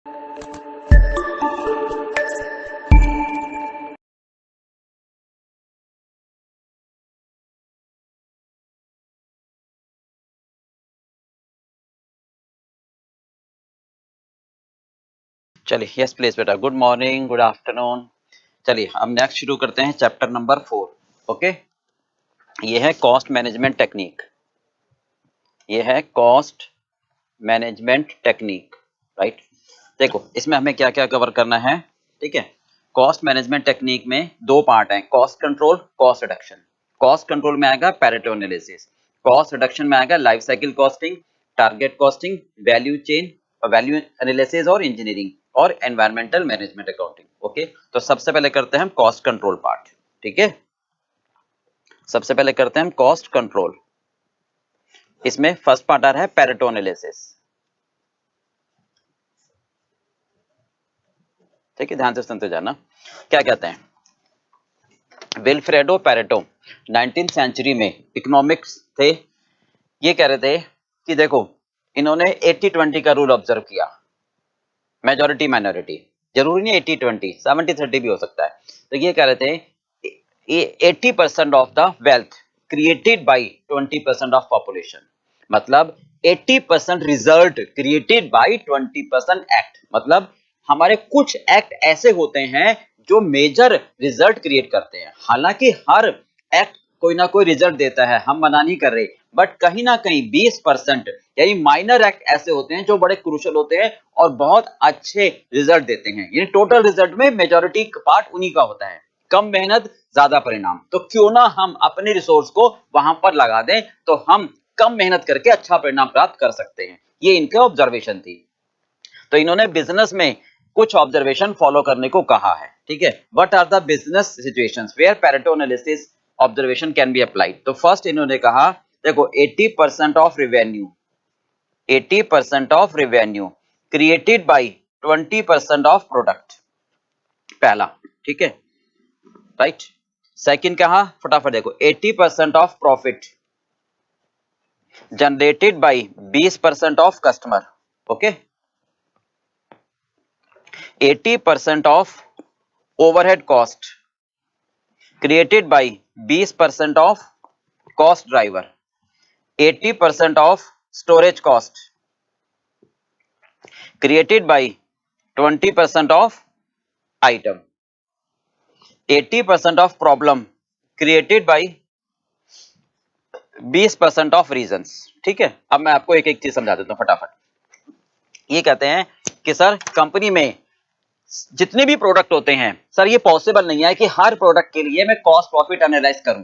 चलिए, yes please बेटा, good morning, good afternoon. चलिए अब नेक्स्ट शुरू करते हैं चैप्टर नंबर 4। ओके, ये है कॉस्ट मैनेजमेंट टेक्निक। ये है कॉस्ट मैनेजमेंट टेक्निक, राइट। देखो इसमें हमें क्या क्या कवर करना है, ठीक है। कॉस्ट मैनेजमेंट टेक्निक में दो पार्ट हैं, cost control, cost reduction. Cost control में आएगा पैरेटो एनालिसिस, कॉस्ट रिडक्शन में आएगा life cycle costing, target costing, value chain, value analysis और इंजीनियरिंग और एनवायरमेंटल मैनेजमेंट अकाउंटिंग। ओके, तो सबसे पहले करते हैं हम कॉस्ट कंट्रोल पार्ट, ठीक है। सबसे पहले करते हैं हम कॉस्ट कंट्रोल। इसमें फर्स्ट पार्ट आ रहा है पैरेटो एनालिसिस, ठीक है, ध्यान से सुनते जाना। क्या कहते हैं, विल्फ्रेडो पैरेटो 19th सेंचुरी में इकोनॉमिक्स थे। ये कह रहे थे कि देखो, इन्होंने 80-20 का रूल ऑब्जर्व किया, मेजॉरिटी माइनॉरिटी, जरूरी नहीं 80-20, 70-30 भी हो सकता है। तो ये कह रहे थे 80% of the wealth created by 20% of population, मतलब 80% रिजल्ट क्रिएटेड बाय 20% एक्ट। मतलब हमारे कुछ एक्ट ऐसे होते हैं जो मेजर रिजल्ट क्रिएट करते हैं। हालांकि हर एक्ट कोई ना कोई रिजल्ट देता है, हम मना नहीं कर रहे, बट कहीं ना कहीं 20% यानी माइनर एक्ट ऐसे होते हैं जो बड़े क्रूशियल होते हैं और बहुत अच्छे रिजल्ट देते हैं। यानी टोटल रिजल्ट में मेजॉरिटी पार्ट उन्हीं का होता है। कम मेहनत ज्यादा परिणाम, तो क्यों ना हम अपने रिसोर्स को वहां पर लगा दें, तो हम कम मेहनत करके अच्छा परिणाम प्राप्त कर सकते हैं। ये इनके ऑब्जर्वेशन थी। तो इन्होंने बिजनेस में कुछ ऑब्जर्वेशन फॉलो करने को कहा है, ठीक है। What are the business situations where Pareto analysis observation can be applied. तो फर्स्ट इन्होंने कहा, देखो 80% of revenue, 80% of revenue created by 20% of product, पहला, ठीक है, राइट। सेकंड कहा, फटाफट देखो, 80% of profit generated by 20% of customer. Okay, 80% of overhead cost created by 20% of cost driver, 80% of storage cost created by 20% of item, 80% of problem created by 20% of reasons, ठीक है। अब मैं आपको एक एक चीज समझा देता हूं फटाफट। ये कहते हैं कि सर कंपनी में जितने भी प्रोडक्ट होते हैं, सर ये पॉसिबल नहीं है कि हर प्रोडक्ट के लिए मैं कॉस्ट प्रॉफिट एनालाइज करूं।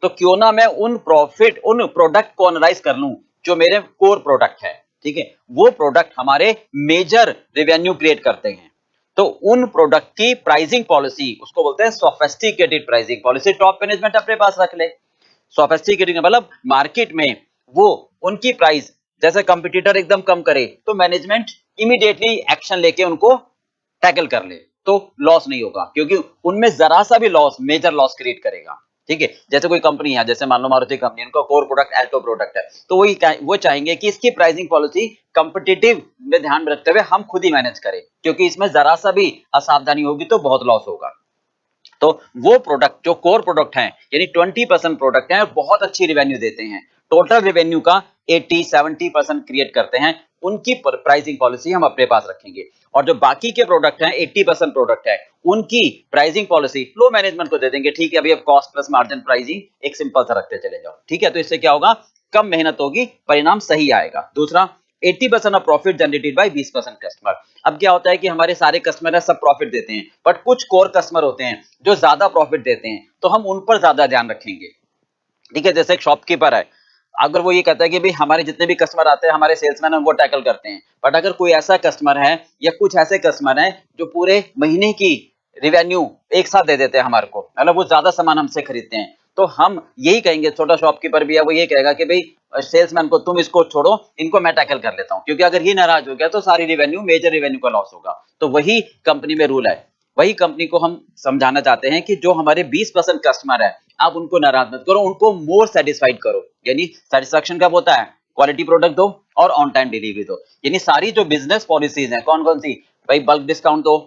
तो क्यों ना मैं उन प्रोडक्ट को एनालाइज कर लूं जो मेरे कोर प्रोडक्ट है, ठीक है। वो प्रोडक्ट हमारे मेजर रेवेन्यू क्रिएट करते हैं। तो उन प्रोडक्ट की प्राइसिंग पॉलिसी, उसको बोलते हैं sophisticated pricing policy, top management अपने पास रख ले। सोफिस्टिकेटेड मतलब मार्केट में वो उनकी प्राइस, जैसे कंपटीटर एकदम कम करे तो मैनेजमेंट इमीडिएटली एक्शन लेके उनको टैकल कर ले, तो लॉस नहीं होगा, क्योंकि उनमें जरा सा भी लॉस मेजर लॉस क्रिएट करेगा, ठीक है। जैसे कोई कंपनी है, जैसे मान लो मारुति कंपनी, उनका कोर प्रोडक्ट एल्टो प्रोडक्ट है, तो वो चाहेंगे कि इसकी प्राइसिंग पॉलिसी कंपिटिटिव में ध्यान में रखते हुए हम खुद ही मैनेज करें, क्योंकि इसमें जरा सा भी असावधानी होगी तो बहुत लॉस होगा। तो वो प्रोडक्ट जो कोर प्रोडक्ट हैं, यानी 20% प्रोडक्ट हैं और बहुत अच्छी रेवेन्यू देते हैं, टोटल रेवेन्यू का 80-70% क्रिएट करते हैं, उनकी प्राइसिंग पॉलिसी हम अपने पास रखेंगे। और जो बाकी के प्रोडक्ट हैं, 80% प्रोडक्ट है, उनकी प्राइसिंग पॉलिसी लो मैनेजमेंट को दे देंगे। ठीक है, अभी अब कॉस्ट प्लस मार्जिन प्राइसिंग एक सिंपल सा रखते चले जाओ, ठीक है। तो इससे क्या होगा, कम मेहनत होगी, परिणाम सही आएगा। दूसरा, 80% of profit generated by 20% customer. अब क्या होता है कि हमारे सारे कस्टमर है, सब प्रॉफिट देते हैं, बट कुछ कोर कस्टमर होते हैं जो ज्यादा प्रॉफिट देते हैं, तो हम उन पर ज्यादा ध्यान रखेंगे, ठीक है। जैसे एक शॉपकीपर है, अगर वो ये कहता है कि भाई हमारे जितने भी कस्टमर आते हैं, हमारे सेल्समैन है, वो टैकल करते हैं, बट अगर कोई ऐसा कस्टमर है या कुछ ऐसे कस्टमर हैं जो पूरे महीने की रेवेन्यू एक साथ दे देते हैं हमारे को, मतलब वो ज्यादा सामान हमसे खरीदते हैं, तो हम यही कहेंगे, छोटा शॉपकीपर भी है, वो ये कहेगा कि भाई सेल्समैन को तुम इसको छोड़ो, इनको मैं टैकल कर लेता हूं, क्योंकि अगर ये नाराज हो गया तो सारी रेवेन्यू, मेजर रेवेन्यू का लॉस होगा। तो वही कंपनी में रूल है, वही कंपनी को हम समझाना चाहते हैं कि जो हमारे 20% कस्टमर है, आप उनको नाराज मत करो, उनको मोर सेटिस्फाइड करो। यानी सेटिस्फैक्शन कब होता है, क्वालिटी प्रोडक्ट दो और ऑन टाइम डिलीवरी दो। यानी सारी जो बिजनेस पॉलिसीज हैं, कौन कौन सी, भाई बल्क डिस्काउंट दो,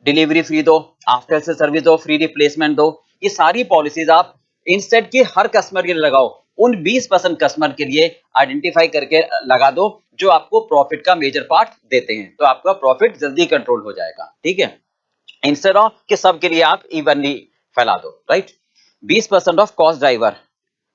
डिलीवरी फ्री दो, आफ्टर से सर्विस दो, फ्री रिप्लेसमेंट दो, ये सारी पॉलिसीज आप इंस्टेड की हर कस्टमर के लिए लगाओ, उन 20% कस्टमर के लिए आइडेंटिफाई करके लगा दो जो आपको प्रॉफिट का मेजर पार्ट देते हैं, तो आपका प्रॉफिट जल्दी कंट्रोल हो जाएगा, ठीक है। इंस्टेड ऑफ कि सब के लिए आप इवनली फैला दो, right. 20% of cost driver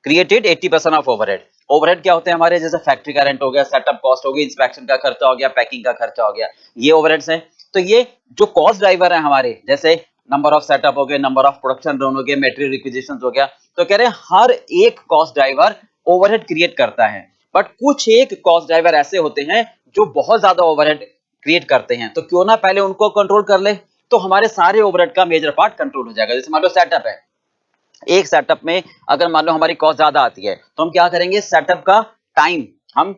created 80% of overhead. Overhead क्या होते हैं हमारे, जैसे फैक्ट्री का रेंट हो गया, सेटअप कॉस्ट हो गई, इंस्पेक्शन का खर्चा हो गया, पैकिंग का खर्चा हो गया, ये ओवरहेड्स हैं। तो ये जो कॉस्ट ड्राइवर है हमारे, जैसे नंबर ऑफ सेटअप हो गए, नंबर ऑफ प्रोडक्शन रन हो गए, मटेरियल रिक्विजिशन हो गया, तो कह रहे हैं हर एक कॉस्ट ड्राइवर ओवरहेड क्रिएट करता है, बट कुछ एक कॉस्ट ड्राइवर ऐसे होते हैं जो बहुत ज्यादा ओवरहेड क्रिएट करते हैं, तो क्यों ना पहले उनको कंट्रोल कर ले, तो हमारे सारे ओवरहेड का मेजर पार्ट कंट्रोल हो जाएगा। जैसे मान लो सेटअप है, एक सेटअप में अगर मान लो हमारी कॉस्ट ज्यादा आती है, तो हम क्या करेंगे, सेटअप का टाइम हम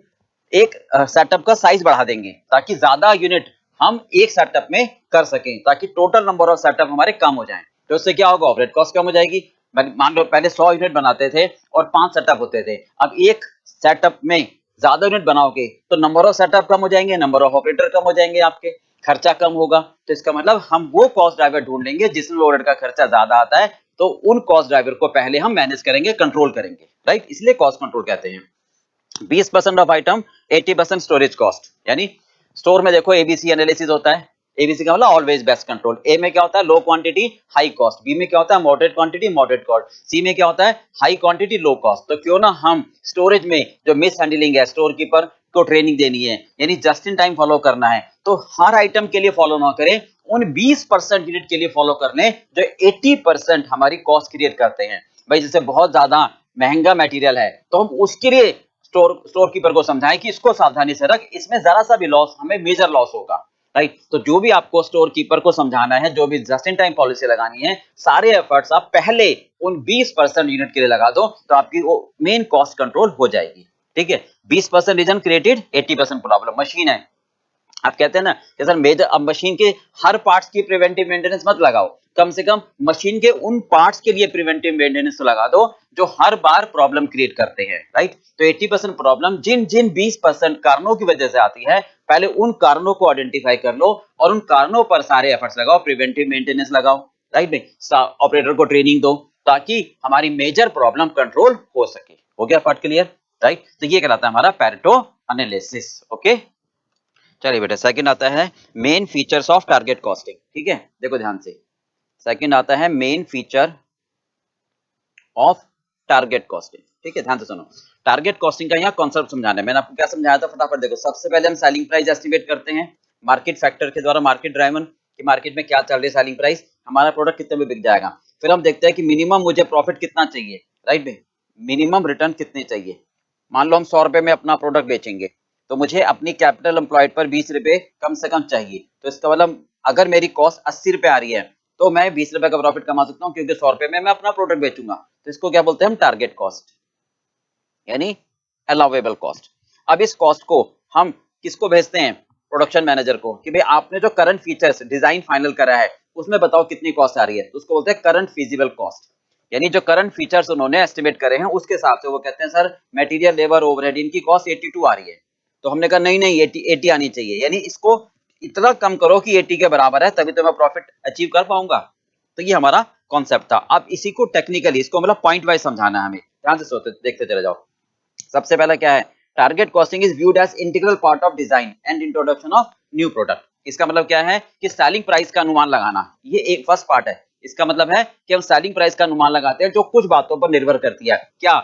एक सेटअप का साइज बढ़ा देंगे ताकि ज्यादा यूनिट हम एक सेटअप में कर सकें, ताकि टोटल नंबर ऑफ सेटअप हमारे कम हो जाएं। तो इससे क्या होगा, ओवरहेड कॉस्ट कम हो जाएगी। मान लो पहले 100 यूनिट बनाते थे और 5 सेटअप होते थे, अब एक सेटअप में ज्यादा यूनिट बनाओगे तो नंबर ऑफ सेटअप कम हो जाएंगे, नंबर ऑफ ऑपरेटर कम हो जाएंगे, आपके खर्चा कम होगा। तो इसका मतलब हम वो कॉस्ट ड्राइवर ढूंढ लेंगे जिसमें ओवरहेड का खर्चा ज्यादा आता है, तो उन कॉस्ट ड्राइवर को पहले हम मैनेज करेंगे, कंट्रोल करेंगे, राइट। इसलिए कॉस्ट कंट्रोल कहते हैं। 20% ऑफ आइटम 80% स्टोरेज कॉस्ट, यानी स्टोर में देखो एबीसी एनालिसिस होता है, एबीसी का मतलब ऑलवेज बेस्ट कंट्रोल। ए में क्या होता है, low quantity high cost, B में क्या होता है, moderate quantity moderate cost, C में क्या होता है, हाई क्वांटिटी लो कॉस्ट। तो क्यों ना हम स्टोरेज में जो मिस हैंडलिंग है, स्टोर कीपर को ट्रेनिंग देनी है, यानी जस्ट इन टाइम फॉलो करना है, तो हर आइटम के लिए फॉलो ना करें, उन 20% यूनिट के लिए फॉलो कर लें जो 80% हमारी कॉस्ट क्रिएट करते हैं। भाई जैसे बहुत ज्यादा महंगा मटेरियल है, तो हम उसके लिए स्टोर कीपर को समझाएं कि इसको सावधानी से रख, इसमें जरा सा भी लॉस हमें मेजर लॉस होगा, राइट। तो जो भी आपको स्टोर कीपर को समझाना है, जो भी जस्ट इन टाइम पॉलिसी लगानी है, सारे एफर्ट्स आप पहले उन 20% यूनिट के लिए लगा दो, तो आपकी वो मेन कॉस्ट कंट्रोल हो जाएगी, ठीक है। 20% रीजन क्रिएटेड, 80% प्रॉब्लम। मशीन है, आप कहते हैं ना कि सर मेजर, अब मशीन के हर पार्ट्स की प्रिवेंटिव मेंटेनेंस मत लगाओ, कम से कम मशीन के उन पार्ट्स के लिए प्रिवेंटिव मेंटेनेंस तो लगा दो जो हर बार प्रॉब्लम क्रिएट करते हैं, राइट। तो 80% प्रॉब्लम जिन जिन 20% कारणों की वजह से आती है, पहले उन कारणों को आइडेंटिफाई कर लो और उन कारणों पर सारे एफर्ट्स लगाओ, प्रिवेंटिव मेंटेनेंस लगाओ, राइट भाई। ऑपरेटर को ट्रेनिंग दो ताकि हमारी मेजर प्रॉब्लम कंट्रोल हो सके। हो गया पार्ट क्लियर, राइट। तो ये कहलाता है हमारा पैरेटो एनालिसिस, ओके। चलिए बेटा, सेकंड आता है main features of target costing, ठीक है। देखो ध्यान से, सेकंड आता है main feature of target costing, ठीक है। ध्यान से सुनो, टारगेट कॉस्टिंग का यहाँ कॉन्सेप्ट समझाना है। मैंने आपको क्या समझाया था, फटाफट देखो। सबसे पहले हम सेलिंग प्राइस एस्टिमेट करते हैं मार्केट फैक्टर के द्वारा, मार्केट ड्राइवन कि मार्केट में क्या चल रही है, सेलिंग प्राइस, हमारा प्रोडक्ट कितने में बिक जाएगा। फिर हम देखते हैं कि मिनिमम मुझे प्रॉफिट कितना चाहिए, राइट भाई, मिनिमम रिटर्न कितने चाहिए। मान लो हम 100 रुपए में अपना प्रोडक्ट बेचेंगे, तो मुझे अपनी कैपिटल एम्प्लॉयड पर 20 रुपए कम से कम चाहिए। तो इसका मतलब अगर मेरी कॉस्ट 80 रुपए आ रही है, तो मैं 20 रुपए का प्रॉफिट कमा सकता हूँ, क्योंकि 100 रुपए में मैं अपना प्रोडक्ट बेचूंगा। तो इसको क्या बोलते हैं हम, टारगेट कॉस्ट, यानी अलाउेबल कॉस्ट। अब इस कॉस्ट को हम किसको भेजते हैं, प्रोडक्शन मैनेजर को, कि भाई आपने जो करंट फीचर्स डिजाइन फाइनल करा है उसमें बताओ कितनी कॉस्ट आ रही है। तो उसको बोलते हैं करंट फीजिबल कॉस्ट, यानी जो करंट फीचर्स उन्होंने एस्टिमेट करे हैं उसके हिसाब से वो कहते हैं सर मटेरियल लेबर ओवरहेड इनकी कॉस्ट 82 आ रही है। तो हमने कहा नहीं नहीं 80 आनी चाहिए, यानी इसको इतना कम करो कि 80 के बराबर है, तभी तो मैं प्रॉफिट अचीव कर पाऊंगा। तो ये हमारा कॉन्सेप्ट था। अब इसी को टेक्निकली, इसको मतलब पॉइंट वाइज समझाना है हमें, ध्यान से सोते देखते चले जाओ। सबसे पहला क्या है, target costing is viewed as integral part of design and introduction of new product. इसका मतलब क्या है कि सेलिंग प्राइस का अनुमान लगाना, ये एक फर्स्ट पार्ट है। इसका मतलब है कि हम सेलिंग प्राइस का अनुमान लगाते हैं जो कुछ बातों पर निर्भर करती है। क्या,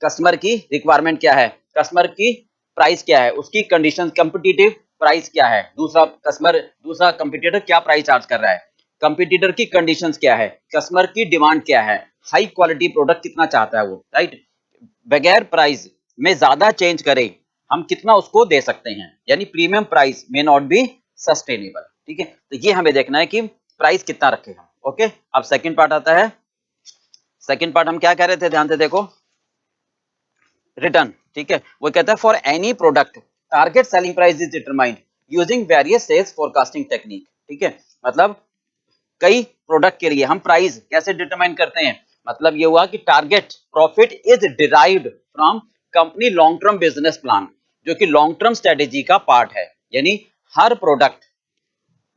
कस्टमर की रिक्वायरमेंट क्या है, कस्टमर की प्राइस क्या है, उसकी कंडीशन, कॉम्पिटिटिव प्राइस क्या है, दूसरा कंपटीटर क्या प्राइस चार्ज कर रहा है, कंपटीटर की कंडीशंस क्या है, कस्टमर की डिमांड क्या है, हाई क्वालिटी प्रोडक्ट कितना चाहता है वो, राइट। बगैर प्राइस में ज्यादा चेंज करें हम कितना उसको दे सकते हैं, यानी premium price may not be sustainable, ठीक है। तो ये हमें देखना है कि प्राइस कितना रखे हम, ओके। अब सेकंड पार्ट आता है, सेकंड पार्ट हम क्या कह रहे थे, ध्यान से देखो, रिटर्न, ठीक है। वो कहता है for any product target selling price is determined using various cells forecasting technique, ठीक है। मतलब कई प्रोडक्ट के लिए हम प्राइस कैसे डिटरमाइन करते हैं, मतलब ये हुआ कि target profit is derived from company long term business plan, जो कि लॉन्ग टर्म स्ट्रेटेजी का पार्ट है। यानी हर प्रोडक्ट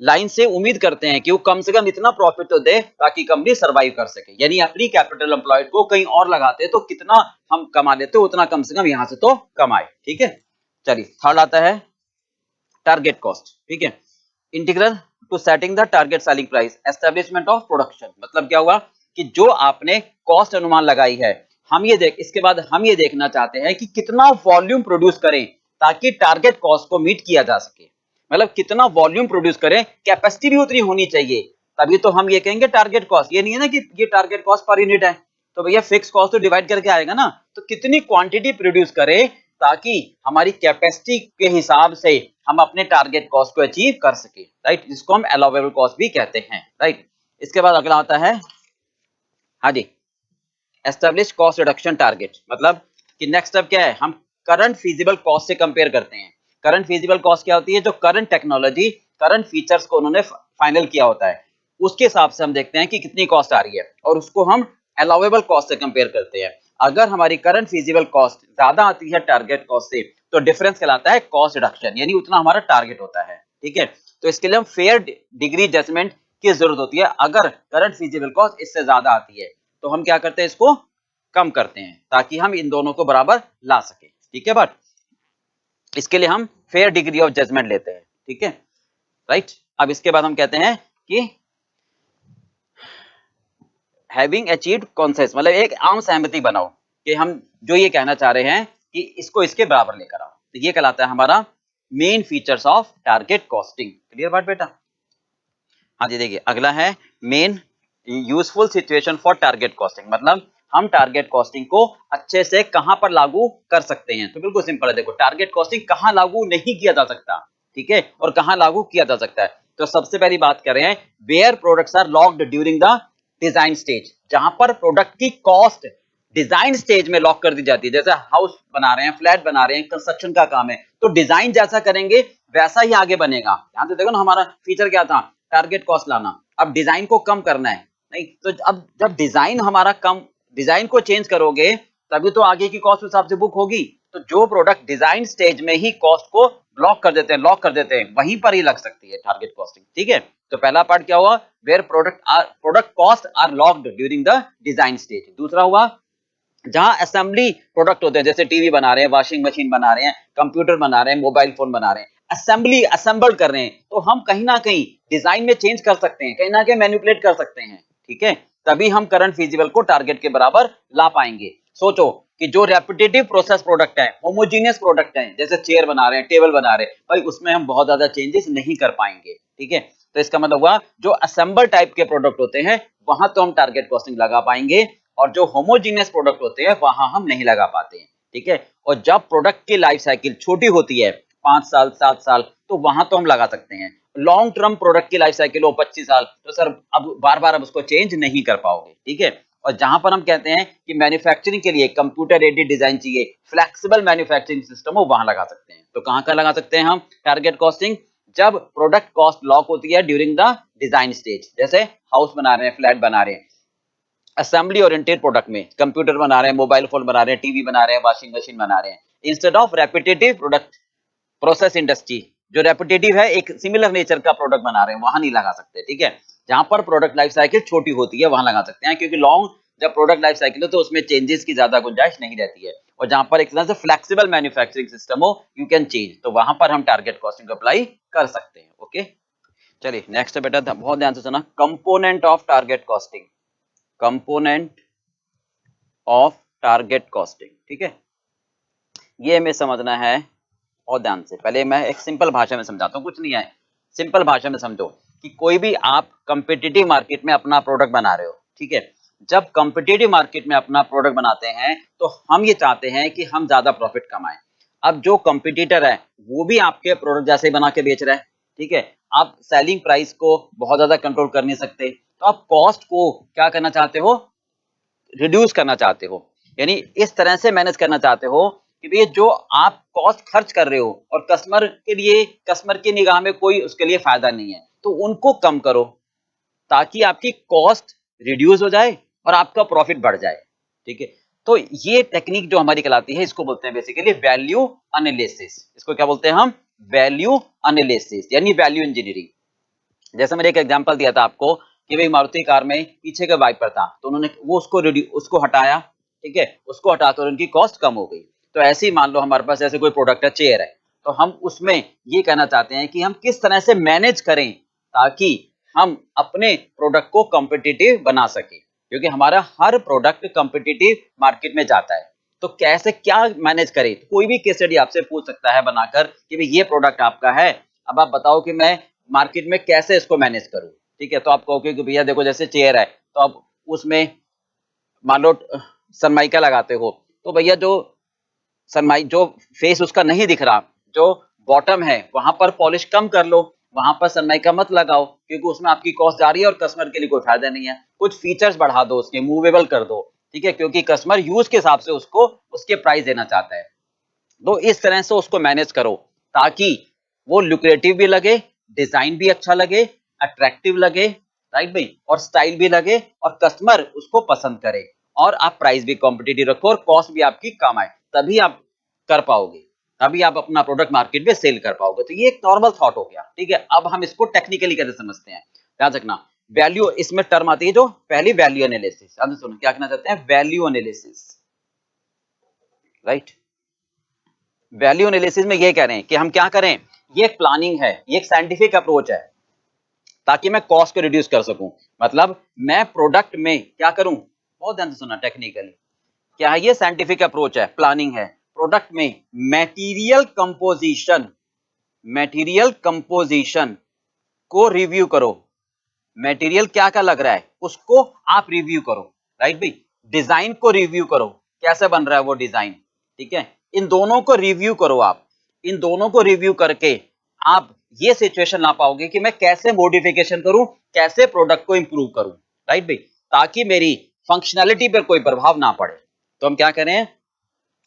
लाइन से उम्मीद करते हैं कि वो कम से कम इतना प्रॉफिट तो दे ताकि कंपनी सरवाइव कर सके। यानी अपनी कैपिटल एम्प्लॉयड को कहीं और लगाते तो कितना हम कमा लेते उतना कम से कम यहां से तो कमाए। ठीक है, चलिए थर्ड आता है टारगेट कॉस्ट। ठीक है, integral to setting the target selling price, establishment of production. मतलब क्या हुआ कि जो आपने कॉस्ट अनुमान लगाई है, इसके बाद हम ये देखना चाहते हैं कि कितना वॉल्यूम प्रोड्यूस करें ताकि टारगेट कॉस्ट को मीट किया जा सके। मतलब कितना वॉल्यूम प्रोड्यूस करें, कैपेसिटी भी उतनी होनी चाहिए, तभी तो हम ये कहेंगे टारगेट कॉस्ट। ये नहीं है ना कि ये टारगेट कॉस्ट पर यूनिट है, तो भैया फिक्स कॉस्ट तो डिवाइड करके आएगा ना। तो कितनी क्वांटिटी प्रोड्यूस करें ताकि हमारी कैपेसिटी के हिसाब से हम अपने टारगेट कॉस्ट को अचीव कर सके, राइट, जिसको हम अलाउेबल कॉस्ट भी कहते हैं, राइट। इसके बाद अगला आता है, हाँ जी, एस्टेब्लिश कॉस्ट रिडक्शन टारगेट। मतलब कि नेक्स्ट स्टेप क्या है, हम करंट फीजिबल कॉस्ट से कंपेयर करते हैं। करंट फीजिबल कॉस्ट क्या होती है, जो करंट टेक्नोलॉजी, करंट फीचर्स को उन्होंने फाइनल किया होता है, उसके हिसाब से हम देखते हैं कि कितनी कॉस्ट आ रही है और उसको हम अलाउेबल कॉस्ट से कंपेयर करते हैं। अगर हमारी करंट फीजिबल कॉस्ट ज्यादा आती है टारगेट कॉस्ट से, तो डिफरेंस कहलाता है कॉस्ट रिडक्शन, यानी उतना हमारा टारगेट होता है। ठीक है, तो इसके लिए हम फेयर डिग्री जजमेंट की जरूरत होती है। अगर करंट फीजिबल कॉस्ट इससे ज्यादा आती है तो हम क्या करते हैं, इसको कम करते हैं ताकि हम इन दोनों को बराबर ला सके। ठीक है, बट इसके लिए हम फेयर डिग्री ऑफ जजमेंट लेते हैं। ठीक है, राइट। अब इसके बाद हम कहते हैं कि हैविंग अचीव्ड कॉन्सेंसस, मतलब एक आम सहमति बनाओ कि हम जो ये कहना चाह रहे हैं कि इसको इसके बराबर लेकर आओ। तो ये कहलाता है हमारा main features of target costing. Clear बात बेटा? हाँ जी, देखिए अगला है main useful situation for target costing. मतलब हम टारगेट कॉस्टिंग को अच्छे से कहां पर लागू कर सकते हैं। तो बिल्कुल सिंपल है, देखो टारगेट कॉस्टिंग कहां लागू नहीं किया जा सकता, ठीक है, और कहां लागू किया जा सकता है। तो सबसे पहली बात कर रहे हैं where products are locked during the design stage, जहां पर प्रोडक्ट की कॉस्ट डिजाइन स्टेज में लॉक कर दी जाती है। जैसे हाउस बना रहे हैं, फ्लैट बना रहे हैं, कंस्ट्रक्शन का काम है, तो डिजाइन जैसा करेंगे वैसा ही आगे बनेगा। यहां से देखो ना, हमारा फीचर क्या था, टारगेट कॉस्ट लाना। अब डिजाइन को कम करना है, नहीं तो अब जब डिजाइन हमारा कम, डिजाइन को चेंज करोगे तभी तो आगे की कॉस्ट उस हिसाब से बुक होगी। तो जो प्रोडक्ट डिजाइन स्टेज में ही कॉस्ट को लॉक कर देते हैं वहीं पर ही लग सकती है टारगेट कॉस्टिंग। ठीक है, तो पहला पार्ट क्या हुआ, where product cost are locked during the design stage. दूसरा हुआ जहां असेंबली प्रोडक्ट होते हैं, जैसे टीवी बना रहे हैं, वॉशिंग मशीन बना रहे हैं, कंप्यूटर बना रहे हैं, मोबाइल फोन बना रहे हैं, असेंबली असेंबल कर रहे हैं, तो हम कहीं ना कहीं डिजाइन में चेंज कर सकते हैं, कहीं ना कहीं मैनिपुलेट कर सकते हैं। ठीक है, तभी हम करंट फीजिबल को टारगेट के बराबर ला पाएंगे। सोचो कि जो रेपिटेटिव प्रोसेस प्रोडक्ट है, होमोजीनियस प्रोडक्ट है, जैसे चेयर बना रहे हैं, टेबल बना रहे हैं, भाई उसमें हम बहुत ज्यादा चेंजेस नहीं कर पाएंगे। ठीक है, तो इसका मतलब हुआ जो असेंबल टाइप के प्रोडक्ट होते हैं वहां तो हम टारगेट कॉस्टिंग लगा पाएंगे, और जो होमोजीनियस प्रोडक्ट होते हैं वहां हम नहीं लगा पाते हैं। ठीक है, और जब प्रोडक्ट की लाइफ साइकिल छोटी होती है, 5 साल 7 साल, तो वहां तो हम लगा सकते हैं। लॉन्ग टर्म प्रोडक्ट की लाइफ साइकिल हो 25 साल, तो सर अब बार बार अब उसको चेंज नहीं कर पाओगे। ठीक है, और जहां पर हम कहते हैं कि मैन्युफैक्चरिंग के लिए कंप्यूटर एडेड डिजाइन चाहिए, फ्लेक्सिबल मैन्युफैक्चरिंग सिस्टम हो, वहां लगा सकते हैं। तो कहां लगा सकते हैं हम टारगेट कॉस्टिंग, जब प्रोडक्ट कॉस्ट लॉक होती है ड्यूरिंग द डिजाइन स्टेज, जैसे हाउस बना रहे हैं, फ्लैट बना रहे हैं, असेंबली ओरिएंटेड प्रोडक्ट में कंप्यूटर बना रहे हैं, मोबाइल फोन बना रहे हैं, टीवी बना रहे हैं, वॉशिंग मशीन बना रहे हैं, instead of repetitive product process industry, जो रेपिटेटिव है, एक सिमिलर नेचर का प्रोडक्ट बना रहे हैं, वहां नहीं लगा सकते। ठीक है, जहां पर प्रोडक्ट लाइफ साइकिल छोटी होती है वहां लगा सकते हैं, क्योंकि लॉन्ग जब प्रोडक्ट लाइफ साइकिल हो तो उसमें चेंजेस की ज्यादा गुंजाइश नहीं रहती है, और जहां पर एक तरह से फ्लेक्सिबल मैन्युफैक्चरिंग सिस्टम हो, यू कैन चेंज, तो वहां पर हम टारगेट कॉस्टिंग अप्लाई कर सकते हैं। ओके, चलिए नेक्स्ट बेटा, बहुत ध्यान से सुना, component of target costing, component of target costing. ठीक है, ये हमें समझना है और ध्यान से। पहले मैं एक सिंपल भाषा में समझाता हूँ, कुछ नहीं है, सिंपल भाषा में समझो कि कोई भी आप कंपिटिटिव मार्केट में अपना प्रोडक्ट बना रहे हो। ठीक है, जब कंपिटिटिव मार्केट में अपना प्रोडक्ट बनाते हैं तो हम ये चाहते हैं कि हम ज्यादा प्रॉफिट कमाएं। अब जो कंपिटिटर है वो भी आपके प्रोडक्ट जैसे ही बना के बेच रहा है। ठीक है, आप सेलिंग प्राइस को बहुत ज्यादा कंट्रोल कर नहीं सकते, तो आप कॉस्ट को क्या करना चाहते हो, रिड्यूस करना चाहते हो, यानी इस तरह से मैनेज करना चाहते हो कि भैया जो आप कॉस्ट खर्च कर रहे हो और कस्टमर की निगाह में कोई उसके लिए फायदा नहीं है, तो उनको कम करो ताकि आपकी कॉस्ट रिड्यूस हो जाए और आपका प्रॉफिट बढ़ जाए। ठीक है, तो ये टेक्निक जो हमारी कहलाती है, इसको बोलते हैं बेसिकली वैल्यू एनालिसिस। इसको क्या बोलते हैं हम, वैल्यू एनालिसिस, यानी वैल्यू इंजीनियरिंग। जैसे मैंने एक एग्जांपल दिया था आपको कि भाई मारुति कार में पीछे का वाइपर था, तो उन्होंने वो उसको हटाया, ठीक है, उसको हटाकर उनकी कॉस्ट कम हो गई। तो ऐसे ही मान लो हमारे पास ऐसे कोई प्रोडक्ट है, चेयर है, तो हम उसमें ये कहना चाहते हैं कि हम किस तरह से मैनेज करें ताकि हम अपने प्रोडक्ट को कॉम्पिटिटिव बना सके, क्योंकि हमारा हर प्रोडक्ट कॉम्पिटिटिव मार्केट में जाता है। तो कैसे क्या मैनेज करें, तो कोई भी केस स्टडी आपसे पूछ सकता है बनाकर कि भाई ये प्रोडक्ट आपका है, अब आप बताओ कि मैं मार्केट में कैसे इसको मैनेज करूं, ठीक है। तो आप कहोगे कि भैया देखो जैसे चेयर है, तो आप उसमें मान लो सनमाइका लगाते हो, तो भैया जो फेस उसका नहीं दिख रहा, जो बॉटम है वहां पर पॉलिश कम कर लो, वहां पर सनमाइका मत लगाओ, क्योंकि उसमें आपकी कॉस्ट जा रही है और कस्टमर के लिए कोई फायदा नहीं है। कुछ फीचर्स बढ़ा दो, उसके मूवेबल कर दो, ठीक है, क्योंकि कस्टमर यूज के हिसाब से उसको उसके प्राइस देना चाहता है। तो इस तरह से उसको मैनेज करो ताकि वो लुक्रेटिव भी लगे, डिजाइन भी अच्छा लगे, अट्रैक्टिव लगे, राइट भाई, और स्टाइल भी लगे और कस्टमर उसको पसंद करे, और आप प्राइस भी कॉम्पिटिटिव रखो और कॉस्ट भी आपकी कम आए, तभी आप कर पाओगे, तभी आप अपना प्रोडक्ट मार्केट में सेल कर पाओगे। तो ये एक नॉर्मल थॉट हो गया, ठीक है। अब हम इसको टेक्निकली कैसे समझते हैं, ध्यान रखना। वैल्यू इसमें टर्म आती है जो पहली वैल्यू एनालिसिस। अब सुनो क्या कहना चाहते हैं, value analysis, right. Value analysis में ये कह रहे हैं कि हम क्या करें, ये एक प्लानिंग है, ये एक साइंटिफिक अप्रोच है ताकि मैं कॉस्ट को रिड्यूस कर सकूं। मतलब मैं प्रोडक्ट में क्या करूं, बहुत ध्यान से सुना, टेक्निकली क्या है, ये साइंटिफिक अप्रोच है, प्लानिंग है। प्रोडक्ट में मटेरियल कंपोजिशन को रिव्यू करो, मटेरियल क्या क्या लग रहा है उसको आप रिव्यू करो, राइट भाई। डिजाइन को रिव्यू करो, कैसे बन रहा है वो डिजाइन, ठीक है। इन दोनों को रिव्यू करो, आप इन दोनों को रिव्यू करके आप ये सिचुएशन ला पाओगे कि मैं कैसे मॉडिफिकेशन करूं, कैसे प्रोडक्ट को इंप्रूव करूं, राइट भाई, ताकि मेरी फंक्शनैलिटी पर कोई प्रभाव ना पड़े। तो हम क्या करें,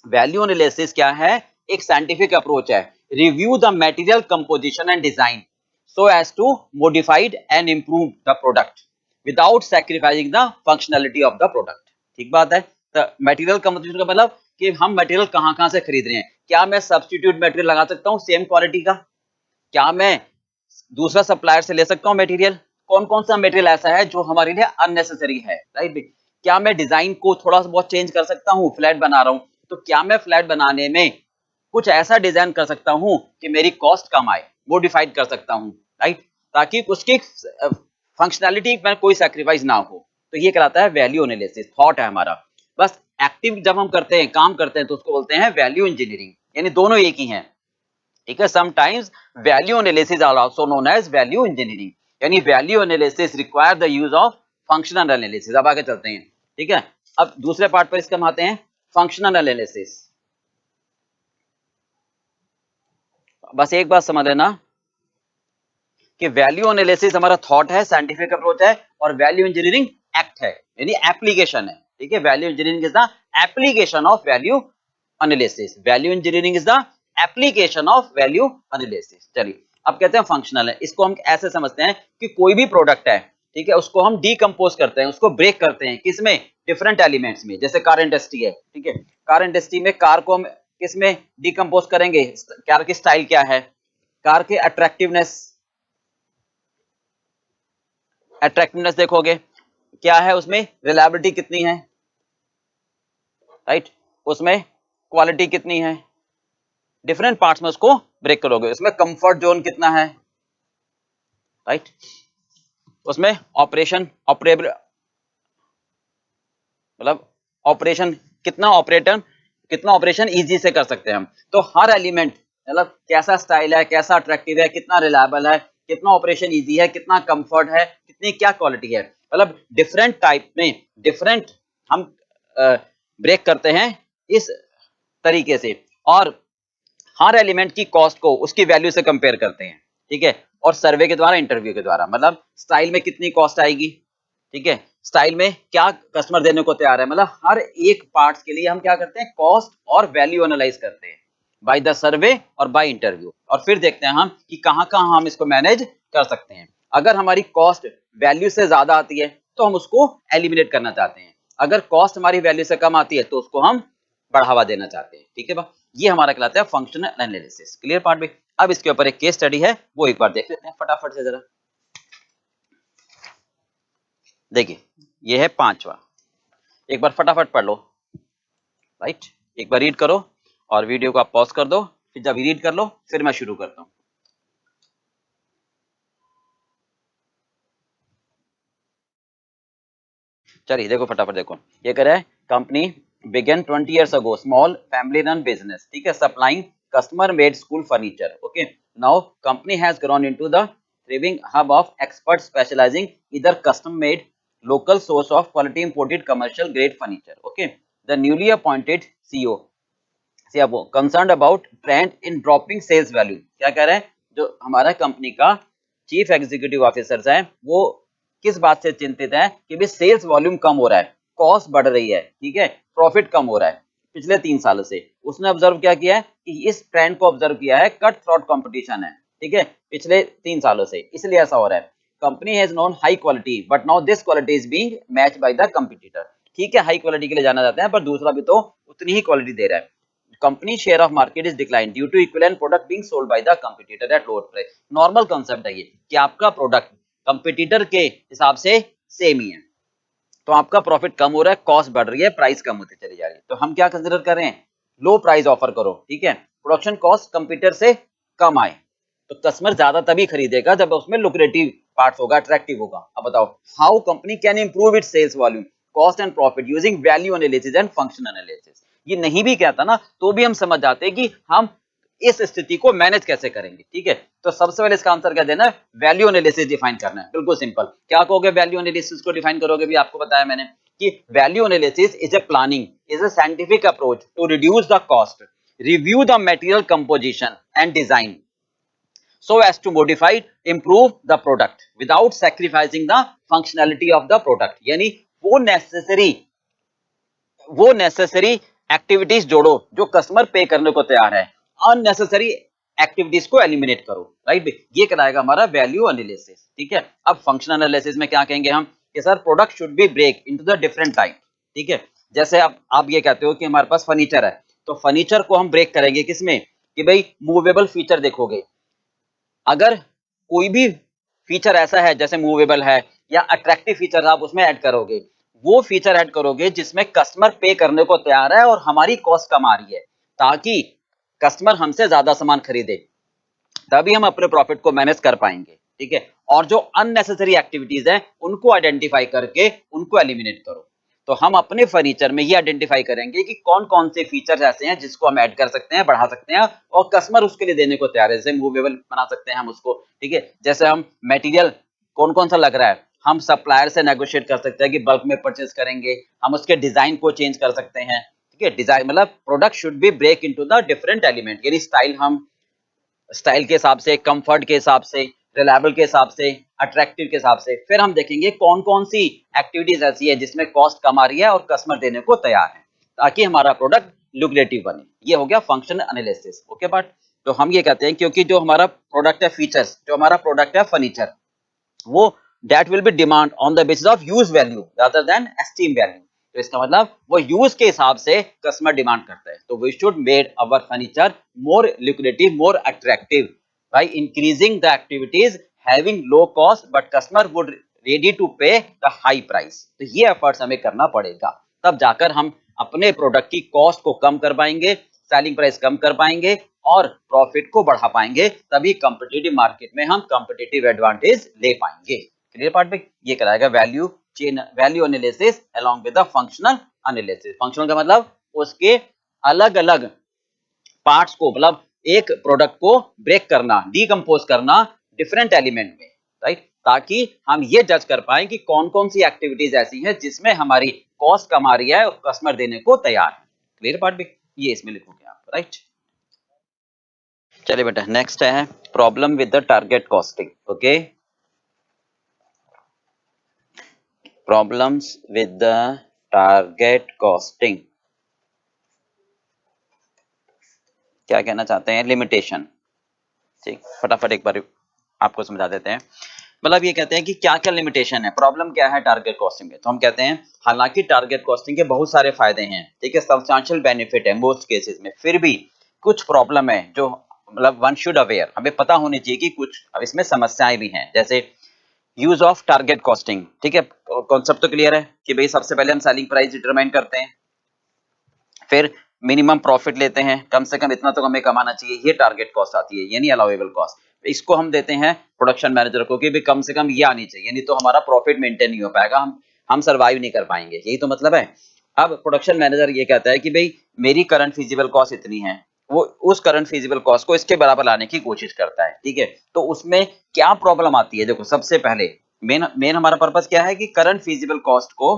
वैल्यू एनालिसिस क्या है, एक साइंटिफिक अप्रोच है, review the material composition and design so as to modified and improve the product without sacrificing the functionality of the product। ठीक बात है। तो मटेरियल कंपोजिशन का मतलब कि हम मटेरियल कहां से खरीद रहे हैं, क्या मैं सब्स्टिट्यूट मटेरियल लगा सकता हूं सेम क्वालिटी का, क्या मैं दूसरा सप्लायर से ले सकता हूं मटेरियल, कौन कौन सा मटेरियल ऐसा है जो हमारे लिए अननेसेसरी है, राइट। क्या मैं डिजाइन को थोड़ा सा बहुत चेंज कर सकता हूं, फ्लैट बना रहा हूं तो क्या मैं फ्लैट बनाने में कुछ ऐसा डिजाइन कर सकता हूं कि मेरी कॉस्ट कम आए, मॉडिफाइड कर सकता हूं, राइट, ताकि उसकी फंक्शनैलिटी में कोई सैक्रिफाइस ना हो। तो ये कहलाता है वैल्यू एनालिसिस, थॉट है हमारा। बस एक्टिव जब हम करते हैं, काम करते हैं, तो उसको बोलते हैं वैल्यू इंजीनियरिंग, यानी दोनों एक ही हैं, ठीक है। Sometimes value analysis are also known as value engineering, यानी value analysis require the use of functional analysis. अब आगे चलते हैं, ठीक है। अब दूसरे पार्ट पर इसका हम आते हैं, फंक्शनल एनालिसिस। बस एक बात समझ लेना कि वैल्यू एनालिसिस हमारा थॉट है, साइंटिफिक अप्रोच है, और वैल्यू इंजीनियरिंग एक्ट है, यानी एप्लीकेशन है, ठीक है। Value engineering is the application of value analysis, value engineering is the application of value analysis. चलिए अब कहते हैं फंक्शनल है। इसको हम ऐसे समझते हैं कि कोई भी प्रोडक्ट है, ठीक है, उसको हम डीकंपोज करते हैं, उसको ब्रेक करते हैं, किसमें, डिफरेंट एलिमेंट्स में। जैसे कार इंडस्ट्री है, ठीक है, कार इंडस्ट्री में कार को हम किसमें डीकंपोज करेंगे, कार की स्टाइल क्या है, कार के अट्रैक्टिवनेस देखोगे, क्या है उसमें, रिलायबिलिटी कितनी है, राइट, उसमें क्वालिटी कितनी है, डिफरेंट पार्ट्स में उसको ब्रेक करोगे। उसमें कंफर्ट जोन कितना है, राइट, उसमें ऑपरेशन कितना ऑपरेशन इजी से कर सकते हैं हम। तो हर एलिमेंट, मतलब कैसा स्टाइल है, कैसा अट्रैक्टिव है, कितना रिलायबल है, कितना ऑपरेशन इजी है, कितना कंफर्ट है, कितनी क्या क्वालिटी है, मतलब डिफरेंट टाइप में डिफरेंट हम ब्रेक करते हैं इस तरीके से, और हर एलिमेंट की कॉस्ट को उसकी वैल्यू से कंपेयर करते हैं, ठीक है। और सर्वे के द्वारा, इंटरव्यू के द्वारा, मतलब स्टाइल में कितनी कॉस्ट आएगी, ठीक है, स्टाइल में क्या कस्टमर देने को तैयार है, मतलब हर एक पार्ट्स के लिए हम क्या करते हैं, कॉस्ट और वैल्यू एनालाइज करते हैं बाय द सर्वे और बाय इंटरव्यू, और फिर देखते हैं हम कि कहां कहां हम इसको मैनेज कर सकते हैं। अगर हमारी कॉस्ट वैल्यू से ज्यादा आती है तो हम उसको एलिमिनेट करना चाहते हैं, अगर कॉस्ट हमारी वैल्यू से कम आती है तो उसको हम बढ़ावा देना चाहते हैं, ठीक है बा, ये हमारा कहलाता है फंक्शनल एनालिसिस। क्लियर पार्ट भी। अब इसके ऊपर एक केस स्टडी है, वो एक बार देख लेते हैं फटाफट से जरा। देखिए ये है पांचवा, एक बार फटाफट पढ़ लो, राइट, एक बार रीड करो और वीडियो को आप पॉज कर दो, फिर जब रीड कर लो फिर मैं शुरू करता हूं। चलिए देखो फटाफट देखो, ये कह रहा है company began 20 years ago small family run business, ठीक है, supplying customer made school furniture, okay, now company has grown into the thriving hub of experts specializing either custom made local source of quality imported commercial grade furniture, okay, the newly appointed CEO CFO concerned about trend in dropping sales value, क्या कह रहे हैं, जो हमारा company का chief executive officers है वो किस बात से चिंतित है कि भी सेल्स वॉल्यूम कम हो रहा है, कॉस्ट बढ़ रही है, ठीक है, प्रॉफिट कम हो रहा है पिछले 3 सालों से। उसने ऑब्जर्व क्या किया है कि इस ट्रेंड को ऑब्जर्व किया है, कट थ्रोट कंपटीशन है, ठीक है, पिछले 3 सालों से, इसलिए ऐसा हो रहा है। Company has known high quality but now this quality is being matched bye the competitor, ठीक है, हाई क्वालिटी के लिए जाना जाता है पर दूसरा भी तो उतनी ही क्वालिटी दे रहा है। Company share of market is decline due to equivalent product being sold by the competitor at lower price. Normal concept है ये कि आपका प्रोडक्ट कंपटीटर के हिसाब से सेम ही है, तो आपका प्रॉफिट कम हो रहा है, कॉस्ट बढ़ रही है, प्राइस कम होती चली जा रही है, तो हम क्या कंसीडर कर रहे हैं, लो प्राइस ऑफर करो, ठीक है, प्रोडक्शन कॉस्ट कंपटीटर से कम आए, तो कस्टमर ज्यादा तभी खरीदेगा जब उसमें लुक्रेटिव पार्ट्स होगा, अट्रैक्टिव होगा। अब बताओ how company can improve its sales volume cost and profit using value analysis and function analysis. ये नहीं भी कहता ना तो भी हम समझ जाते हैं कि हम इस स्थिति को मैनेज कैसे करेंगे, ठीक है, तो सबसे पहले इसका आंसर क्या देना है, वैल्यू एनालिसिस डिफाइन करना है, बिल्कुल सिंपल। क्या कहोगे वैल्यू एनालिसिस को डिफाइन करोगे, भी आपको बताया मैंने कि value analysis is a planning, is a scientific approach to reduce the cost, review the material composition and design so as to modify improve the product without sacrificing the functionality of the product, यानी वो necessary activities जोड़ो जो customer पे करने को तैयार है, unnecessary activities को एलिमिनेट करो, राइट, ये कहलाएगा हमारा वैल्यू एनालिसिस, ठीक है। अब फंक्शनल एनालिसिस में क्या कहेंगे हम कि sir product should be break into the different type, ठीक है, जैसे आप ये कहते हो कि हमारे पास फर्नीचर है, तो फर्नीचर को हम ब्रेक करेंगे किसमें कि भाई मूवेबल फीचर देखोगे, अगर कोई भी फीचर ऐसा है जैसे मूवेबल है या अट्रैक्टिव फीचर आप उसमें ऐड करोगे, वो फीचर ऐड करोगे जिसमें कस्टमर पे करने को तैयार है और हमारी कॉस्ट कम आ रही है, ताकि कस्टमर हमसे ज्यादा सामान खरीदे, तभी हम अपने प्रॉफिट को मैनेज कर पाएंगे, ठीक है। और जो अननेसेसरी एक्टिविटीज है उनको आइडेंटिफाई करके उनको एलिमिनेट करो। तो हम अपने फर्नीचर में ये आइडेंटिफाई करेंगे कि कौन कौन से फीचर्स ऐसे हैं जिसको हम ऐड कर सकते हैं, बढ़ा सकते हैं और कस्टमर उसके लिए देने को तैयार है, जैसे मूवेबल बना सकते हैं हम उसको, ठीक है, जैसे हम मटेरियल कौन कौन सा लग रहा है, हम सप्लायर से नेगोशिएट कर सकते हैं कि बल्क में परचेज करेंगे, हम उसके डिजाइन को चेंज कर सकते हैं, ठीक है, डिजाइन मतलब product should be break into the different element, यानी स्टाइल के हिसाब से, कंफर्ट के हिसाब से, रिलायबल के हिसाब से, अट्रैक्टिव के हिसाब से। फिर हम देखेंगे कौन कौन सी एक्टिविटीज ऐसी है जिसमें कॉस्ट कम आ रही है और कस्टमर देने को तैयार है, ताकि हमारा प्रोडक्ट लुक्रेटिव बने। ये हो गया फंक्शन एनालिसिस, ओके। बट तो हम ये कहते हैं क्योंकि जो हमारा प्रोडक्ट है फीचर्स, जो हमारा प्रोडक्ट है फर्नीचर, वो that will be demand on the basis of use value rather than esteem value, तो इसका मतलब वो यूज के हिसाब से कस्टमर डिमांड करता है, तो we should made our furniture more lucrative, more attractive by increasing the activities having low cost but customer would ready to pay the high price। तो ये एफर्ट्स हमें करना पड़ेगा, तब जाकर हम अपने प्रोडक्ट की कॉस्ट को कम कर पाएंगे, सेलिंग प्राइस कम कर पाएंगे और प्रॉफिट को बढ़ा पाएंगे, तभी कॉम्पिटिटिव मार्केट में हम कॉम्पिटिटिव एडवांटेज ले पाएंगे। क्लियर पार्ट में ये कराएगा value chain, value analysis along with the functional analysis. Functional का मतलब उसके अलग अलग पार्ट्स को, मतलब एक प्रोडक्ट को ब्रेक करना, डीकंपोज करना डिफरेंट एलिमेंट में, राइट, ताकि हम ये जज कर पाए कि कौन कौन सी एक्टिविटीज ऐसी हैं जिसमें हमारी कॉस्ट कम आ रही है और कस्टमर देने को तैयार है। क्लियर पार्ट भी ये इसमें लिखोगे आप, राइट। चलिए बेटा नेक्स्ट है problem with the target costing, okay, problems with the target costing, क्या कहना चाहते हैं, लिमिटेशन, ठीक, फटाफट एक बार आपको समझा देते हैं। मतलब ये कहते हैं कि क्या क्या लिमिटेशन है, प्रॉब्लम क्या है टारगेट कॉस्टिंग में, तो हम कहते हैं हालांकि टारगेट कॉस्टिंग के बहुत सारे फायदे हैं, ठीक है, सब्सटेंशियल बेनिफिट है मोस्ट केसेस में, फिर भी कुछ प्रॉब्लम है जो मतलब वन शुड अवेयर, हमें पता होनी चाहिए कि कुछ अब इसमें समस्याएं भी हैं, जैसे यूज ऑफ टारगेट कॉस्टिंग, ठीक है, कॉन्सेप्ट तो क्लियर है कि भाई सबसे पहले हम सेलिंग प्राइस डिटरमाइन करते हैं, फिर मिनिमम प्रॉफिट लेते हैं, कम से कम इतना तो हमें कमाना चाहिए, ये टारगेट कॉस्ट आती है यानी अलाउएबल कॉस्ट। इसको हम देते हैं प्रोडक्शन मैनेजर को कि भाई कम से कम ये आनी चाहिए, नहीं तो हमारा प्रॉफिट मेंटेन नहीं हो पाएगा, हम सर्वाइव नहीं कर पाएंगे, यही तो मतलब है। अब प्रोडक्शन मैनेजर ये कहता है कि भाई मेरी करंट फिजिबल कॉस्ट इतनी है, वो उस करंट फिजिबल कॉस्ट को इसके बराबर लाने की कोशिश करता है, ठीक है। तो उसमें क्या प्रॉब्लम आती है, देखो सबसे पहले मेन हमारा पर्पस क्या है कि करंट फिजिबल कॉस्ट को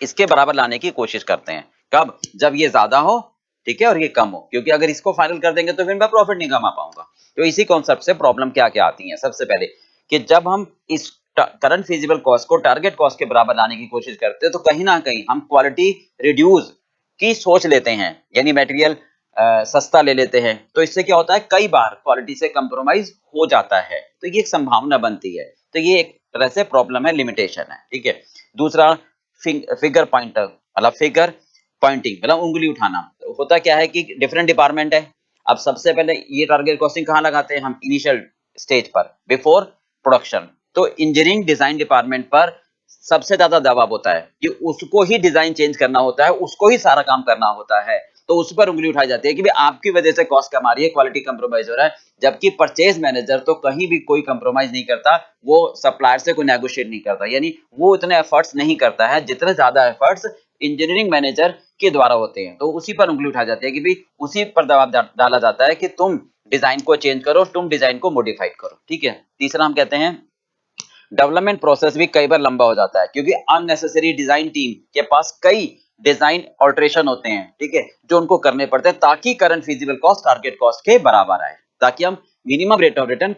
इसके बराबर लाने की कोशिश करते हैं। कब? जब ये ज्यादा हो, ठीक है, और ये कम हो, क्योंकि अगर इसको फाइनल कर देंगे तो फिर मैं प्रॉफिट नहीं कमा पाऊंगा। तो इसी कॉन्सेप्ट से प्रॉब्लम क्या क्या आती है, सबसे पहले कि जब हम इस करंट फिजिबल कॉस्ट को टारगेट कॉस्ट के बराबर लाने की कोशिश करते हैं तो कहीं ना कहीं हम क्वालिटी रिड्यूस की सोच लेते हैं, यानी मटेरियल सस्ता ले लेते हैं। तो इससे क्या होता है, कई बार क्वालिटी से कंप्रोमाइज हो जाता है, तो ये एक संभावना बनती है। तो ये एक तरह से प्रॉब्लम है, लिमिटेशन है, ठीक है। दूसरा फिगर पॉइंटर, मतलब फिगर पॉइंटिंग, मतलब उंगली उठाना। तो होता क्या है कि डिफरेंट डिपार्टमेंट है, अब सबसे पहले ये टारगेट कॉस्टिंग कहाँ लगाते हैं हम, इनिशियल स्टेज पर, बिफोर प्रोडक्शन। तो इंजीनियरिंग डिजाइन डिपार्टमेंट पर सबसे ज्यादा दबाव होता है कि उसको ही डिजाइन चेंज करना होता है, उसको ही सारा काम करना होता है, तो उस पर उंगली उठाई जाती है कि भाई आपकी वजह से कॉस्ट कम आ रही है, क्वालिटी कंप्रोमाइज हो रहा है। जबकि परचेज मैनेजर तो कहीं भी कोई कंप्रोमाइज नहीं करता, वो सप्लायर से कोई नेगोशिएट नहीं करता, यानी वो उतने एफर्ट्स नहीं करता है जितने ज्यादा एफर्ट्स इंजीनियरिंग मैनेजर के द्वारा होते हैं। तो उसी पर उंगली उठाई जाती है कि भाई उसी पर दबाव डाला जाता है कि तुम डिजाइन को चेंज करो, तुम डिजाइन को मॉडिफाइड करो, ठीक है। तीसरा हम कहते हैं डेवलपमेंट प्रोसेस भी कई बार लंबा हो जाता है, क्योंकि अननेसेसरी डिजाइन टीम के पास कई डिजाइन ऑल्टरेशन होते हैं, ठीक है, जो उनको करने पड़ते हैं ताकि current feasible cost target cost के बराबर आए, ताकि हम मिनिमम रेट ऑफ रिटर्न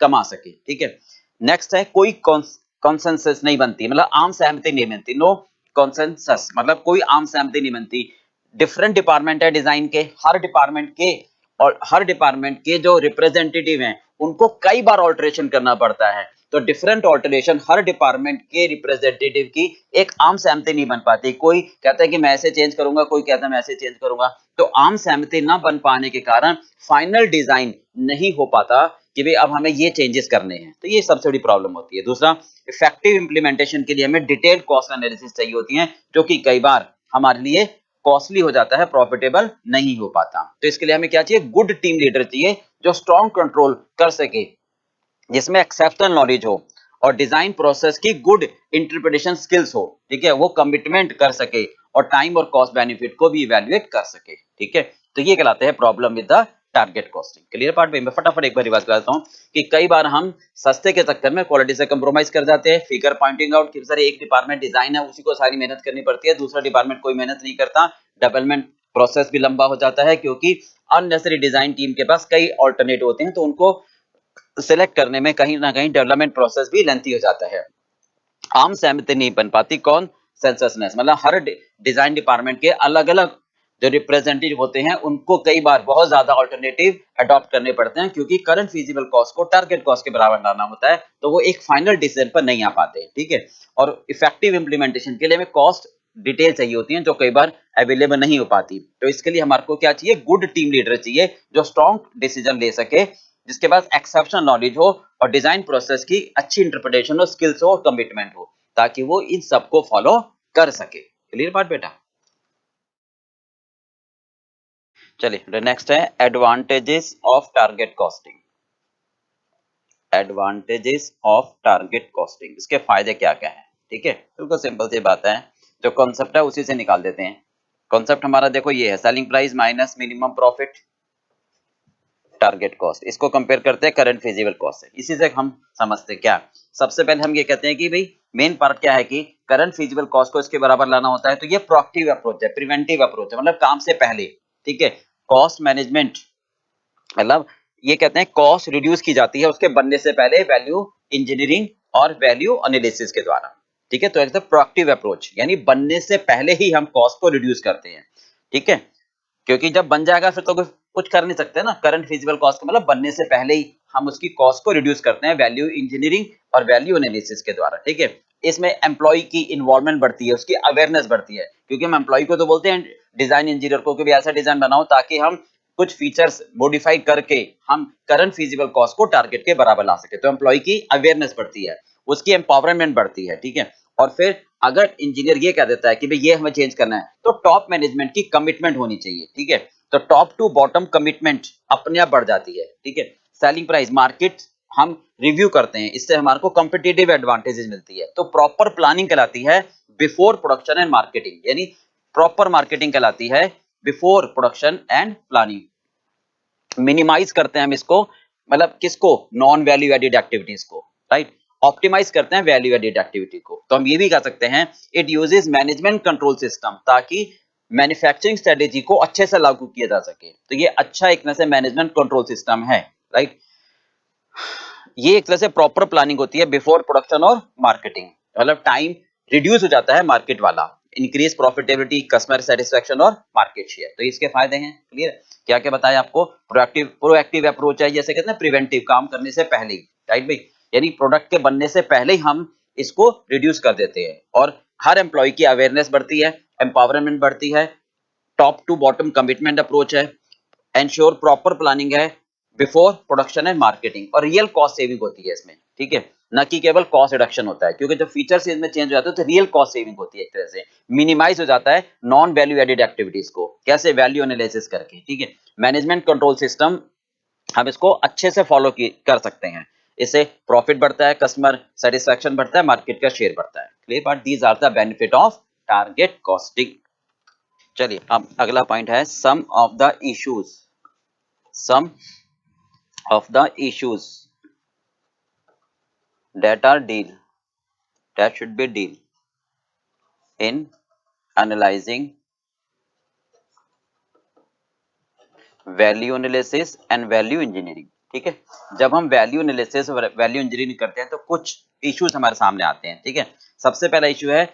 कमा सके, ठीक है। नेक्स्ट है कोई कॉन्सेंसस नहीं बनती, मतलब आम सहमति नहीं बनती, नो कॉन्सेंसस, मतलब कोई आम सहमति नहीं बनती। डिफरेंट डिपार्टमेंट है डिजाइन के, हर डिपार्टमेंट के जो रिप्रेजेंटेटिव हैं उनको कई बार ऑल्टरेशन करना पड़ता है। तो डिफरेंट ऑल्टरेशन हर डिपार्टमेंट के रिप्रेजेंटेटिव की एक आम सहमति नहीं बन पाती, कोई कहता है कि मैं ऐसे चेंज करूंगा, कोई कहता है मैं ऐसे चेंज करूंगा। तो आम सहमति ना बन पाने के कारण फाइनल डिजाइन नहीं हो पाता कि भाई अब हमें ये चेंजेस करने हैं, तो ये सबसे बड़ी प्रॉब्लम होती है। दूसरा, इफेक्टिव इंप्लीमेंटेशन के लिए हमें डिटेल्ड कॉस्ट एनालिसिस चाहिए होती है, जो कि कई बार हमारे लिए कॉस्टली हो जाता है, प्रॉफिटेबल नहीं हो पाता। तो इसके लिए हमें क्या चाहिए, गुड टीम लीडर चाहिए जो स्ट्रॉन्ग कंट्रोल कर सके, जिसमें एक्सेप्शनल नॉलेज हो और डिजाइन प्रोसेस की गुड इंटरप्रिटेशन स्किल्स हो, ठीक है, वो कमिटमेंट कर सके और टाइम और कॉस्ट बेनिफिट को भी इवैल्यूएट कर सके, ठीक है। तो ये कहलाते हैं problem with the target costing. Clear part में मैं फटाफट एक बार रिवाइज कर देता हूं कि कई बार हम सस्ते के चक्कर में क्वालिटी से कंप्रोमाइज कर जाते हैं। फिगर पॉइंटिंग आउट कि सर एक डिपार्टमेंट डिजाइन है, उसी को सारी मेहनत करनी पड़ती है, दूसरा डिपार्टमेंट कोई मेहनत नहीं करता, डेवलपमेंट प्रोसेस भी लंबा हो जाता है, क्योंकि अननेसेसरी डिजाइन टीम के पास कई ऑल्टरनेट होते हैं, तो उनको सिलेक्ट करने में कहीं ना कहीं डेवलपमेंट प्रोसेस भी लेंथी हो जाता है। आम सहमति नहीं बन पाती, कौन सेंससनेस, मतलब हर डिजाइन डिपार्टमेंट के अलग अलग जो रिप्रेजेंटेटिव होते हैं उनको कई बार बहुत ज्यादा अल्टरनेटिव अडॉप्ट करने पड़ते हैं, क्योंकि करंट फिजिबल कॉस्ट को टारगेट कॉस्ट के बराबर लाना होता है, तो वो एक फाइनल डिसीजन पर नहीं आ पाते, ठीक है। और इफेक्टिव इंप्लीमेंटेशन के लिए हमें कॉस्ट डिटेल चाहिए होती है, जो कई बार अवेलेबल नहीं हो पाती। तो इसके लिए हमारे को क्या चाहिए, गुड टीम लीडर चाहिए जो स्ट्रॉन्ग डिसीजन ले सके, जिसके पास एक्सेप्शनल नॉलेज हो और डिजाइन प्रोसेस की अच्छी इंटरप्रिटेशन हो, स्किल्स हो और कमिटमेंट हो, ताकि वो इन सबको फॉलो कर सके। क्लियर बात बेटा? चलिए नेक्स्ट है advantages of target costing. Advantages of target costing, इसके फायदे क्या क्या हैं, ठीक है। बिल्कुल सिंपल सी बात है, जो कॉन्सेप्ट है उसी से निकाल देते हैं। कॉन्सेप्ट हमारा देखो ये है, selling price minus minimum profit target cost, इसको कंपेयर करते हैं करंट फिजिबल कॉस्ट से। इसी से हम समझते हैं क्या, सबसे पहले हम ये कहते हैं कि भाई मेन पार्ट क्या है कि करंट फिजिबल कॉस्ट को इसके बराबर लाना होता है, तो ये प्रोएक्टिव अप्रोच है, प्रिवेंटिव अप्रोच है, मतलब काम से पहले, ठीक है। कॉस्ट मैनेजमेंट, मतलब ये कहते हैं कॉस्ट रिड्यूस की जाती है उसके बनने से पहले वैल्यू इंजीनियरिंग और वैल्यू एनालिसिस के द्वारा, ठीक है। तो एक प्रोएक्टिव अप्रोच, यानी बनने से पहले ही हम कॉस्ट को रिड्यूस करते हैं, ठीक है, क्योंकि जब बन जाएगा फिर तो कुछ कर नहीं सकते ना। करंट फिजिबल कॉस्ट का मतलब बनने से पहले ही हम उसकी कॉस्ट को रिड्यूस करते हैं वैल्यू इंजीनियरिंग और वैल्यू एनालिसिस के द्वारा, ठीक है। इसमें एम्प्लॉय की इन्वॉल्वमेंट बढ़ती है, उसकी अवेयरनेस बढ़ती है, क्योंकि हम एम्प्लॉय को तो बोलते हैं डिजाइन इंजीनियर को कि भी ऐसा डिजाइन बनाओ ताकि हम कुछ फीचर्स मॉडिफाई करके हम करंट फिजिबल कॉस्ट को टारगेट के बराबर ला सके, तो एम्प्लॉय की अवेयरनेस बढ़ती है। उसकी एम्पावरमेंट बढ़ती है, ठीक है। और फिर अगर इंजीनियर ये कह देता है कि भाई ये हमें चेंज करना है, तो टॉप मैनेजमेंट की कमिटमेंट होनी चाहिए, ठीक है। तो टॉप टू बॉटम कमिटमेंट अपने आप बढ़ जाती है, ठीक है। सेलिंग प्राइस मार्केट हम रिव्यू करते हैं, इससे हमारे को कॉम्पिटिटिव एडवांटेजेस मिलती है। तो प्रॉपर प्लानिंग कहलाती है बिफोर प्रोडक्शन एंड मार्केटिंग, यानी प्रॉपर मार्केटिंग कहलाती है before production and planning. Minimise करते हैं हम इसको, मतलब किसको, नॉन वैल्यू एडेड एक्टिविटीज को, राइट। ऑप्टिमाइज करते हैं वैल्यू एडेड एक्टिविटी को। तो हम ये भी कह सकते हैं it uses management control system, ताकि मैन्युफैक्चरिंग स्ट्रेटेजी को अच्छे से लागू किया जा सके। तो ये अच्छा एक तरह से मैनेजमेंट कंट्रोल सिस्टम है, राइट। ये एक तरह से प्रॉपर प्लानिंग होती है बिफोर प्रोडक्शन और मार्केटिंग, मतलब टाइम रिड्यूस हो जाता है मार्केट वाला, इंक्रीज प्रॉफिटेबिलिटी, कस्टमर सेटिस्फेक्शन और मार्केट शेयर। तो इसके फायदे हैं, क्लियर। क्या क्या बताया आपको, प्रोएक्टिव अप्रोच है, जैसे कहते हैं प्रिवेंटिव, काम करने से पहले ही, राइट भाई, यानी प्रोडक्ट के बनने से पहले ही हम इसको रिड्यूस कर देते हैं। और हर एम्प्लॉय की अवेयरनेस बढ़ती है, एम्पावरमेंट बढ़ती है, top to bottom commitment approach है, एंश्योर प्रॉपर प्लानिंग है बिफोर प्रोडक्शन एंड मार्केटिंग, और रियल कॉस्ट सेविंग होती है इसमें, ठीक है, न कि केवल कॉस्ट रिडक्शन होता है, क्योंकि जब फीचर्स इसमें चेंज हो जाते हैं तो रियल कॉस्ट सेविंग होती है, एक तरह से मिनिमाइज हो जाता है नॉन वैल्यू एडेड एक्टिविटीज को, कैसे, वैल्यू एनालिसिस करके, ठीक है। मैनेजमेंट कंट्रोल सिस्टम हम इसको अच्छे से फॉलो कर सकते हैं, इससे प्रॉफिट बढ़ता है, कस्टमर सेटिस्फेक्शन बढ़ता है, मार्केट का शेयर बढ़ता है, क्लियर बात। These are the benefit of target costing. चलिए अब अगला पॉइंट है some of the issues, some of the issues that should be deal in analyzing value analysis and value engineering, ठीक है। जब हम वैल्यू एनालिसिस और वैल्यू इंजीनियरिंग करते हैं तो कुछ इश्यूज हमारे सामने आते हैं, ठीक है। सबसे पहला इश्यू है,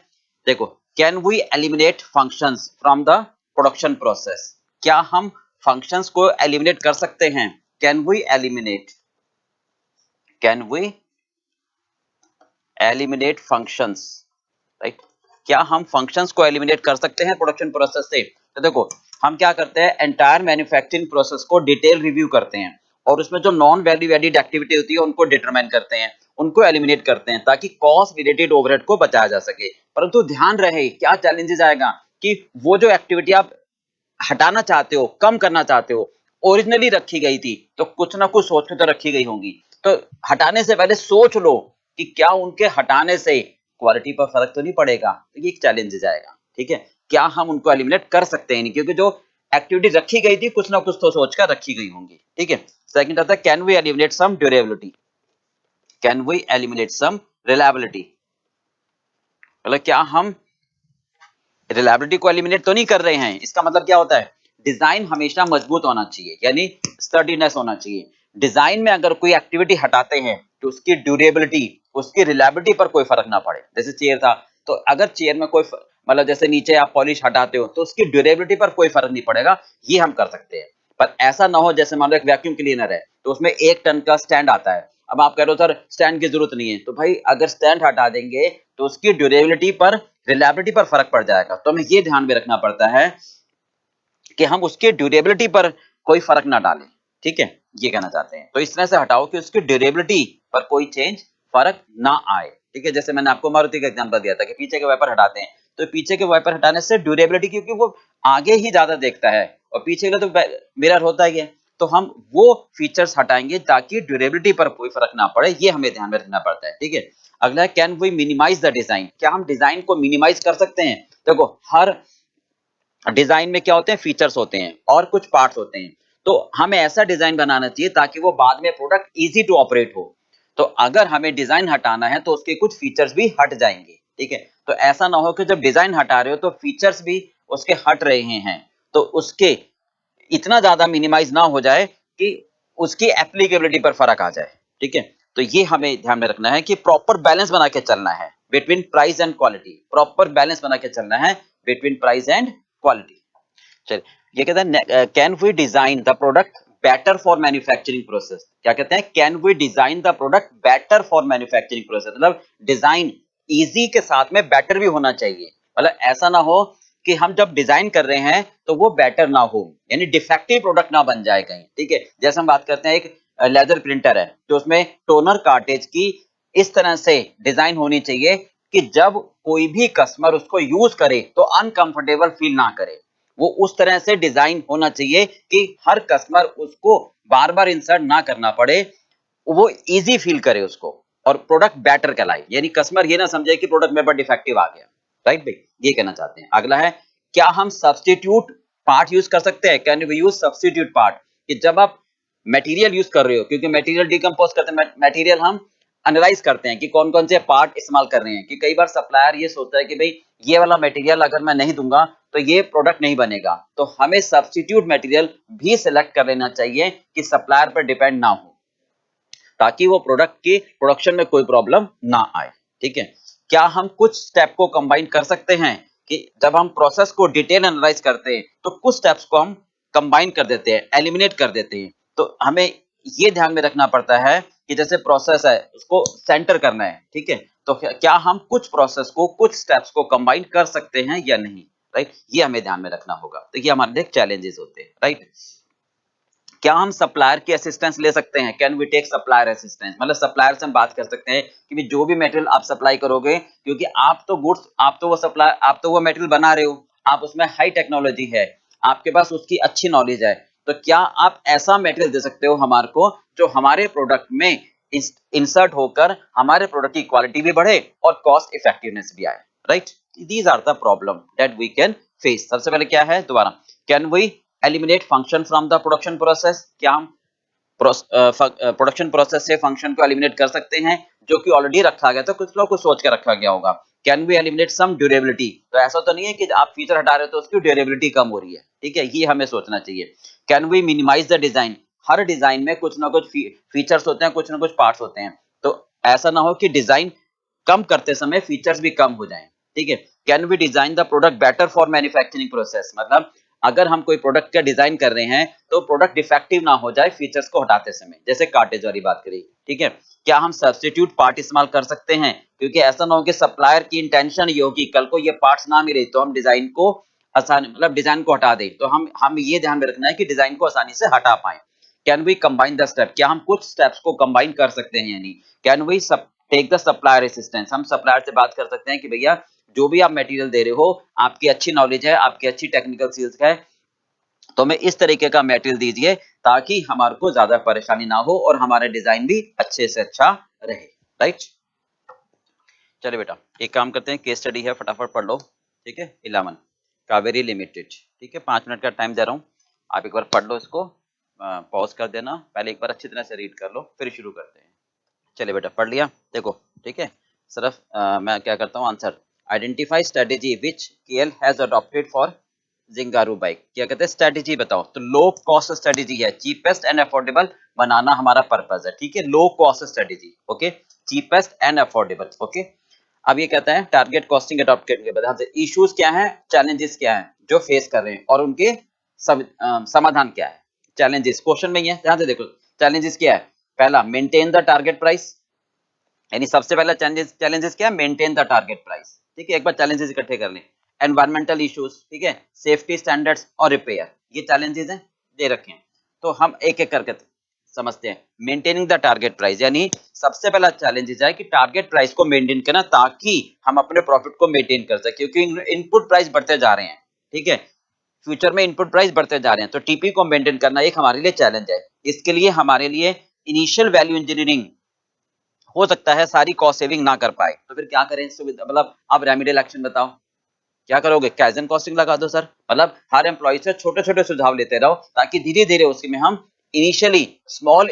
देखो, can we eliminate functions from the production process, क्या हम फंक्शंस को एलिमिनेट कर सकते हैं, can we eliminate functions, right. क्या हम फंक्शंस को एलिमिनेट कर सकते हैं प्रोडक्शन प्रोसेस से। तो देखो हम क्या करते हैं, एंटायर मैन्युफैक्चरिंग प्रोसेस को डिटेल रिव्यू करते हैं, और उसमें जो नॉन वैल्यू एडेड एक्टिविटी होती है उनको डिटरमाइन करते हैं, उनको एलिमिनेट करते हैं, ताकि कॉस्ट रिलेटेड ओवरहेड को बचाया जा सके। परंतु ध्यान रहे क्या चैलेंजेस आएगा, कि वो जो एक्टिविटी आप हटाना चाहते हो, कम करना चाहते हो, ओरिजिनली रखी गई थी, तो कुछ ना कुछ सोच के तो रखी गई होंगी, तो हटाने से पहले सोच लो कि क्या उनके हटाने से क्वालिटी पर फर्क तो नहीं पड़ेगा। तो ये एक चैलेंज जाएगा, ठीक है। क्या हम उनको एलिमिनेट कर सकते हैं नहीं, क्योंकि जो एक्टिविटी रखी गई थी कुछ ना कुछ तो सोचकर रखी गई होंगी, ठीक है। सेकंड आता है can we eliminate some durability, can we eliminate some reliability, मतलब क्या हम रिलायबिलिटी को एलिमिनेट तो नहीं कर रहे हैं। इसका मतलब क्या होता है, डिजाइन हमेशा मजबूत होना चाहिए, यानी स्टडीनेस होना चाहिए। डिजाइन में अगर कोई एक्टिविटी हटाते हैं तो उसकी ड्यूरेबिलिटी, उसकी रिलायबिलिटी पर कोई फर्क ना पड़े। जैसे चेयर था, तो अगर चेयर में कोई मतलब जैसे नीचे आप पॉलिश हटाते हो तो उसकी ड्यूरेबिलिटी पर कोई फर्क नहीं पड़ेगा, ये हम कर सकते हैं। पर ऐसा ना हो जैसे मान लो एक वैक्यूम क्लीनर है, तो उसमें 1 टन का स्टैंड आता है, अब आप कह रहे हो सर स्टैंड की जरूरत नहीं है, तो भाई अगर स्टैंड हटा देंगे तो उसकी ड्यूरेबिलिटी पर, रिलायबिलिटी पर फर्क पड़ जाएगा। तो हमें ये ध्यान में रखना पड़ता है कि हम उसके ड्यूरेबिलिटी पर कोई फर्क ना डालें, ठीक है, ये कहना चाहते हैं। तो इस तरह से हटाओ कि उसकी ड्यूरेबिलिटी पर कोई चेंज, फर्क ना आए, ठीक है। जैसे मैंने आपको मारुति का एग्जांपल दिया था कि पीछे के वाइपर हटाते हैं, तो पीछे के वाइपर हटाने से ड्यूरेबिलिटी, क्योंकि वो आगे ही ज्यादा देखता है और पीछे के लिए तो मिरर होता ही है, तो हम वो फीचर्स हटाएंगे ताकि ड्यूरेबिलिटी पर कोई फर्क ना पड़े, ये हमें ध्यान में रखना पड़ता है, ठीक है। अगला है can we minimise the design, क्या हम डिजाइन को मिनिमाइज कर सकते हैं। देखो हर डिजाइन में क्या होते हैं, फीचर्स होते हैं और कुछ पार्ट्स होते हैं, तो हमें ऐसा डिजाइन बनाना चाहिए ताकि वो बाद में प्रोडक्ट इजी टू ऑपरेट हो। तो अगर हमें डिजाइन हटाना है तो उसके कुछ फीचर्स भी हट जाएंगे, ठीक है। तो ऐसा ना हो कि जब डिजाइन हटा रहे हो तो फीचर्स भी उसके हट रहे हैं, तो उसके इतना ज्यादा मिनिमाइज ना हो जाए कि उसकी एप्लीकेबिलिटी पर फर्क आ जाए, ठीक है। तो ये हमें ध्यान में रखना है कि प्रॉपर बैलेंस बना के चलना है between price and quality, proper balance बना के चलना है बिटवीन प्राइस एंड क्वालिटी। चलिए ये कहते हैं can we design the product better for manufacturing process, क्या कहते हैं, can we design the product better for manufacturing process, मतलब डिजाइन इजी के साथ में बेटर भी होना चाहिए, मतलब ऐसा ना हो कि हम जब डिजाइन कर रहे हैं तो वो बेटर ना हो, यानी डिफेक्टिव प्रोडक्ट ना बन जाए कहीं, ठीक है। जैसे हम बात करते हैं एक लेदर प्रिंटर है, तो उसमें टोनर कार्टेज की इस तरह से डिजाइन होनी चाहिए कि जब कोई भी कस्टमर उसको यूज करे तो अनकंफर्टेबल फील ना करे। वो उस तरह से डिजाइन होना चाहिए कि हर कस्टमर उसको बार बार इंसर्ट ना करना पड़े, वो इजी फील करे उसको, और प्रोडक्ट बेटर कहलाए, यानी कस्टमर ये ना समझे कि प्रोडक्ट मेरे पास डिफेक्टिव आ गया। राइट भाई, ये कहना चाहते हैं। अगला है, क्या हम सब्स्टिट्यूट पार्ट यूज कर सकते हैं? Can we use substitute part? कि जब आप मटेरियल यूज कर रहे हो, क्योंकि मटेरियल डिकम्पोज करते हैं, मटेरियल हम एनालाइज करते हैं कि कौन कौन से पार्ट इस्तेमाल कर रहे हैं, कि कई बार सप्लायर ये सोचता है कि भाई ये वाला मटेरियल अगर मैं नहीं दूंगा तो ये प्रोडक्ट नहीं बनेगा, तो हमें सब्स्टिट्यूट मटेरियल भी सिलेक्ट कर लेना चाहिए कि सप्लायर पर डिपेंड ना हो, ताकि वो प्रोडक्ट की प्रोडक्शन में कोई प्रॉब्लम ना आए। ठीक है, क्या हम कुछ स्टेप को कंबाइन कर सकते हैं? कि जब हम प्रोसेस को डिटेल एनालाइज करते हैं तो कुछ स्टेप्स को हम कंबाइन कर देते हैं, एलिमिनेट कर देते हैं। तो हमें ये ध्यान में रखना पड़ता है कि जैसे प्रोसेस है उसको सेंटर करना है, ठीक है, तो क्या हम कुछ प्रोसेस को, कुछ स्टेप्स को कंबाइन कर सकते हैं या नहीं? राइट, ये हमें ध्यान में रखना होगा। तो ये हमारे लिए चैलेंजेस होते हैं। राइट, क्या हम सप्लायर की असिस्टेंस ले सकते हैं? Can we take supplier assistance? मतलब सप्लायर से हम बात कर सकते हैं कि जो भी मटेरियल आप सप्लाई करोगे, क्योंकि आप तो गुड्स, आप तो वो सप्लाई, आप तो वो मटेरियल बना रहे हो, आप उसमें हाई टेक्नोलॉजी है, आपके पास उसकी अच्छी नॉलेज है, तो क्या आप ऐसा मटेरियल दे सकते हो हमारे को जो हमारे प्रोडक्ट में इंसर्ट होकर हमारे प्रोडक्ट की क्वालिटी भी बढ़े और कॉस्ट इफेक्टिवनेस भी आए? Right, these are the problem that we can face. सबसे पहले क्या है, दोबारा, can we eliminate function from the production process? क्या हम प्रोडक्शन प्रोसेस से फंक्शन को एलिमिनेट कर सकते हैं जो कि ऑलरेडी रखा गया, तो कुछ लोग को सोच के रखा गया होगा। Can we eliminate some durability? तो ऐसा तो नहीं है कि आप फीचर हटा रहे हो तो उसकी ड्यूरेबिलिटी कम हो रही है, ठीक है, ये हमें सोचना चाहिए। Can we minimise the design? हर डिजाइन में कुछ ना कुछ फीचर्स होते हैं, कुछ ना कुछ पार्ट्स होते हैं, तो ऐसा ना हो कि डिजाइन कम करते समय फीचर्स भी कम हो जाएं। ठीक है, can we design the product better for manufacturing process? मतलब अगर हम कोई प्रोडक्ट का डिजाइन कर रहे हैं तो प्रोडक्ट डिफेक्टिव ना हो जाए फीचर्स को हटाते समय, जैसे कार्टेज वाली बात करी। ठीक है, क्या हम सब्स्टिट्यूट पार्ट इस्तेमाल कर सकते हैं? क्योंकि ऐसा ना हो कि सप्लायर की इंटेंशन ये हो कि कल को ये पार्ट्स ना मिले तो हम डिजाइन को आसानी, मतलब डिजाइन को हटा दें, तो हम ये ध्यान में रखना है कि डिजाइन को आसानी से हटा पाए। Can we combine the step? क्या हम कुछ स्टेप्स को कंबाइन कर सकते हैं? यानी can we take the supplier assistance? हम सप्लायर से बात कर सकते हैं कि भैया जो भी आप मटेरियल दे रहे हो, आपकी अच्छी नॉलेज है, आपकी अच्छी टेक्निकल स्किल्स है, तो हमें इस तरीके का मटेरियल दीजिए ताकि हमारे को ज्यादा परेशानी ना हो और हमारा डिजाइन भी अच्छे से अच्छा रहे। राइट, चलिए बेटा एक काम करते हैं, केस स्टडी है, फटाफट पढ़ लो। ठीक है, 11 कावेरी लिमिटेड। ठीक है, 5 मिनट का टाइम दे रहा हूँ, आप एक बार पढ़ लो इसको, पॉज कर देना, पहले एक बार अच्छी तरह से रीड कर लो, फिर शुरू करते हैं। चलिए बेटा पढ़ लिया, देखो ठीक है, सिर्फ मैं क्या करता हूँ, answer, identify strategy which KL has adopted for Jingaru bike. क्या कहते हैं, स्ट्रेटेजी बताओ, तो लो कॉस्ट स्ट्रेटेजी है, चीपेस्ट एंड अफोर्डेबल बनाना हमारा पर्पस है। ठीक है, low cost strategy, okay, cheapest and affordable, okay. अब ये कहता है टारगेट कॉस्टिंग अडॉप्ट करने के बाद इश्यूज क्या है, चैलेंजेस क्या है जो फेस कर रहे हैं, और उनके समाधान क्या है। चैलेंजेस क्वेश्चन में ही है, ध्यान से देखो, चैलेंजेस क्या है, पहला मेंटेन द टारगेट प्राइस, यानी सबसे पहला चैलेंजेस क्या है, मेंटेन द टारगेट प्राइस। ठीक है, एक बार चैलेंजेस इकट्ठे कर लें। एनवायरमेंटल इश्यूज, ठीक है, सेफ्टी स्टैंडर्ड्स और रिपेयर, ये चैलेंजेस हैं, दे रखे हैं, तो हम एक एक करके समझते हैं। मेंटेनिंग द टारगेट प्राइस, यानी सबसे पहला चैलेंजेस है कि टारगेट प्राइस को मेंटेन करना ताकि हम अपने प्रॉफिट को मेंटेन कर सके, क्योंकि इनपुट प्राइस बढ़ते जा रहे हैं। ठीक है, फ्यूचर में इनपुट प्राइस बढ़ते जा रहे हैं, तो टीपी को मेंटेन करना एक हमारे लिए चैलेंज है। इसके लिए हमारे लिए इनिशियल वैल्यू इंजीनियरिंग हो सकता है सारी कॉस्ट सेविंग ना कर पाए, तो फिर क्या करें, मतलब आप रेमेडियल एक्शन बताओ, क्या करोगे, काइजन कॉस्टिंग लगा दो सर, मतलब हर एम्प्लॉय से छोटे छोटे सुझाव लेते रहो ताकि धीरे धीरे उसमें हम इनिशियली स्मॉल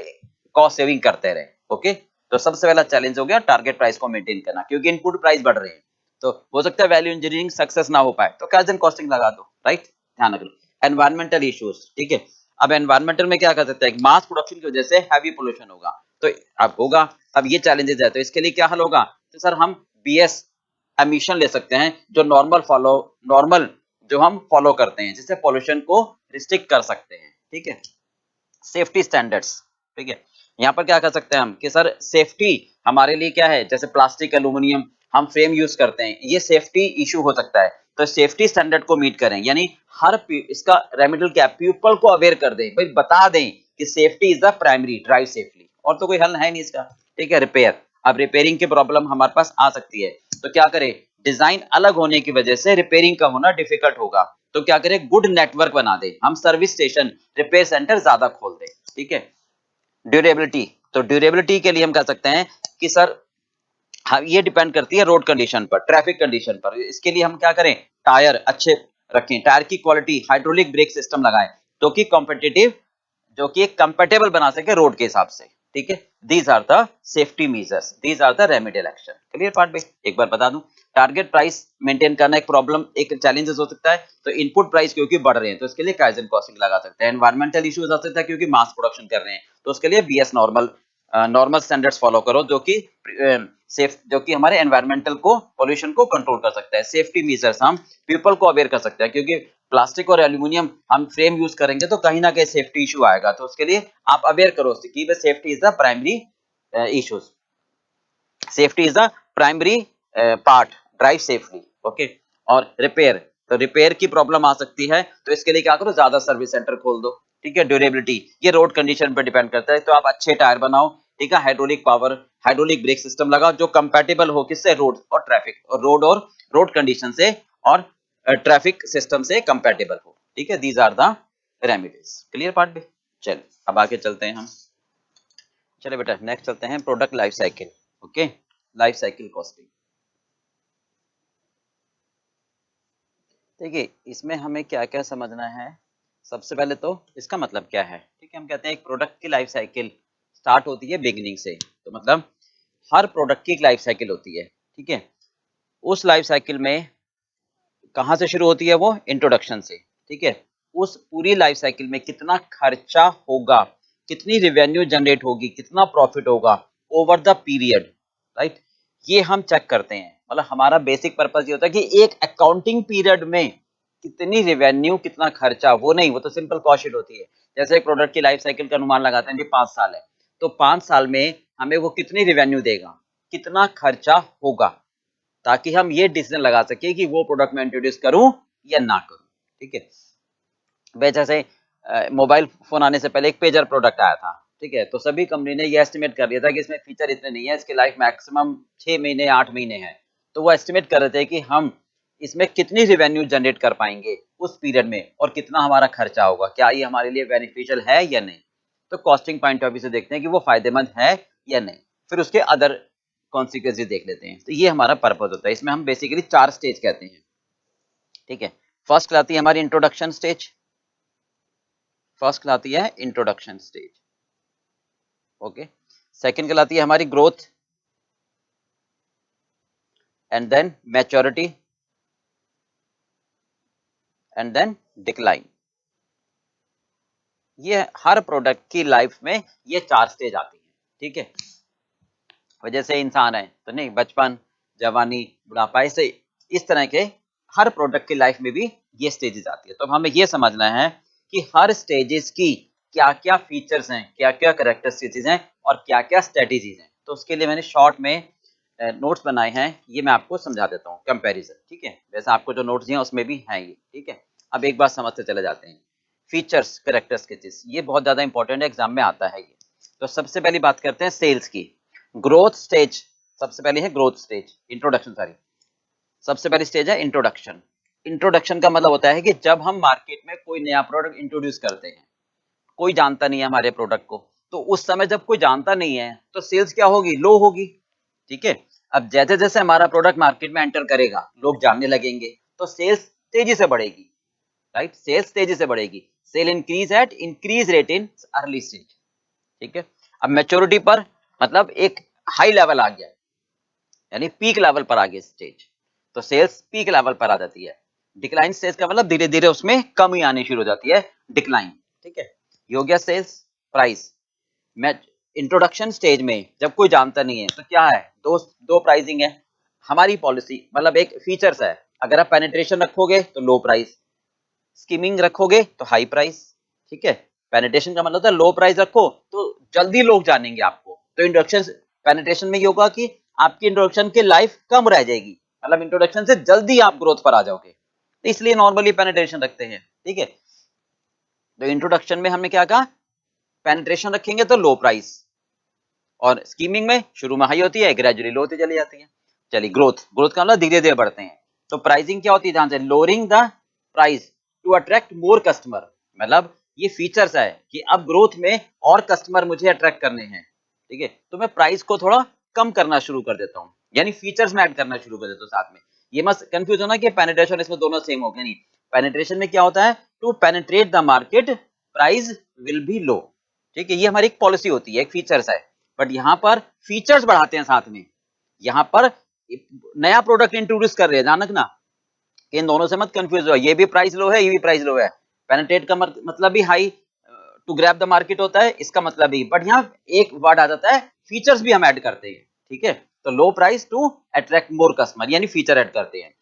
कॉस्ट सेविंग करते रहे। ओके, तो सबसे पहला चैलेंज हो गया टारगेट प्राइस को मेंटेन करना, क्योंकि इनपुट प्राइस बढ़ रहे हैं, तो हो सकता है वैल्यू इंजीनियरिंग सक्सेस ना हो पाए, तो काइजन कॉस्टिंग लगा दो। राइट, ध्यान रख लो। एनवायरमेंटल इश्यूज, ठीक है, अब एनवायरमेंटल में क्या कर सकते हैं, मास प्रोडक्शन की वजह से हैवी पोल्यूशन होगा, तो अब होगा, अब ये चैलेंजेस है, तो इसके लिए क्या हल होगा, तो सर हम बीएस एमिशन ले सकते हैं, जो नॉर्मल जो हम फॉलो करते हैं, जिससे पोल्यूशन को रिस्ट्रिक्ट कर सकते हैं। ठीक है, सेफ्टी स्टैंडर्ड्स, ठीक है, यहाँ पर क्या कर सकते हैं हम कि सर सेफ्टी हमारे लिए क्या है, जैसे प्लास्टिक एल्यूमिनियम हम फ्रेम यूज करते हैं, ये सेफ्टी इशू हो सकता है, तो सेफ्टी स्टैंडर्ड को मीट करें, यानी हर इसका रेमेडियल क्या, पीपल को अवेयर कर दें, भाई बता दें कि safety is the primary, drive safely, और तो कोई हल है नहीं इसका। ठीक है, रिपेयर, अब रिपेयरिंग की प्रॉब्लम हमारे पास आ सकती है, तो क्या करें, डिजाइन अलग होने की वजह से रिपेयरिंग का होना डिफिकल्ट होगा, तो क्या करें, गुड नेटवर्क बना दे, हम सर्विस स्टेशन, रिपेयर सेंटर ज्यादा खोल दे। ठीक है। ड्यूरेबिलिटी, तो ड्यूरेबिलिटी के लिए हम कह सकते हैं कि सर हाँ, ये डिपेंड करती है रोड कंडीशन पर, ट्रैफिक कंडीशन पर। इसके लिए हम क्या करें, टायर अच्छे रखें, टायर की क्वालिटी, हाइड्रोलिक ब्रेक सिस्टम लगाएं, जो कि कॉम्पिटिटिव, जो कि कंफर्टेबल बना सके रोड के हिसाब से। ठीक है। These are the safety measures, these are the remedial action. Clear part भाई? एक बार बता दूं, टारगेट प्राइस मेंटेन करना एक प्रॉब्लम, एक चैलेंजेस हो सकता है, तो इनपुट प्राइस क्योंकि बढ़ रहे हैं तो इसके लिए काइजन कॉस्टिंग लगा सकते हैं। एनवायरमेंटल इश्यूज आ सकता है क्योंकि मास प्रोडक्शन कर रहे हैं, तो उसके लिए BS normal, normal standards follow करो, जो कि सेफ, जो कि हमारे एनवायरमेंटल को, पोल्यूशन को कंट्रोल कर सकता है। सेफ्टी मेजर्स हम पीपल को अवेयर कर सकते हैं, क्योंकि प्लास्टिक और एल्यूमिनियम हम फ्रेम यूज करेंगे तो कहीं ना कहीं सेफ्टी इशू आएगा, तो उसके लिए आप अवेयर करो कि safety is the primary issues, safety is the primary part, drive safely. Okay. और रिपेयर, तो रिपेयर की प्रॉब्लम आ सकती है, तो इसके लिए क्या करो, ज्यादा सर्विस सेंटर खोल दो। ठीक है। ड्यूरेबिलिटी, ये रोड कंडीशन पर डिपेंड करता है, तो आप अच्छे टायर बनाओ। ठीक है। Hydraulic power, hydraulic brake system लगाओ जो कंपैटिबल हो किससे, रोड और ट्रैफिक, और रोड कंडीशन से, और ट्रैफिक सिस्टम से कंपैटिबल हो। ठीक है। These are the remedies. Clear part भी? चलिए अब आगे चलते हैं हम। चलिए बेटा नेक्स्ट चलते हैं, product life cycle. Okay, life cycle costing. देखिए इसमें हमें क्या क्या समझना है। सबसे पहले तो इसका मतलब क्या है। ठीक है। हम कहते हैं एक प्रोडक्ट की लाइफ साइकिल स्टार्ट होती है बिगिनिंग से, तो मतलब हर प्रोडक्ट की एक लाइफ साइकिल होती है। ठीक है। उस लाइफ साइकिल में कहाँ से शुरू होती है, वो इंट्रोडक्शन से। ठीक है। उस पूरी लाइफ साइकिल में कितना खर्चा होगा, कितनी रेवेन्यू जनरेट होगी, कितना प्रॉफिट होगा ओवर द पीरियड, राइट, ये हम चेक करते हैं। मतलब हमारा बेसिक पर्पस ये होता है कि एक अकाउंटिंग पीरियड में कितनी रेवेन्यू, कितना खर्चा, वो नहीं, वो तो सिंपल कॉस्ट शीट होती है। जैसे एक प्रोडक्ट की लाइफ साइकिल का अनुमान लगाते हैं कि 5 साल है, तो 5 साल में हमें वो कितनी रेवेन्यू देगा, कितना खर्चा होगा, ताकि हम ये डिसीजन लगा सके कि वो प्रोडक्ट मैं इंट्रोड्यूस करूं या ना करूं। ठीक है। जैसे मोबाइल फोन आने से पहले एक पेजर प्रोडक्ट आया था। ठीक है। तो सभी कंपनी ने ये एस्टिमेट कर लिया था कि इसमें फीचर इतने नहीं है, इसकी लाइफ मैक्सिमम 6 महीने 8 महीने है, तो वो एस्टिमेट कर रहे थे कि हम इसमें कितनी रेवेन्यू जनरेट कर पाएंगे उस पीरियड में, और कितना हमारा खर्चा होगा, क्या ये हमारे लिए बेनिफिशियल है या नहीं। तो कॉस्टिंग पॉइंट ऑफ व्यू से देखते हैं कि वो फायदेमंद है या नहीं, फिर उसके अदर कॉन्सिक्वेंसेस देख लेते हैं। तो ये हमारा पर्पस होता है। इसमें हम बेसिकली 4 स्टेज कहते हैं। ठीक है। फर्स्ट कहलाती है हमारी इंट्रोडक्शन स्टेज, फर्स्ट कहलाती है इंट्रोडक्शन स्टेज। ओके। सेकंड कहलाती है हमारी growth, and then maturity, and then decline. ये हर प्रोडक्ट की लाइफ में ये 4 स्टेज आती है। ठीक है। वजह से इंसान है तो नहीं, बचपन, जवानी, बुढ़ापा, ऐसे इस तरह के हर प्रोडक्ट की लाइफ में भी ये स्टेजेस आती है। तो हमें ये समझना है कि हर स्टेजेस की क्या क्या फीचर्स हैं, क्या क्या कैरेक्टरिस्टिक्स हैं, और क्या क्या स्ट्रेटेजीज हैं। तो उसके लिए मैंने शॉर्ट में नोट्स बनाए हैं, ये मैं आपको समझा देता हूँ, कंपैरिजन। ठीक है। वैसे आपको जो नोट्स दिए उसमें भी हैं ये। ठीक है। अब एक बात समझते चले जाते हैं, फीचर्स, कैरेक्टरिस्टिक्स, ये बहुत ज्यादा इंपॉर्टेंट है, एग्जाम में आता है ये। तो सबसे पहली बात करते हैं सेल्स की। ग्रोथ स्टेज, सबसे पहले है ग्रोथ स्टेज, इंट्रोडक्शन, सॉरी, सबसे पहली स्टेज है इंट्रोडक्शन। इंट्रोडक्शन का मतलब होता है कि जब हम मार्केट में कोई नया प्रोडक्ट इंट्रोड्यूस करते हैं, कोई जानता नहीं है हमारे प्रोडक्ट को, तो उस समय जब कोई जानता नहीं है तो सेल्स क्या होगी, लो होगी। ठीक है। अब जैसे जैसे हमारा प्रोडक्ट मार्केट में एंटर करेगा, लोग जानने लगेंगे, तो सेल्स तेजी से बढ़ेगी, राइट, सेल्स तेजी से बढ़ेगी। Sale increase at increase rate in early stage. ठीक है। अब मैच्योरिटी पर मतलब एक हाई लेवल आ गया, यानी पीक लेवल पर आ गई स्टेज, तो सेल्स पीक लेवल पर आ जाती है। डिक्लाइन स्टेज का मतलब धीरे धीरे उसमें कमी आनी शुरू हो जाती है, डिक्लाइन। ठीक है। ये हो गया सेल्स प्राइस। मैं इंट्रोडक्शन स्टेज में जब कोई जानता नहीं है तो क्या है, दो प्राइसिंग है हमारी पॉलिसी, मतलब एक फीचर्स है, अगर आप पेनिट्रेशन रखोगे तो लो प्राइस, स्कीमिंग रखोगे तो हाई प्राइस। ठीक है। पेनिट्रेशन का मतलब होता है लो प्राइस रखो तो जल्दी लोग जानेंगे आपको, तो इंट्रोडक्शन पेनिट्रेशन में ये होगा कि आपकी इंट्रोडक्शन की लाइफ कम रह जाएगी, मतलब इंट्रोडक्शन से जल्दी आप ग्रोथ पर आ जाओगे, तो इसलिए नॉर्मली पेनिट्रेशन रखते हैं। ठीक है। तो इंट्रोडक्शन में हमने क्या कहा, पेनिट्रेशन रखेंगे तो लो प्राइस, और स्कीमिंग में शुरू में हाई होती है, ग्रेजुअली लो होती चली जाती है। चलिए ग्रोथ का मतलब धीरे धीरे बढ़ते हैं। तो प्राइसिंग क्या होती है, ध्यान से, lowering the price to attract more customer, मतलब ये फीचर्स है कि अब ग्रोथ में और कस्टमर मुझे अट्रैक्ट करने हैं, ठीक है, तो मैं प्राइस को थोड़ा कम करना शुरू कर देता हूँ, यानी फीचर्स में ऐड करना शुरू कर देता हूँ साथ में। ये मत कंफ्यूज होना कि पेनिट्रेशन इसमें दोनों सेम हो गए, नहीं। पेनिट्रेशन में क्या होता है, to penetrate the market price will be low, ठीक है, ये हमारी एक पॉलिसी होती है, एक फीचर्स है। बट यहाँ पर फीचर्स बढ़ाते हैं साथ में, यहाँ पर नया प्रोडक्ट इंट्रोड्यूस कर रहे हैं, ध्यान रखना कि इन दोनों से मत कंफ्यूज हो, ये भी प्राइस लो है, ये भी प्राइस लो है। पेनिट्रेट का मतलब भी high to grab the market होता है, इसका मतलब भी, बट यहाँ एक वर्ड आ जाता है फीचर्स भी हम ऐड करते हैं, ठीक है, तो low price to attract more customer, यानी फीचर ऐड करते हैं।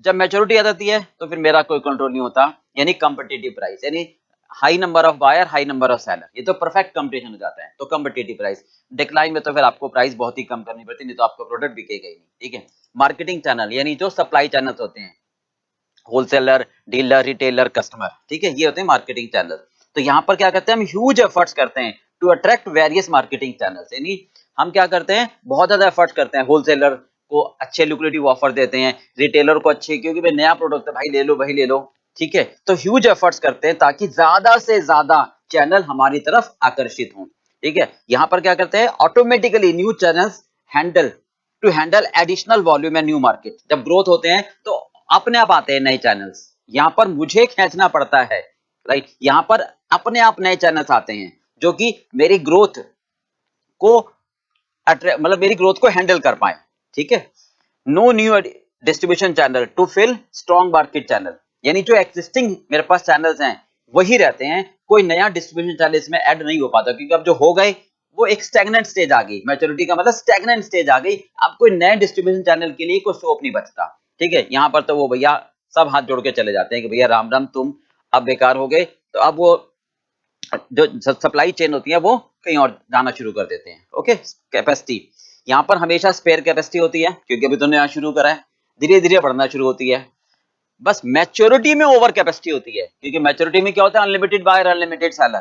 जब मैच्योरिटी आ जाती है तो फिर मेरा कोई कंट्रोल नहीं होता, यानी कॉम्पिटिटिव प्राइस, यानी high number of buyer, high number of seller, ये तो परफेक्ट कंपटीशन हो जाता है, तो कॉम्पिटिटिव प्राइस। डिक्लाइन में तो फिर आपको प्राइस बहुत ही कम करनी पड़ती है, नहीं तो आपका प्रोडक्ट बिकेगा ही नहीं, ठीक है। मार्केटिंग चैनल, यानी जो सप्लाई चैनल्स होते हैं, होलसेलर, डीलर, रिटेलर, कस्टमर, ठीक है, ये होते हैं मार्केटिंग चैनल। तो यहाँ पर क्या करते हैं, हम ह्यूज एफर्ट्स करते हैं to attract various marketing channels, यानी हम क्या करते हैं, बहुत ज्यादा एफर्ट्स करते हैं, होलसेलर को अच्छे लुक्रेटिव ऑफर देते हैं, रिटेलर को अच्छे, क्योंकि भाई नया प्रोडक्ट है, भाई ले लो, भाई ले लो, ठीक है, तो ह्यूज एफर्ट्स करते हैं ताकि ज्यादा से ज्यादा चैनल हमारी तरफ आकर्षित हों, ठीक है। यहाँ पर क्या करते हैं, automatically new channels handle to handle additional volume and new market, जब ग्रोथ होते हैं तो अपने आप आते हैं नए चैनल्स, यहाँ पर मुझे खींचना पड़ता है, राइट, यहाँ पर अपने आप नए चैनल्स आते हैं जो कि मेरी ग्रोथ को मतलब मेरी ग्रोथ को हैंडल कर पाए, ठीक है। No new distribution channel to fill strong market channel, यानी जो एक्सिस्टिंग मेरे पास चैनल्स हैं वही रहते हैं, कोई नया डिस्ट्रीब्यूशन चैनल इसमें ऐड नहीं हो पाता, क्योंकि अब जो हो गए वो एक स्टैग्नेंट स्टेज आ गई, मैच्योरिटी का मतलब स्टैग्नेंट स्टेज आ गई, अब कोई नए डिस्ट्रीब्यूशन चैनल के लिए कोई स्कोप नहीं बचता, ठीक है। यहाँ पर तो वो भैया सब हाथ जोड़ के चले जाते हैं कि भैया राम राम, तुम अब बेकार हो गए, तो अब वो जो सप्लाई चेन होती है वो कहीं और जाना शुरू कर देते हैं। ओके, कैपेसिटी, यहाँ पर हमेशा स्पेयर कैपेसिटी होती है, क्योंकि अभी तुमने यहाँ शुरू करा है, धीरे धीरे बढ़ना शुरू होती है। बस मैच्योरिटी में ओवर कैपेसिटी होती है, क्योंकि मैच्योरिटी में क्या होता है, अनलिमिटेड बायर, अनलिमिटेड सेलर,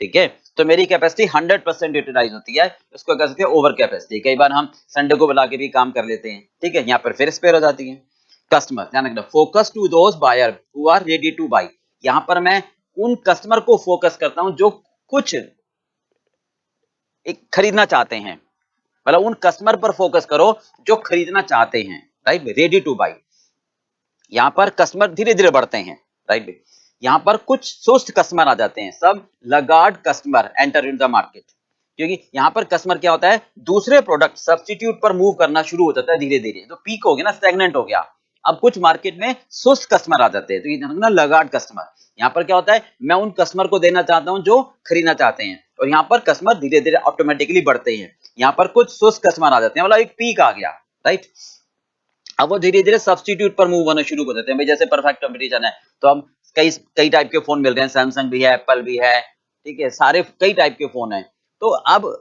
ठीक है, तो मेरी कैपेसिटी 100% यूटिलाइज होती है, उसको कह सकते हैं ओवर कैपेसिटी। कई बार हम संडे को बुला के भी काम कर लेते हैं, ठीक है, यहाँ पर फिर स्पेयर हो जाती है। कस्टमर, ध्यान रखना, focus to those buyer who are ready to buy, यहाँ पर मैं उन कस्टमर को फोकस करता हूं जो कुछ एक खरीदना चाहते हैं, मतलब उन कस्टमर पर फोकस करो जो खरीदना चाहते हैं, राइट, रेडी टू बाई। यहां पर कस्टमर धीरे धीरे बढ़ते हैं, राइट, यहां पर कुछ सुस्त कस्टमर आ जाते हैं, सब Lagarde customer enter in the market, क्योंकि यहां पर कस्टमर क्या होता है, दूसरे प्रोडक्ट सब्स्टिट्यूट पर मूव करना शुरू हो जाता है धीरे धीरे, तो पीक हो गया ना, स्टैग्नेंट हो गया, अब कुछ मार्केट में सुस्त कस्टमर आ जाते हैं, तो ये ना लगार्ड कस्टमर। यहाँ पर क्या होता है, मैं उन कस्टमर को देना चाहता हूं जो खरीदना चाहते हैं, और यहाँ पर कस्टमर धीरे धीरे ऑटोमेटिकली बढ़ते हैं, यहाँ पर कुछ सुस्त कस्टमर आ जाते हैं, मतलब एक पीक आ गया, राइट, अब वो धीरे धीरे सब्स्टिट्यूट पर मूव होना शुरू कर देते हैं, भाई जैसे परफेक्ट कंपटीशन है, तो हम कई कई टाइप के फोन मिल रहे हैं, सैमसंग भी है, एप्पल भी है, ठीक है, सारे कई टाइप के फोन है, तो अब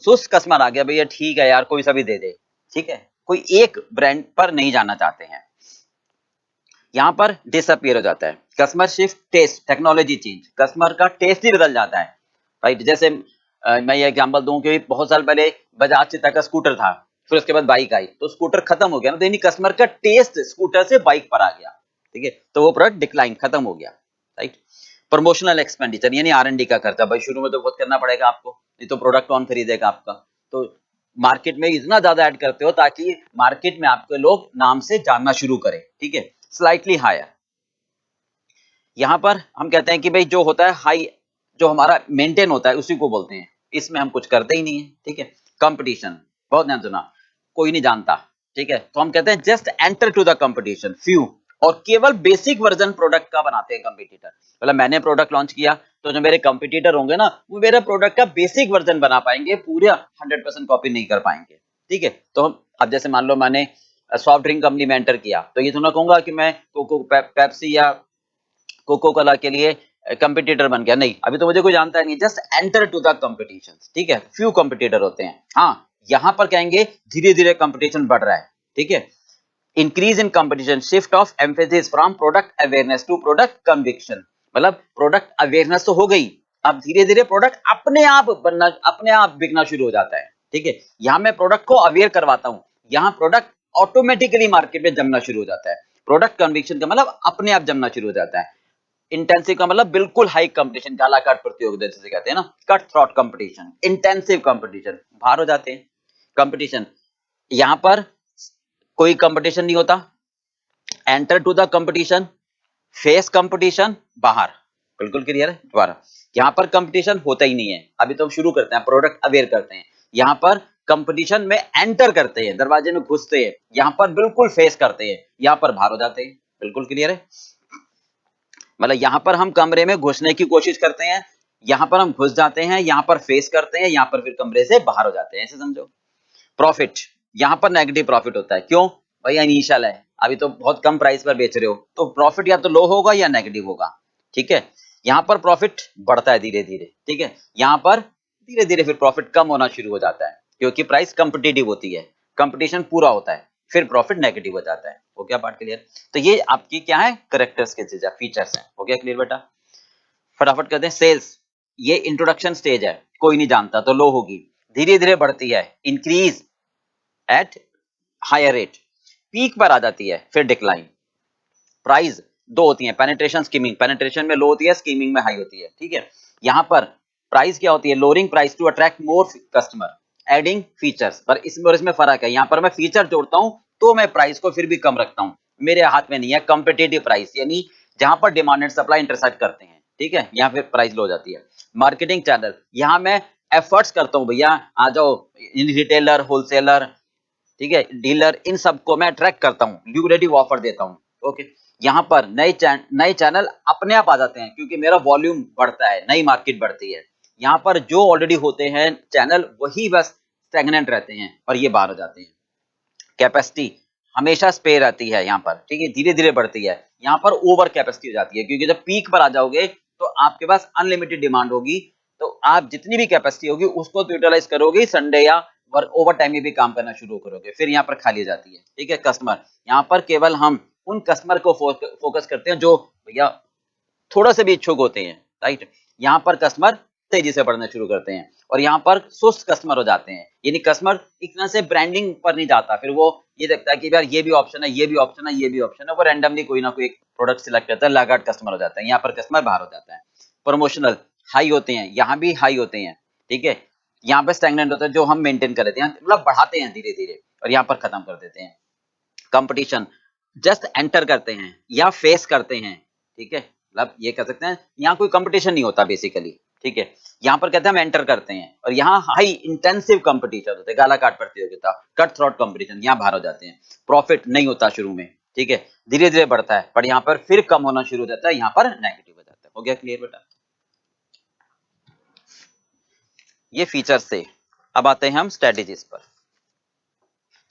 सुस्त कस्टमर आ गया, भैया ठीक है यार कोई सा भी दे दे, ठीक है, कोई एक ब्रांड पर नहीं जाना चाहते हैं, यहाँ पर डिसअपियर हो जाता है, customer shift taste, technology change, customer का टेस्ट ही बदल जाता है, राइट, जैसे मैं ये एग्जांपल दूं कि बहुत साल पहले बजाज चिता का स्कूटर था, फिर उसके बाद बाइक आई, तो स्कूटर खत्म हो गया ना, तो यानी कस्टमर का टेस्ट स्कूटर से बाइक पर आ गया, ठीक है, तो वो प्रोडक्ट डिक्लाइन खत्म हो गया, राइट। प्रमोशनल एक्सपेंडिचर, यानी R&D का खर्चा, भाई शुरू में तो बहुत करना पड़ेगा आपको, नहीं तो प्रोडक्ट कौन खरीदेगा आपका, तो मार्केट में इतना ज्यादा ऐड करते हो ताकि मार्केट में आपके लोग नाम से जानना शुरू करें, ठीक है। स्लाइटली हायर, यहां पर हम कहते हैं कि भाई जो होता है हाई, जो हमारा मेंटेन होता है उसी को बोलते हैं, इसमें हम कुछ करते ही नहीं है, ठीक है। कंपटीशन, बहुत ध्यान सुना, कोई नहीं जानता, ठीक है, तो हम कहते हैं just enter to the competition few, और केवल बेसिक वर्जन प्रोडक्ट का बनाते हैं कंपटीटर, मतलब मैंने प्रोडक्ट लॉन्च किया तो जो मेरे कंपटीटर होंगे ना, वो मेरे प्रोडक्ट का बेसिक वर्जन बना पाएंगे, पूरे 100% कॉपी नहीं कर पाएंगे, ठीक है। तो हम अब जैसे मान लो मैंने सॉफ्ट ड्रिंक कंपनी में एंटर किया, तो ये तो ना कहूंगा कि मैं कोको पेप्सी या कोको कोला के लिए कंपटीटर बन गया, नहीं, अभी तो मुझे कोई जानता नहीं, just enter to the competition, ठीक है, फ्यू कंपटीटर होते हैं। हाँ, यहां पर कहेंगे धीरे धीरे कंपटीशन बढ़ रहा है, ठीक है। Increase in competition, shift of emphasis from product awareness to product conviction, मतलब प्रोडक्ट अवेयरनेस तो हो गई, अब धीरे धीरे प्रोडक्ट अपने आप बनना, अपने आप बिकना शुरू हो जाता है, ठीक है। यहाँ मैं प्रोडक्ट को अवेयर करवाता हूँ, यहाँ प्रोडक्ट ऑटोमेटिकली मार्केट में जमना शुरू हो जाता है। प्रोडक्ट कन्विक्शन का मतलब अपने आप जमना शुरू हो जाता है। इंटेंसिव का मतलब बिल्कुल हाई कंपटीशन, गालाकाट प्रतियोगिता जिसे कहते हैं ना, cut throat competition, intensive competition, बाहर हो जाते हैं कंपटीशन। यहां पर कोई कंपटीशन नहीं होता, enter to the competition, face competition, बाहर। बिल्कुल क्लियर है। दोबारा, यहां पर कंपटीशन होता ही नहीं है। अभी तो हम शुरू करते हैं, प्रोडक्ट अवेयर करते हैं। यहां पर कंपटीशन में एंटर करते हैं, दरवाजे में घुसते हैं, यहां पर बिल्कुल फेस करते हैं, यहां पर बाहर हो जाते हैं। बिल्कुल क्लियर है। मतलब यहां पर हम कमरे में घुसने की कोशिश करते हैं, यहां पर हम घुस जाते हैं, यहां पर फेस करते हैं, यहां पर फिर कमरे से बाहर हो जाते हैं, ऐसे समझो। प्रॉफिट, यहां पर नेगेटिव प्रॉफिट होता है। क्यों भाई? इनिशियल है, अभी तो बहुत कम प्राइस पर बेच रहे हो, तो प्रॉफिट या तो लो होगा या नेगेटिव होगा। ठीक है। यहां पर प्रॉफिट बढ़ता है धीरे धीरे। ठीक है। यहां पर धीरे धीरे फिर प्रॉफिट कम होना शुरू हो जाता है, क्योंकि प्राइस कंपिटिटिव होती है, कंपटीशन पूरा होता है, फिर प्रॉफिट नेगेटिव हो जाता है। हो गया बात क्लियर? तो ये आपकी क्या है? कैरेक्टरिस्टिक्स है, फीचर्स है। हो गया क्लियर बेटा? फटाफट करते हैं। सेल्स, ये इंट्रोडक्शन स्टेज है, कोई नहीं जानता तो लो होगी, धीरे धीरे बढ़ती है, increase at higher rate, peak पर आ जाती है, फिर डिक्लाइन। प्राइस दो होती है, पेनिट्रेशन, स्कीमिंग। पेनिट्रेशन में लो होती है, स्कीमिंग में हाई होती है। ठीक है। यहां पर प्राइस क्या होती है? Lowering price to attract more customer, adding features. पर इसमें और इसमें फर्क है, यहां पर मैं फीचर जोड़ता हूं तो मैं प्राइस को फिर भी कम रखता हूं, मेरे हाथ में नहीं है। कंपिटिटिव प्राइस यानी जहां पर डिमांड एंड सप्लाई इंटरसेक्ट करते हैं, ठीक है, यहां फिर प्राइस लो हो जाती है। मार्केटिंग चैनल, यहां मैं एफर्ट्स करता हूं, भैया आ जाओ, रिटेलर, होलसेलर, ठीक है, डीलर, इन सबको मैं अट्रैक्ट करता हूँ, ल्यूक्रेटिव ऑफर देता हूँ। ओके। यहाँ पर नए चैनल अपने आप आ जाते हैं, क्योंकि मेरा वॉल्यूम बढ़ता है, नई मार्केट बढ़ती है। यहाँ पर जो ऑलरेडी होते हैं चैनल, वही बस स्टैग्नेंट रहते हैं और ये बाहर हो जाते हैं। कैपेसिटी हमेशा स्पेयर रहती है यहाँ पर, ठीक है, धीरे धीरे बढ़ती है। यहाँ पर ओवर कैपेसिटी हो जाती है, क्योंकि जब पीक पर आ जाओगे तो आपके पास अनलिमिटेड डिमांड होगी, तो आप जितनी भी कैपेसिटी होगी उसको तो यूटिलाइज करोगे, संडे या ओवर टाइम में भी काम करना शुरू करोगे, फिर यहाँ पर खाली हो जाती है। ठीक है। कस्टमर, यहाँ पर केवल हम उन कस्टमर को फोकस करते हैं जो भैया थोड़ा से भी इच्छुक होते हैं, राइट। यहाँ पर कस्टमर तेजी से बढ़ना शुरू करते हैं, और यहाँ पर सुस्त कस्टमर हो जाते हैं, यानी कस्टमर इतना से ब्रांडिंग पर नहीं जाता, फिर वो ये देखता है कि यार ये भी ऑप्शन है, ये भी ऑप्शन है, ये भी ऑप्शन है, वो रैंडमली कोई ना कोई एक प्रोडक्ट सिलेक्ट करता है, लगाट कस्टमर हो जाता है, यहाँ पर कस्टमर बाहर हो जाता है। प्रमोशनल हाई होते हैं, यहाँ भी हाई होते हैं, ठीक है। यहाँ पे स्टैग्नेंट होता है, जो हम मेंटेन कर लेते हैं, मतलब बढ़ाते हैं धीरे धीरे, और यहाँ पर खत्म कर देते हैं। कंपटीशन, जस्ट एंटर करते हैं या फेस करते हैं, ठीक है, मतलब ये कह सकते हैं यहाँ कोई कंपटीशन नहीं होता बेसिकली, ठीक है। यहाँ पर कहते हैं हम एंटर करते हैं, और यहाँ हाई इंटेंसिव कंपटीशन होते हैं, गाला काट प्रतियोगिता, कट थ्रोट कंपटीशन, यहाँ बाहर हो जाते हैं। प्रॉफिट नहीं होता शुरू में, ठीक है, धीरे धीरे बढ़ता है, पर यहाँ पर फिर कम होना शुरू हो जाता है, यहाँ पर नेगेटिव हो जाता है। हो गया क्लियर बेटा? ये फीचर्स थे। अब आते हैं हम स्ट्रेटेजीज पर।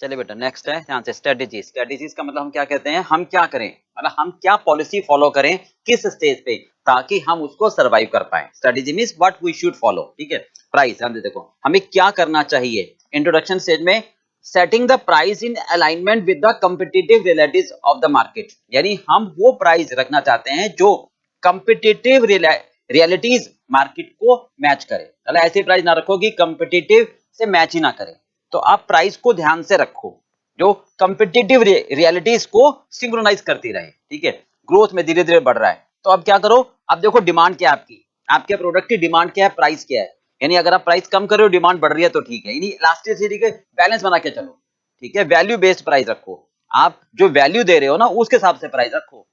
चलिए बेटा, नेक्स्ट है ध्यान से, स्ट्रेटेजीज। स्ट्रेटेजीज का मतलब हम क्या कहते हैं, हम क्या करें, मतलब हम क्या पॉलिसी फॉलो करें किस स्टेज पे, ताकि हम उसको सरवाइव कर पाए। Strategy means what we should follow, ठीक है। प्राइस, ध्यान से देखो, हमें क्या करना चाहिए इंट्रोडक्शन स्टेज में, setting the price in alignment with the competitive realities of the market, यानी हम वो प्राइस रखना चाहते हैं जो कॉम्पिटिटिव रियलिटीज मार्केट को मैच करे। मतलब ऐसे प्राइस ना रखो कि कॉम्पिटिटिव से मैच ही ना करे, तो आप प्राइस को ध्यान से रखो जो कॉम्पिटिटिव रियलिटीज को सिंक्रोनाइज करती रहे, ठीक है। ग्रोथ में धीरे धीरे बढ़ रहा है, तो अब क्या करो, अब देखो डिमांड क्या है आपकी, आपके प्रोडक्ट की डिमांड क्या है, प्राइस क्या है, यानी अगर आप प्राइस कम कर रहे हो, डिमांड बढ़ रही है, तो ठीक है, यानी इलास्टिसिटी के बैलेंस बना के चलो, ठीक है। वैल्यू बेस्ड प्राइस रखो, आप जो वैल्यू दे रहे हो ना उसके हिसाब से प्राइस रखो।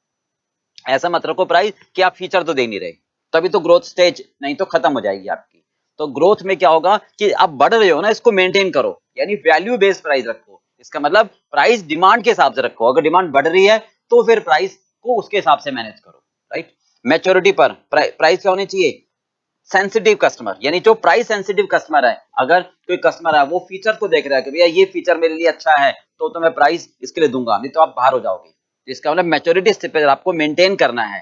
ऐसा मत रखो प्राइस कि आप फीचर तो दे नहीं रहे, तभी तो ग्रोथ स्टेज नहीं तो खत्म हो जाएगी आपकी। तो ग्रोथ में क्या होगा कि आप बढ़ रहे हो ना, इसको मेंटेन करो, यानी वैल्यू बेस्ड प्राइस रखो। इसका मतलब प्राइस डिमांड के हिसाब से रखो, अगर डिमांड बढ़ रही है तो फिर प्राइस को उसके हिसाब से मैनेज करो, राइट। मैच्योरिटी पर प्राइस क्या होनी चाहिए, सेंसिटिव कस्टमर, यानी जो प्राइस सेंसिटिव कस्टमर है, अगर कोई कस्टमर है वो फीचर को देख रहा है कि भैया ये फीचर मेरे लिए अच्छा है, तो मैं प्राइस इसके लिए दूंगा, नहीं तो आप बाहर हो जाओगे। इसका मतलब मैच्योरिटी स्टेज पर आपको मेंटेन करना है,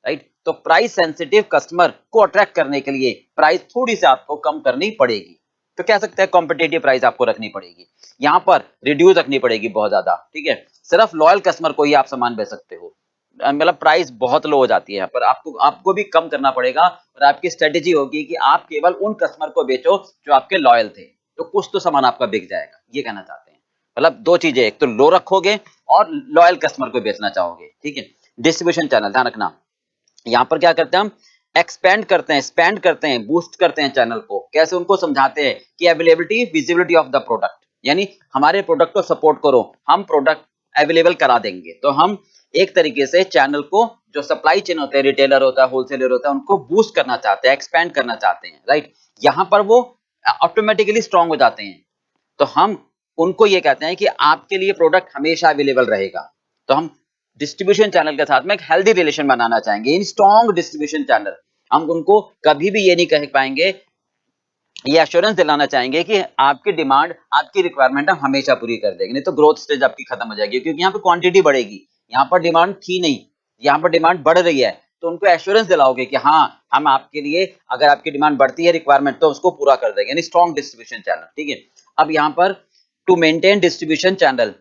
राइट। तो प्राइस सेंसिटिव कस्टमर को अट्रैक्ट करने के लिए प्राइस थोड़ी सी आपको कम करनी पड़ेगी। तो कह सकते हैं कॉम्पिटिटिव प्राइस आपको रखनी पड़ेगी, यहाँ पर रिड्यूस रखनी पड़ेगी बहुत ज्यादा, ठीक है। सिर्फ लॉयल कस्टमर को ही आप सामान बेच सकते हो, मतलब प्राइस बहुत लो हो जाती है, पर आपको भी कम करना पड़ेगा, और आपकी स्ट्रेटेजी होगी कि आप केवल उन कस्टमर को बेचो जो आपके लॉयल थे, तो कुछ तो सामान आपका बिक जाएगा, ये कहना चाहते हैं। मतलब दो चीजें, एक तो लो रखोगे और लॉयल कस्टमर को बेचना चाहोगे, ठीक है। डिस्ट्रीब्यूशन चैनल, ध्यान रखना, यहाँ पर क्या करते हैं हम, एक्सपेंड करते हैं, स्पेंड करते हैं, बूस्ट करते हैं चैनल को। कैसे, उनको समझाते हैं कि availability visibility of the product, यानी हमारे प्रोडक्ट को सपोर्ट करो, हम प्रोडक्ट अवेलेबल करा देंगे। तो हम एक तरीके से चैनल को, जो सप्लाई चेन होते हैं, रिटेलर होता है, होलसेलर होता है, उनको बूस्ट करना चाहते हैं, एक्सपेंड करना चाहते हैं, राइट। यहाँ पर वो ऑटोमेटिकली स्ट्रांग हो जाते हैं। तो हम उनको ये कहते हैं कि आपके लिए प्रोडक्ट हमेशा अवेलेबल रहेगा। तो हम डिस्ट्रीब्यूशन चैनल के साथ में एक हेल्दी रिलेशन बनाना चाहेंगे, इन स्ट्रॉन्ग डिस्ट्रीब्यूशन चैनल। हम उनको कभी भी ये नहीं कह पाएंगे, ये एश्योरेंस दिलाना चाहेंगे कि आपकी डिमांड, आपकी रिक्वायरमेंट हम हमेशा पूरी कर देंगे, नहीं तो ग्रोथ स्टेज आपकी खत्म हो जाएगी, क्योंकि यहाँ पे क्वांटिटी बढ़ेगी, यहाँ पर डिमांड थी नहीं, यहाँ पर डिमांड बढ़ रही है। तो उनको एश्योरेंस दिलाओगे कि हाँ, हम आपके लिए, अगर आपकी डिमांड बढ़ती है, रिक्वायरमेंट, तो उसको पूरा कर देंगे, यानी स्ट्रॉन्ग डिस्ट्रीब्यूशन चैनल, ठीक है। अब यहाँ पर to maintain distribution channel,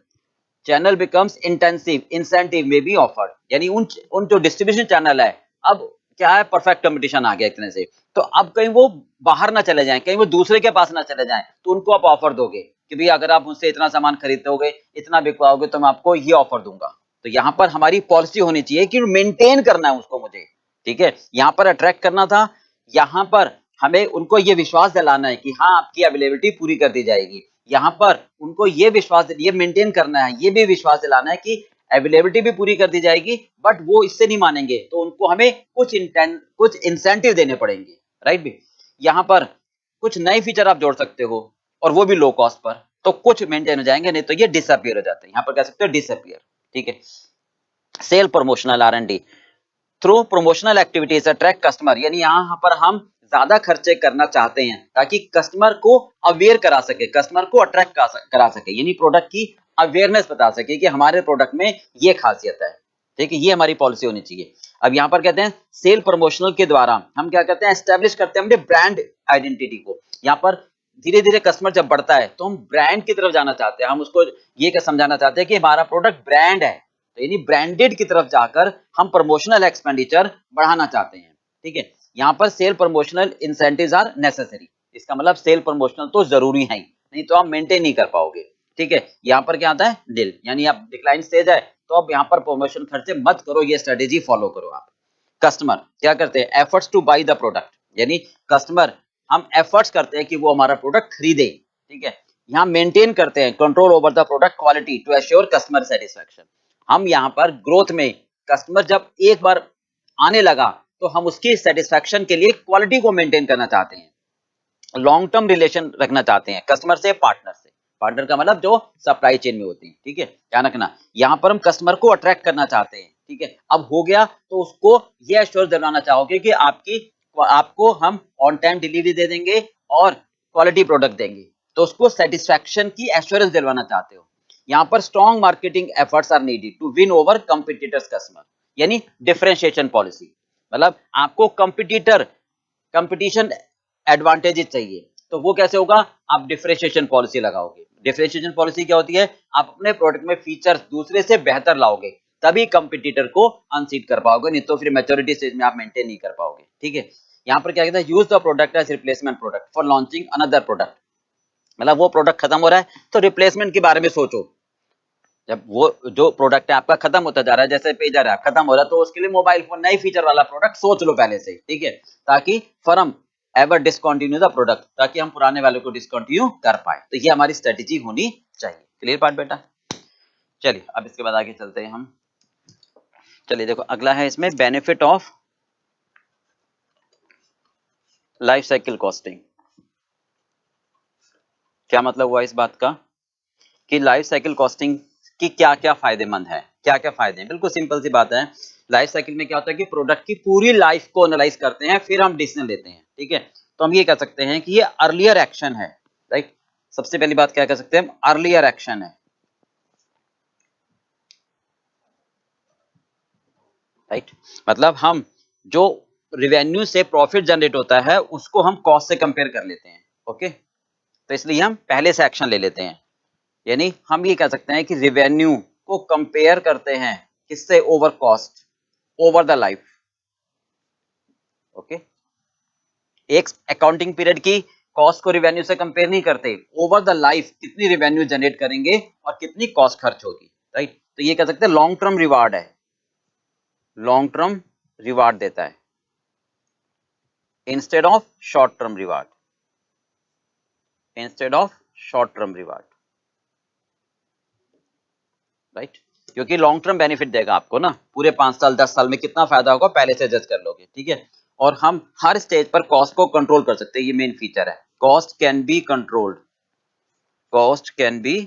channel becomes intensive, incentive may be offered, यानी उन जो डिस्ट्रीब्यूशन चैनल है, अब क्या है, परफेक्ट कंपटीशन आ गया एक तरह से। तो अब कहीं वो बाहर ना चले जाएं, कहीं वो दूसरे के पास ना चले जाएं, तो उनको आप ऑफर दोगे कि भाई अगर आप मुझसे इतना सामान खरीदोगे, इतना बिकवाओगे, तो मैं आपको ये ऑफर दूंगा। तो यहाँ पर हमारी पॉलिसी होनी चाहिए कि मेंटेन करना है उसको मुझे, ठीक है। यहाँ पर अट्रैक्ट करना था, यहाँ पर हमें उनको ये विश्वास दिलाना है कि हाँ, आपकी अवेलेबिलिटी पूरी कर दी जाएगी। यहाँ पर उनको ये विश्वास, ये मेंटेन करना है, ये भी विश्वास दिलाना है कि अवेलेबिलिटी भी पूरी कर दी जाएगी, बट वो इससे नहीं मानेंगे, तो उनको हमें कुछ इंसेंटिव देने पड़ेंगे, राइट भी। यहाँ पर कुछ नए फीचर आप जोड़ सकते हो, और वो भी लो कॉस्ट पर, तो कुछ मेंटेन हो जाएंगे, नहीं तो ये डिसअपियर हो जाते हैं। यहाँ पर कह सकते हो डिसअपियर, ठीक है। Sale promotional R&D through promotional activities attract customer, यानी यहाँ पर हम ज्यादा खर्चे करना चाहते हैं ताकि कस्टमर को अवेयर करा सके, कस्टमर को अट्रैक्ट करा सके, यानी प्रोडक्ट की अवेयरनेस बता सके कि हमारे प्रोडक्ट में ये खासियत है, ठीक है। ये हमारी पॉलिसी होनी चाहिए। अब यहाँ पर कहते हैं सेल प्रमोशनल के द्वारा हम क्या करते हैं, एस्टेब्लिश करते हैं अपने ब्रांड आइडेंटिटी को। यहाँ पर धीरे धीरे कस्टमर जब बढ़ता है, तो हम ब्रांड की तरफ जाना चाहते हैं, हम उसको ये समझाना चाहते हैं कि हमारा प्रोडक्ट ब्रांड है, तो यानी ब्रांडेड की तरफ जाकर हम प्रमोशनल एक्सपेंडिचर बढ़ाना चाहते हैं, ठीक है। यहाँ पर sale promotional incentives are necessary, इसका मतलब सेल प्रमोशनल तो जरूरी है, नहीं तो आप मेंटेन नहीं कर पाओगे, ठीक है। यहाँ पर क्या आता है, डिल, यानी आप डिक्लाइन स्टेज है, तो अब यहाँ पर प्रमोशन खर्चे मत करो, ये स्ट्रेटेजी फॉलो करो आप। कस्टमर क्या करते हैं, efforts two by the product, यानी कस्टमर, हम एफर्ट्स करते हैं कि वो हमारा प्रोडक्ट खरीदे, ठीक है। यहाँ मेंटेन करते हैं control over the product quality to assure customer satisfaction. हम यहाँ पर ग्रोथ में, कस्टमर जब एक बार आने लगा, तो हम उसकी सेटिस्फैक्शन के लिए क्वालिटी को मेंटेन करना चाहते हैं, लॉन्ग टर्म रिलेशन रखना चाहते हैं कस्टमर से, पार्टनर से। पार्टनर का मतलब जो सप्लाई चेन में होती है, ठीक है, ध्यान रखना। यहाँ पर हम कस्टमर को अट्रैक्ट करना चाहते हैं, ठीक है। अब हो गया, तो उसको ये एश्योर दिलाना चाहोगे कि आपको हम ऑन टाइम डिलीवरी दे देंगे और क्वालिटी प्रोडक्ट देंगे, तो उसको सेटिस्फैक्शन की एश्योरेंस दिलवाना चाहते हो। यहाँ पर strong marketing efforts are needed to win over competitors customer, यानी डिफरेंशिएशन पॉलिसी, मतलब आपको कंपटीशन एडवांटेजेस चाहिए, तो वो कैसे होगा, आप डिफरेंशिएशन पॉलिसी लगाओगे। डिफरेंशिएशन पॉलिसी क्या होती है, आप अपने प्रोडक्ट में फीचर्स दूसरे से बेहतर लाओगे, तभी कंपटीटर को अनसीट कर पाओगे, नहीं तो फिर मैच्योरिटी स्टेज में आप मेंटेन नहीं कर पाओगे, ठीक है। यहाँ पर क्या कहता है, use the product as replacement product for launching another product, मतलब वो प्रोडक्ट खत्म हो रहा है, तो रिप्लेसमेंट के बारे में सोचो। जब वो जो प्रोडक्ट है आपका खत्म होता जा रहा है, जैसे पेजर है खत्म हो रहा है, तो उसके लिए मोबाइल फोन नई फीचर वाला प्रोडक्ट सोच लो पहले से, ठीक है, ताकि firm ever discontinue the product, ताकि हम पुराने वाले को डिसकंटिन्यू कर पाए। तो ये हमारी स्ट्रेटेजी होनी चाहिए। क्लियर पार्ट बेटा? चलिए अब इसके बाद आगे चलते हैं हम। चलिए देखो, अगला है इसमें benefit of life cycle costing. क्या मतलब हुआ इस बात का कि लाइफ साइकिल कॉस्टिंग की क्या क्या फायदेमंद है, क्या क्या फायदे हैं। बिल्कुल सिंपल सी बात है। लाइफ साइकिल में क्या होता है कि प्रोडक्ट की पूरी लाइफ को एनालाइज करते हैं, फिर हम डिसीजन लेते हैं, ठीक है। तो हम ये कह सकते हैं कि ये अर्लियर एक्शन है, राइट। सबसे पहली बात क्या कह सकते हैं हम, अर्लियर एक्शन है, राइट। मतलब हम जो रेवेन्यू से प्रॉफिट जनरेट होता है, उसको हम कॉस्ट से कंपेयर कर लेते हैं, ओके। तो इसलिए हम पहले से एक्शन ले लेते हैं, यानी हम ये कह सकते हैं कि रेवेन्यू को कंपेयर करते हैं किससे, over cost, over the life, okay. एक अकाउंटिंग पीरियड की कॉस्ट को रिवेन्यू से कंपेयर नहीं करते, ओवर द लाइफ कितनी रिवेन्यू जनरेट करेंगे और कितनी कॉस्ट खर्च होगी, राइट। तो ये कह सकते हैं लॉन्ग टर्म रिवार्ड है, लॉन्ग टर्म रिवार्ड देता है instead of short term reward, instead of short term reward, right. क्योंकि लॉन्ग टर्म बेनिफिट देगा आपको ना, पूरे 5 साल 10 साल में कितना फायदा होगा पहले से जज कर लोगे, ठीक है। और हम हर स्टेज पर कॉस्ट को कंट्रोल कर सकते हैं, ये मेन फीचर है, cost can be controlled, cost can be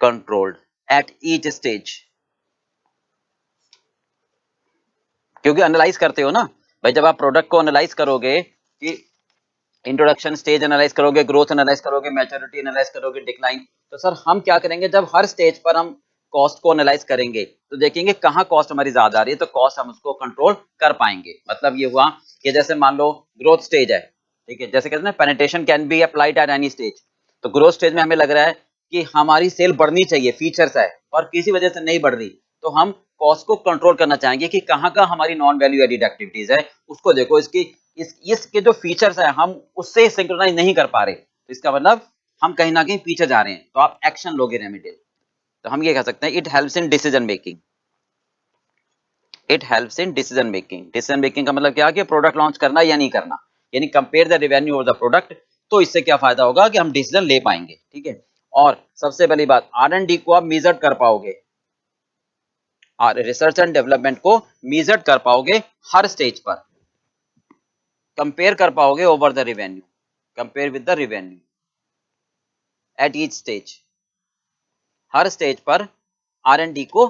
controlled at each stage. क्योंकि एनालाइज करते हो ना भाई, जब आप प्रोडक्ट को एनालाइज करोगे कि इंट्रोडक्शन स्टेज एनालाइज करोगे, ग्रोथ एनालाइज करोगे, मैच्योरिटी एनालाइज करोगे, डिक्लाइन, तो सर हम क्या करेंगे, जब हर स्टेज पर हम कॉस्ट को एनालाइज करेंगे तो देखेंगे कहाँ कॉस्ट हमारी ज्यादा आ रही है, तो कॉस्ट हम उसको कंट्रोल कर पाएंगे। मतलब ये हुआ कि जैसे मान लो ग्रोथ स्टेज है, ठीक है, जैसे कहते हैं penetration can be applied at any stage, तो ग्रोथ स्टेज में हमें लग रहा है कि हमारी सेल बढ़नी चाहिए, फीचर्स है, और किसी वजह से नहीं बढ़ रही, तो हम कॉस्ट को कंट्रोल करना चाहेंगे कि कहाँ का हमारी नॉन वैल्यू एडिड एक्टिविटीज है, उसको देखो, इसके जो फीचर्स है हम उससे सिंक्रोनाइज नहीं कर पा रहे, तो इसका मतलब हम कहीं ना कहीं पीछे जा रहे हैं, तो आप एक्शन लोगे रेमेडियल। तो हम ये कह सकते हैं it helps in decision making, it helps in decision making. Decision making का मतलब क्या कि प्रोडक्ट लॉन्च करना या नहीं करना, यानी कंपेयर द रेवेन्यू और द प्रोडक्ट, तो इससे क्या फायदा होगा कि हम डिसीजन ले पाएंगे, ठीक है। और सबसे पहली बात, R&D को आप मेजर कर पाओगे, और रिसर्च एंड डेवलपमेंट को मेजर कर पाओगे हर स्टेज पर, कंपेयर कर पाओगे over the revenue, compare with the revenue at each stage. Her stage पर R&D को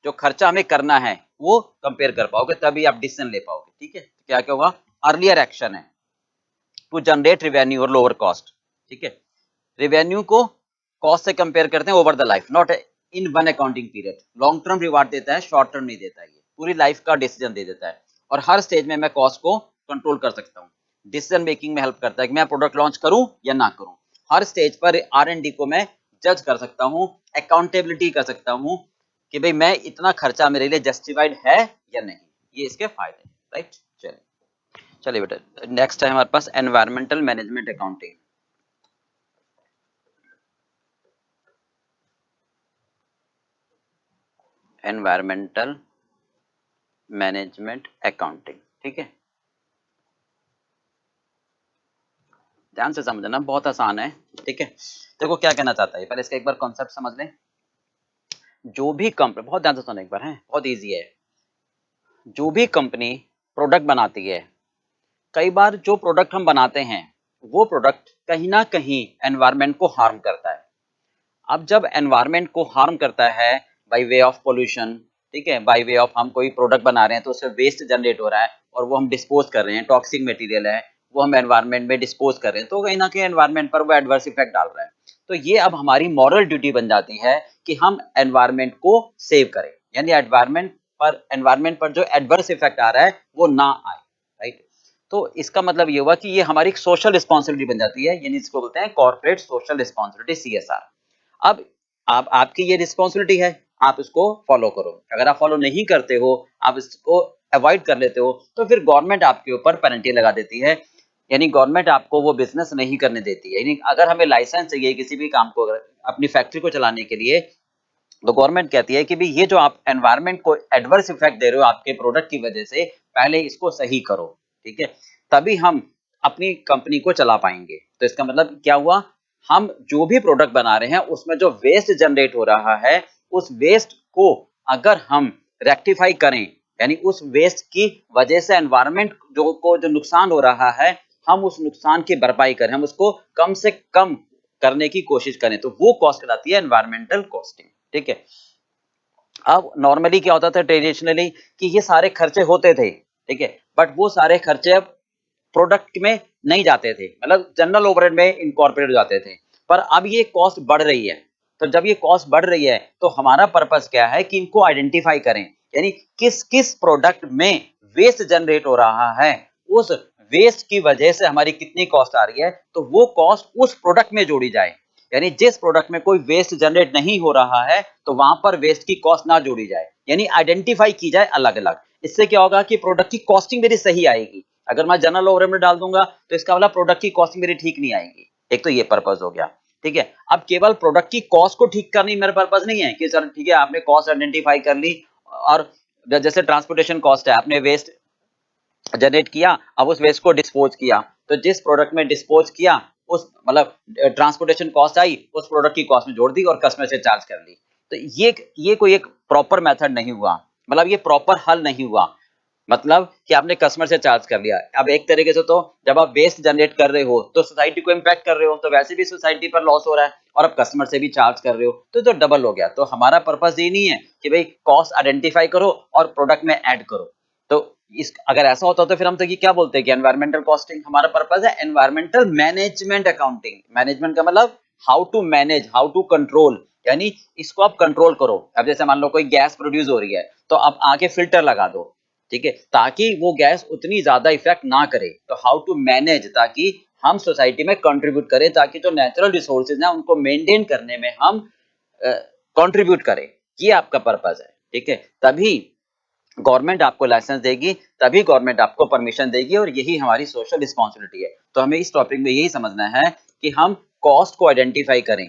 जो खर्चा हमें करना है वो कंपेयर कर पाओगे, तभी आप डिसीजन ले पाओगे, ठीक है। क्या क्या होगा, अर्लियर एक्शन है टू जनरेट रेवेन्यू और लोअर कॉस्ट, ठीक है। रेवेन्यू को कॉस्ट से कंपेयर करते हैं over the life, not in one accounting period. Long term reward देता है, शॉर्ट टर्म नहीं देता है, ये पूरी लाइफ का डिसीजन दे देता है, और हर स्टेज में मैं कॉस्ट को कंट्रोल कर सकता हूँ। डिसीजन मेकिंग में हेल्प करता है कि मैं प्रोडक्ट लॉन्च करूं या ना करूं, हर स्टेज पर R&D को मैं जज कर सकता हूं, अकाउंटेबिलिटी कर सकता हूं कि भाई मैं इतना खर्चा मेरे लिए जस्टिफाइड है या नहीं, ये इसके फायदे, राइट। चलिए बेटा, नेक्स्ट है हमारे पास environmental management accounting. Environmental management accounting, ठीक है, ध्यान से समझना, बहुत आसान है, ठीक है। देखो क्या कहना चाहता है, पहले इसका एक बार कॉन्सेप्ट समझ लें। जो भी कंपनी, बहुत ध्यान से सुनो एक बार, है बहुत इजी है, जो भी कंपनी प्रोडक्ट बनाती है, कई बार जो प्रोडक्ट हम बनाते हैं वो प्रोडक्ट कहीं ना कहीं एनवायरनमेंट को हार्म करता है। अब जब एनवायरनमेंट को हार्म करता है बाय वे ऑफ पोल्यूशन, ठीक है, बाय वे ऑफ हम कोई प्रोडक्ट बना रहे हैं तो उससे वेस्ट जनरेट हो रहा है और वो हम डिस्पोज कर रहे हैं, टॉक्सिक मटेरियल है वो हम एनवायरनमेंट में डिस्पोज कर रहे हैं, तो कहीं ना कहीं एनवायरनमेंट पर वो एडवर्स इफेक्ट डाल रहा है। तो ये अब हमारी मॉरल ड्यूटी बन जाती है कि हम एनवायरनमेंट को सेव करें, यानी एनवायरनमेंट पर जो एडवर्स इफेक्ट आ रहा है वो ना आए, राइट। तो इसका मतलब ये हुआ कि ये हमारी एक सोशल रिस्पॉन्सिबिलिटी बन जाती है, यानी इसको बोलते हैं कॉर्पोरेट सोशल रिस्पॉन्सिबिलिटी, CSR। अब आपकी ये रिस्पॉन्सिबिलिटी है, आप इसको फॉलो करो, अगर आप फॉलो नहीं करते हो, आप इसको अवॉइड कर लेते हो, तो फिर गवर्नमेंट आपके ऊपर पेनल्टी लगा देती है, यानी गवर्नमेंट आपको वो बिजनेस नहीं करने देती है। यानी अगर हमें लाइसेंस चाहिए किसी भी काम को, अगर अपनी फैक्ट्री को चलाने के लिए, तो गवर्नमेंट कहती है कि भाई ये जो आप एनवायरनमेंट को एडवर्स इफेक्ट दे रहे हो आपके प्रोडक्ट की वजह से, पहले इसको सही करो, ठीक है, तभी हम अपनी कंपनी को चला पाएंगे। तो इसका मतलब क्या हुआ, हम जो भी प्रोडक्ट बना रहे हैं उसमें जो वेस्ट जनरेट हो रहा है, उस वेस्ट को अगर हम रेक्टिफाई करें, यानी उस वेस्ट की वजह से एनवायरनमेंट जो नुकसान हो रहा है, हम उस नुकसान की भरपाई करें, हम उसको कम से कम करने की कोशिश करें, तो वो कॉस्ट कहलाती है एनवायरमेंटल कॉस्टिंग, ठीक है। अब नॉर्मली क्या होता था ट्रेडिशनली कि ये सारे खर्चे होते थे, ठीक है, बट वो सारे खर्चे अब प्रोडक्ट में नहीं जाते थे, मतलब जनरल ओवरहेड में इनकॉर्पोरेट हो जाते थे, पर अब ये कॉस्ट बढ़ रही है। तो जब ये कॉस्ट बढ़ रही है तो हमारा पर्पस क्या है कि इनको आइडेंटिफाई करें, यानी किस किस प्रोडक्ट में वेस्ट जनरेट हो रहा है, उस वेस्ट की वजह से हमारी कितनी कॉस्ट आ रही है, तो वो कॉस्ट उस प्रोडक्ट में जोड़ी जाए, यानी जिस प्रोडक्ट में कोई वेस्ट जनरेट नहीं हो रहा है तो वहां पर वेस्ट की कॉस्ट ना जोड़ी जाए, यानी आइडेंटिफाई की जाए अलग अलग। इससे क्या होगा कि प्रोडक्ट की कॉस्टिंग मेरी सही आएगी। अगर मैं जनरल ओवरहेड में डाल दूंगा तो इसका मतलब प्रोडक्ट की कॉस्टिंग मेरी ठीक नहीं आएगी। एक तो ये पर्पस हो गया, ठीक है। अब केवल प्रोडक्ट की कॉस्ट को ठीक करनी मेरा पर्पस नहीं है कि सर ठीक है आपने कॉस्ट आइडेंटिफाई कर ली, और जैसे ट्रांसपोर्टेशन कॉस्ट है, आपने वेस्ट जनरेट किया, अब उस वेस्ट को डिस्पोज किया, तो जिस प्रोडक्ट में डिस्पोज किया उस मतलब ट्रांसपोर्टेशन कॉस्ट आई उस प्रोडक्ट की कॉस्ट में जोड़ दी और कस्टमर से चार्ज कर ली। तो ये कोई एक प्रॉपर मेथड नहीं हुआ, मतलब ये प्रॉपर हल नहीं हुआ, मतलब कि आपने कस्टमर से चार्ज कर लिया। अब एक तरीके से तो जब आप वेस्ट जनरेट कर रहे हो तो सोसाइटी को इम्पैक्ट कर रहे हो, तो वैसे भी सोसाइटी पर लॉस हो रहा है, और अब कस्टमर से भी चार्ज कर रहे हो तो डबल हो गया। तो हमारा पर्पस ये नहीं है कि भाई कॉस्ट आइडेंटिफाई करो और प्रोडक्ट में ऐड करो। तो इस अगर ऐसा होता तो फिर हम तो ये क्या बोलते हैं कि एनवायरमेंटल कॉस्टिंग। हमारा पर्पस है एनवायरमेंटल मैनेजमेंट अकाउंटिंग। मैनेजमेंट का मतलब how to manage, how to control, यानी इसको आप कंट्रोल करो। अब जैसे मान लो कोई गैस प्रोड्यूस हो रही है तो आप आके फिल्टर लगा दो, ठीक है, ताकि वो गैस उतनी ज्यादा इफेक्ट ना करे। तो हाउ टू मैनेज, ताकि हम सोसाइटी में कंट्रीब्यूट करें, ताकि जो नेचुरल रिसोर्सेज हैं उनको मेंटेन करने में हम कंट्रीब्यूट करें। ये आपका पर्पस है, ठीक है। तभी गवर्नमेंट आपको लाइसेंस देगी, तभी गवर्नमेंट आपको परमिशन देगी, और यही हमारी सोशल रिस्पॉन्सिबिलिटी है। तो हमें इस टॉपिक में यही समझना है कि हम कॉस्ट को आइडेंटिफाई करें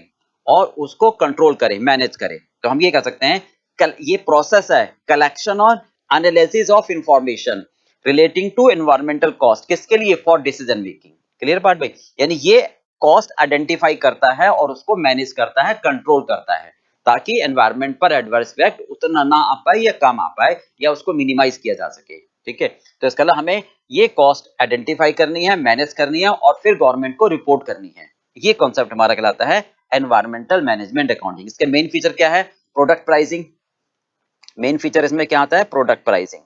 और उसको कंट्रोल करें, मैनेज करें। तो हम ये कह सकते हैं ये प्रोसेस है कलेक्शन और analysis of information relating to environmental cost. किसके लिए? For decision making. क्लियर बात भाई? यानी ये कॉस्ट आइडेंटिफाई करता है और उसको मैनेज करता है, कंट्रोल करता है, ताकि एनवायरनमेंट पर एडवर्स इफेक्ट उतना ना आ पाए या कम आ पाए, या उसको मिनिमाइज किया जा सके, ठीक है। तो इसका मतलब हमें ये कॉस्ट आइडेंटिफाई करनी है, मैनेज करनी है, और फिर गवर्नमेंट को रिपोर्ट करनी है। ये कॉन्सेप्ट हमारा कहलाता है एनवायरमेंटल मैनेजमेंट अकाउंटिंग। इसके मेन फीचर क्या है? Product pricing. मेन फीचर इसमें क्या आता है? प्रोडक्ट प्राइसिंग,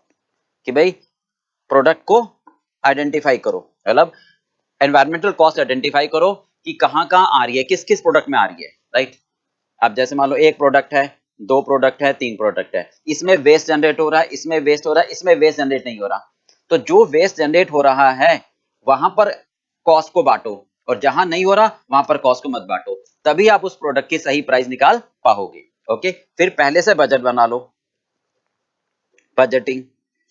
कि भाई प्रोडक्ट को आइडेंटिफाई करो, मतलब एनवायरमेंटल कॉस्ट आइडेंटिफाई करो कि कहां कहां आ रही है, किस किस प्रोडक्ट में आ रही है, राइट। अब जैसे मान लो एक प्रोडक्ट है, दो प्रोडक्ट है, तीन प्रोडक्ट है, इसमें वेस्ट जनरेट हो रहा है, इसमें वेस्ट हो रहा है, इसमें वेस्ट जनरेट नहीं हो रहा। तो जो वेस्ट जनरेट हो रहा है वहां पर कॉस्ट को बांटो, और जहां नहीं हो रहा वहां पर कॉस्ट को मत बांटो, तभी आप उस प्रोडक्ट की सही प्राइस निकाल पाओगे। ओके, फिर पहले से बजट बना लो, बजटिंग,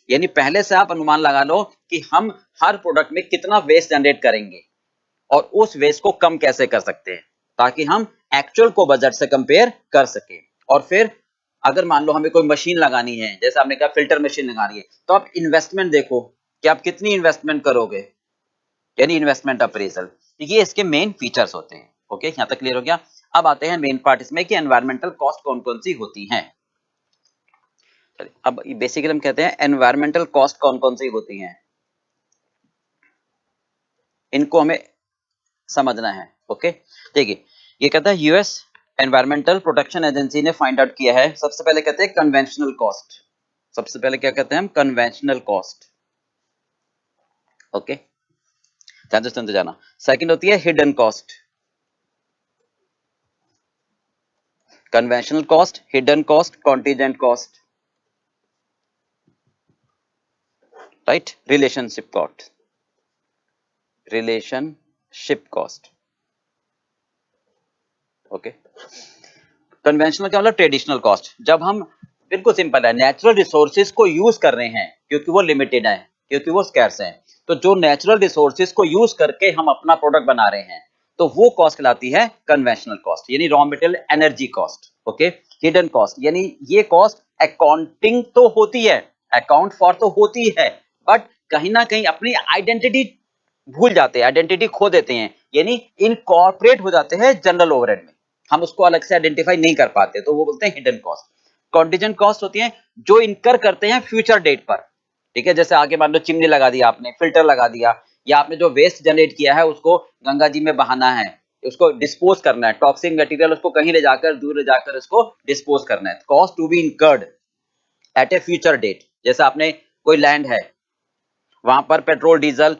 यानी पहले से आप अनुमान लगा लो कि हम हर प्रोडक्ट में कितना वेस्ट जनरेट करेंगे और उस वेस्ट को कम कैसे कर सकते हैं, ताकि हम एक्चुअल को बजट से कंपेयर कर सके। और फिर अगर मान लो हमें कोई मशीन लगानी है, जैसे आपने कहा फिल्टर मशीन लगानी है, तो आप इन्वेस्टमेंट देखो कि आप कितनी इन्वेस्टमेंट करोगे, यानी इन्वेस्टमेंट अप्रेजल। ये इसके मेन फीचर्स होते हैं। ओके, यहां तक क्लियर हो गया। अब आते हैं मेन पार्ट इसमें कि एनवायरमेंटल कॉस्ट कौन कौन सी होती हैं। अब बेसिकली हम कहते हैं एनवायरमेंटल कॉस्ट कौन कौन सी होती हैं, इनको हमें समझना है। ओके, देखिए ये कहता है यूएस एनवायरमेंटल प्रोटेक्शन एजेंसी ने फाइंड आउट किया है। सबसे पहले कहते हैं कन्वेंशनल कॉस्ट। सबसे पहले क्या कहते हैं हम? Conventional cost. ओके, ध्यान से सुनते जाना। सेकंड होती है hidden cost. Conventional cost, hidden cost, contingent cost, right. Relationship cost, relationship cost. Okay, conventional क्या मतलब? Traditional cost. जब हम, बिल्कुल सिंपल है, नेचुरल रिसोर्सेज को यूज कर रहे हैं क्योंकि वो लिमिटेड है, क्योंकि वो स्कैर्स हैं, तो जो नेचुरल रिसोर्सेज को यूज करके हम अपना प्रोडक्ट बना रहे हैं, तो वो कॉस्ट कहलाती है कन्वेंशनल कॉस्ट, यानी raw material energy cost. Okay, hidden cost, यानी ये कॉस्ट अकाउंटिंग तो होती है, अकाउंट फॉर तो होती है, बट कहीं ना कहीं अपनी आइडेंटिटी भूल जाते हैं, आइडेंटिटी खो देते हैं, यानी इनकॉर्पोरेट हो जाते हैं जनरल ओवरहेड में, हम उसको अलग से आइडेंटिफाई नहीं कर पाते, तो वो बोलते हैं हिडन कॉस्ट। कॉन्टीजेंट कॉस्ट होती है जो इनकर करते हैं फ्यूचर डेट पर, ठीक है। जैसे आगे मान लो चिमनी लगा दी आपने, फिल्टर लगा दिया, या आपने जो वेस्ट जनरेट किया है उसको गंगा जी में बहाना है, उसको डिस्पोज करना है, टॉक्सिक मटेरियल उसको कहीं ले जाकर, दूर ले जाकर उसको डिस्पोज करना है। Cost to be incurred at a future date. जैसे आपने कोई लैंड है, वहां पर पेट्रोल डीजल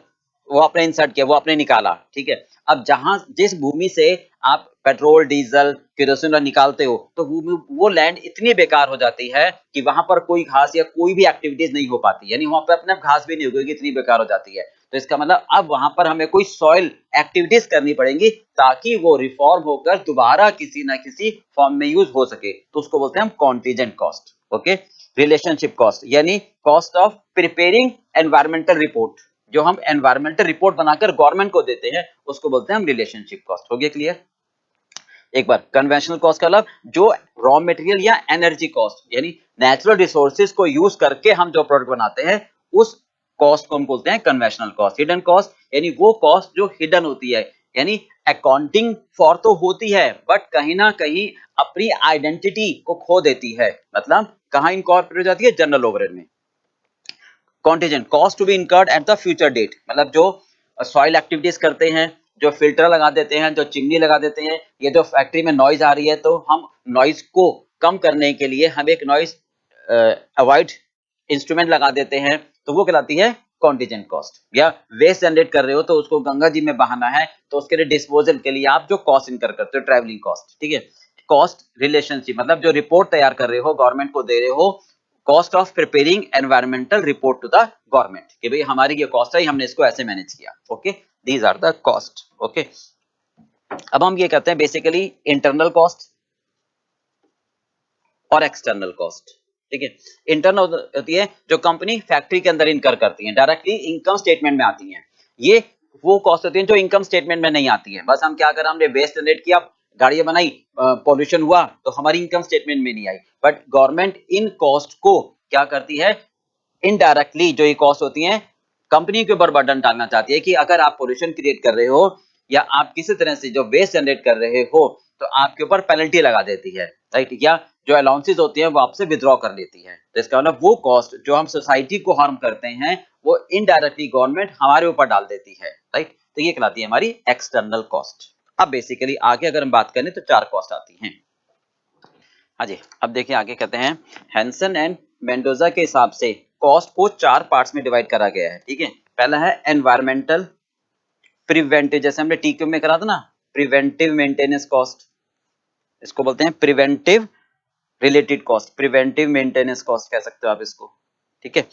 वो आपने इंसर्ट किया, वो आपने निकाला, ठीक है। अब जहां जिस भूमि से आप पेट्रोल डीजल केरोसिन निकालते हो, तो वो लैंड इतनी बेकार हो जाती है कि वहां पर कोई घास या कोई भी एक्टिविटीज नहीं हो पाती, यानी वहां पर अपने घास भी नहीं उगेगी, इतनी बेकार हो जाती है। तो इसका मतलब अब वहां पर हमें कोई सॉइल एक्टिविटीज करनी पड़ेंगी ताकि वो रिफॉर्म होकर दोबारा किसी ना किसी फॉर्म में यूज हो सके, तो उसको बोलते हैं हम contingent cost. Okay, relationship cost, यानी cost of preparing environmental report, जो हम एनवायरमेंटल रिपोर्ट बनाकर गवर्नमेंट को देते हैं उसको बोलते हैं हम रिलेशनशिप कॉस्ट। हो गया क्लियर? एक बार कन्वेंशनल कॉस्ट का मतलब जो रॉ मटेरियल या एनर्जी कॉस्ट यानी नेचुरल रिसोर्सेज को यूज करके हम जो प्रोडक्ट बनाते हैं उस कॉस्ट को हम बोलते हैं कन्वेंशनल कॉस्ट। हिडन कॉस्ट यानी वो कॉस्ट जो हिडन होती है, यानी अकाउंटिंग फॉर तो होती है बट कहीं ना कहीं अपनी आइडेंटिटी को खो देती है। मतलब कहां इनकॉर्पोरेट हो जाती है? जनरल ओवरहेड में। Contingent cost to be incurred at the future date, मतलब जो सॉइल एक्टिविटीज करते हैं, जो फिल्टर लगा देते हैं, जो चिमनी लगा देते हैं, ये जो फैक्ट्री में नॉइज आ रही है तो हम नॉइज को कम करने के लिए हम एक नॉइज अवॉइड इंस्ट्रूमेंट लगा देते हैं, तो वो कहलाती है कॉन्टीजेंट कॉस्ट। या वेस्ट जनरेट कर रहे हो तो उसको गंगा जी में बहाना है तो उसके लिए डिस्पोजल के लिए आप जो कॉस्ट इनकर करते हो, ट्रैवलिंग कॉस्ट। ठीक है, कॉस्ट रिलेशनशिप मतलब जो रिपोर्ट तैयार कर रहे हो, गवर्नमेंट को दे रहे हो, cost of preparing environmental report to the government कि भाई हमारी ये कॉस्ट है, हमने इसको ऐसे मैनेज किया। Okay, these are the cost. Okay, अब हम ये कहते हैं बेसिकली इंटरनल कॉस्ट और एक्सटर्नल कॉस्ट। ठीक है, इंटरनल होती है जो कंपनी फैक्ट्री के अंदर इनकर करती है, डायरेक्टली इनकम स्टेटमेंट में आती है। ये वो कॉस्ट होती है जो इनकम स्टेटमेंट में नहीं आती है। बस हम क्या करें, हमने वेस्ट जनरेट किया, गाड़ियां बनाई, पॉल्यूशन हुआ तो हमारी इनकम स्टेटमेंट में नहीं आई। बट गवर्नमेंट इन कॉस्ट को क्या करती है, इनडायरेक्टली जो ये कॉस्ट होती हैं कंपनी के ऊपर बर्डन डालना चाहती है कि अगर आप पोल्यूशन क्रिएट कर रहे हो या आप किसी तरह से जो वेस्ट जनरेट कर रहे हो तो आपके ऊपर पेनल्टी लगा देती है, राइट? या जो अलाउंसेस होती हैं वो आपसे विड्रॉ कर लेती है। तो इसका मतलब वो कॉस्ट जो हम सोसाइटी को हार्म करते हैं वो इनडायरेक्टली गवर्नमेंट हमारे ऊपर डाल देती है, राइट? तो ये कहलाती है हमारी एक्सटर्नल कॉस्ट। अब बेसिकली आगे अगर हम बात करें तो 4 कॉस्ट आती हैं। हाँ जी, अब देखिए आगे कहते हैं हैंसन एंड मेंडोजा के हिसाब से कॉस्ट को 4 पार्ट्स में डिवाइड करा गया है। ठीक है, पहला है एनवायरमेंटल प्रिवेंटिव, जैसे हमने टीक्यू में करा था ना, प्रिवेंटिव मेंटेनेंस कॉस्ट, इसको बोलते हैं preventive related cost, preventive maintenance cost कह सकते हो आप इसको। ठीक है,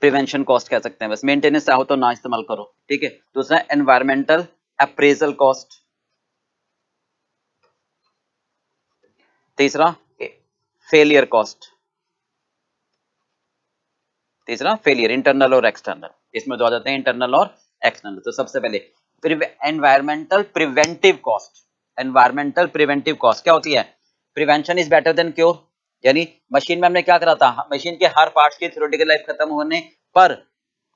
प्रिवेंशन कॉस्ट कह सकते हैं, बस मेंटेनेंस चाहो तो ना इस्तेमाल करो। ठीक है, दूसरा एनवायरमेंटल अप्रेजल कॉस्ट, तीसरा फेलियर कॉस्ट, तीसरा फेलियर, इंटरनल और एक्सटर्नल, इसमें दो आ जाते हैं इंटरनल और एक्सटर्नल। तो सबसे पहले environmental preventive cost. Environmental preventive cost क्या होती है? Prevention is better than cure, यानी मशीन में हमने क्या करा था, मशीन के हर पार्ट्स की थ्योरेटिकल लाइफ खत्म होने पर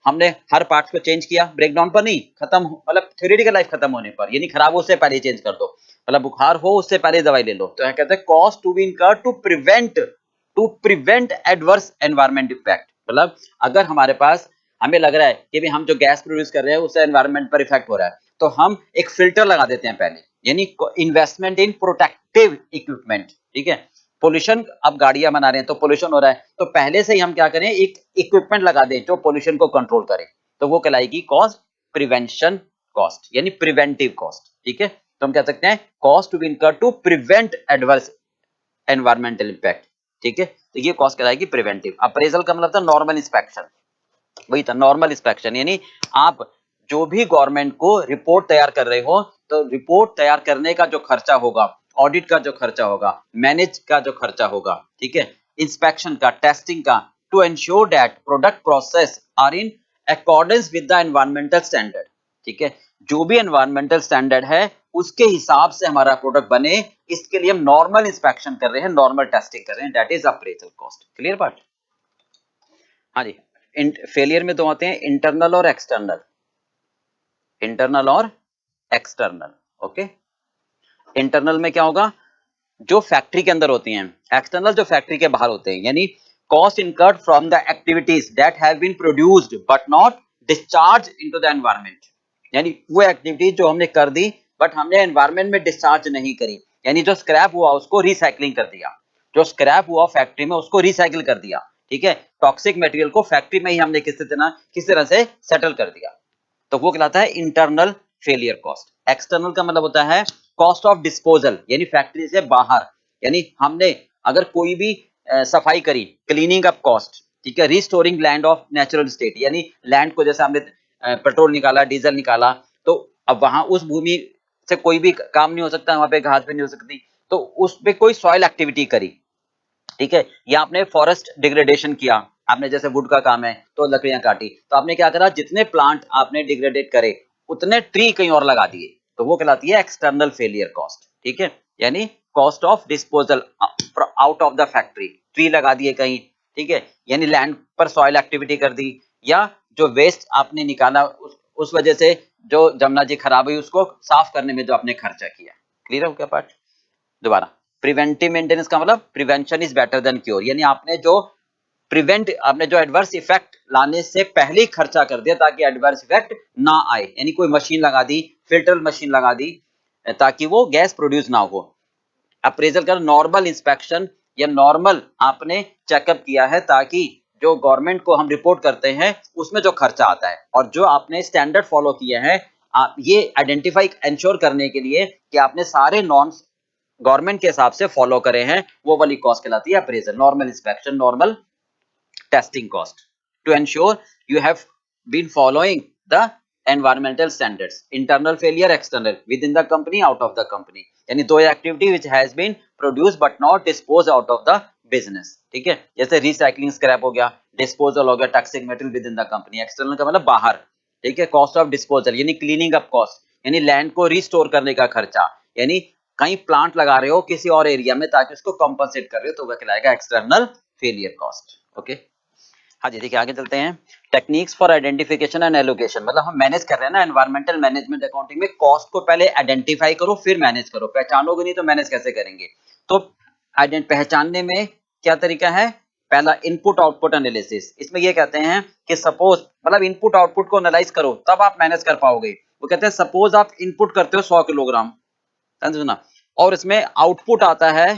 हमने हर पार्ट्स को चेंज किया, ब्रेकडाउन पर नहीं, खत्म मतलब थ्योरेटिकल लाइफ खत्म होने पर, यानी खराब हो उससे पहले चेंज कर दो, मतलब बुखार हो उससे पहले दवाई ले लो। तो कहते हैं cost to be incurred to prevent adverse environment effect. मतलब अगर हमारे पास हमें लग रहा है कि भी हम जो गैस प्रोड्यूस कर रहे हैं उससे एनवायरमेंट पर इफेक्ट हो रहा है तो हम एक फिल्टर लगा देते हैं पहले, यानी इन्वेस्टमेंट इन प्रोटेक्टिव इक्विपमेंट। ठीक है, पोल्यूशन, अब गाड़ियां बना रहे हैं तो पोल्यूशन हो रहा है तो पहले से ही हम क्या करें, एक इक्विपमेंट लगा दें जो पोल्यूशन को कंट्रोल करे, तो वो कहलाएगी कॉस्ट प्रिवेंशन कॉस्ट, यानी प्रिवेंटिव कॉस्ट। ठीक है, तो हम कह सकते हैं cost to be incurred to prevent adverse environmental impact. ठीक है, तो ये कॉस्ट कहलाएगी प्रिवेंटिव। अप्रेजल का मतलब था नॉर्मल इंस्पेक्शन, वही था नॉर्मल इंस्पेक्शन, यानी आप जो भी गवर्नमेंट को रिपोर्ट तैयार कर रहे हो तो रिपोर्ट तैयार करने का जो खर्चा होगा, ऑडिट का जो खर्चा होगा, मैनेज का जो खर्चा होगा, ठीक है, इंस्पेक्शन का, टेस्टिंग का, to ensure that product process are in accordance with the environmental standard. ठीक है, जो भी एनवायरमेंटल स्टैंडर्ड है उसके हिसाब से हमारा प्रोडक्ट बने, इसके लिए हम नॉर्मल इंस्पेक्शन कर रहे हैं, नॉर्मल टेस्टिंग कर रहे हैं, that is appraisal cost. Clear बात? हाँ जी, फेलियर में दो आते हैं, इंटरनल और एक्सटर्नल, इंटरनल और एक्सटर्नल। ओके, इंटरनल में क्या होगा, जो फैक्ट्री के अंदर होती हैं, एक्सटर्नल जो फैक्ट्री के बाहर होते हैं, यानी cost incurred from the activities that have been produced but not discharge into the environment, यानी वो एक्टिविटीज जो हमने कर दी बट हमने एनवायरनमेंट में डिस्चार्ज नहीं करी, यानी जो स्क्रैप हुआ उसको रिसाइकलिंग कर दिया, जो स्क्रैप हुआ फैक्ट्री में उसको रिसाइकिल कर दिया। ठीक है, टॉक्सिक मटेरियल को फैक्ट्री में ही हमने किसी तरह से सेटल कर दिया, तो वो कहलाता है इंटरनल फेलियर कॉस्ट। एक्सटर्नल का मतलब होता है कॉस्ट ऑफ डिस्पोजल, यानी फैक्ट्री से बाहर, यानी हमने अगर कोई भी सफाई करी, क्लीनिंग अप कॉस्ट, ठीक है, restoring land of natural state, यानी लैंड को जैसे हमने पेट्रोल निकाला, डीजल निकाला, तो अब वहां उस भूमि से कोई भी काम नहीं हो सकता, वहां पे घास भी नहीं हो सकती, तो उस पे कोई सॉइल एक्टिविटी करी, ठीक है, या आपने फॉरेस्ट डिग्रेडेशन किया, आपने जैसे वुड का काम है तो लकड़ियां काटी, तो आपने क्या करा, जितने प्लांट आपने डिग्रेडेट करे उतने ट्री कहीं और लगा दिए, तो वो कहलाती है एक्सटर्नल फेलियर कॉस्ट। ठीक है, यानी cost of disposal out of the factory, tree लगा दिए कहीं, ठीक है, यानी लैंड पर सॉइल एक्टिविटी कर दी, या जो वेस्ट आपने निकाला उस वजह से जो जमुना जी खराब हुई उसको साफ करने में जो आपने खर्चा किया। क्लियर हो क्या पार्ट? दोबारा, प्रिवेंटिव मेंटेनेंस का मतलब prevention is better than cure, यानी आपने जो एडवर्स इफेक्ट लाने से पहले ही खर्चा कर दिया ताकि एडवर्स इफेक्ट ना आए, यानी कोई मशीन लगा दी, फिल्टर मशीन लगा दी ताकि वो गैस प्रोड्यूस ना हो। अप्रेजल का नॉर्मल इंस्पेक्शन या नॉर्मल आपने चेकअप किया है ताकि जो गवर्नमेंट को हम रिपोर्ट करते हैं उसमें जो खर्चा आता है और जो आपने स्टैंडर्ड फॉलो किए हैं, आप ये आइडेंटिफाई इंश्योर करने के लिए कि आपने सारे नॉर्म्स गवर्नमेंट के हिसाब से फॉलो करे हैं, वो वाली कॉस्ट कहलाती है appraisal, normal inspection, normal testing cost, to ensure you have been following the environmental standards, internal failure, external, within the company, out of the company, यानी दो activity which has been produced but not disposed out of the business। ठीक है, जैसे recycling scrap हो गया, disposal हो गया, toxic material with in the company. External का मतलब बाहर, ठीक है, कॉस्ट ऑफ डिस्पोजल यानी क्लीनिंग अप कॉस्ट, यानी लैंड को रिस्टोर करने का खर्चा, यानी कहीं प्लांट लगा रहे हो किसी और एरिया में ताकि उसको कंपनसेट कर रहे हो तो वह कहलाएगा एक्सटर्नल फेलियर कॉस्ट। ओके, हाँ जी, देखिए आगे चलते हैं। Techniques for identification and allocation, मतलब हम मैनेज कर रहे हैं ना एनवायरमेंटल मैनेजमेंट अकाउंटिंग में, कॉस्ट को पहले आइडेंटिफाई करो फिर मैनेज करो, पहचानोगे नहीं तो मैनेज कैसे करेंगे। तो पहचानने में क्या तरीका है, पहला इनपुट आउटपुट एनालिसिस, इसमें ये कहते हैं कि सपोज, मतलब इनपुट आउटपुट को एनालाइज करो तब आप मैनेज कर पाओगे। वो कहते हैं सपोज आप इनपुट करते हो 100 किलोग्राम, समझना, और इसमें आउटपुट आता है,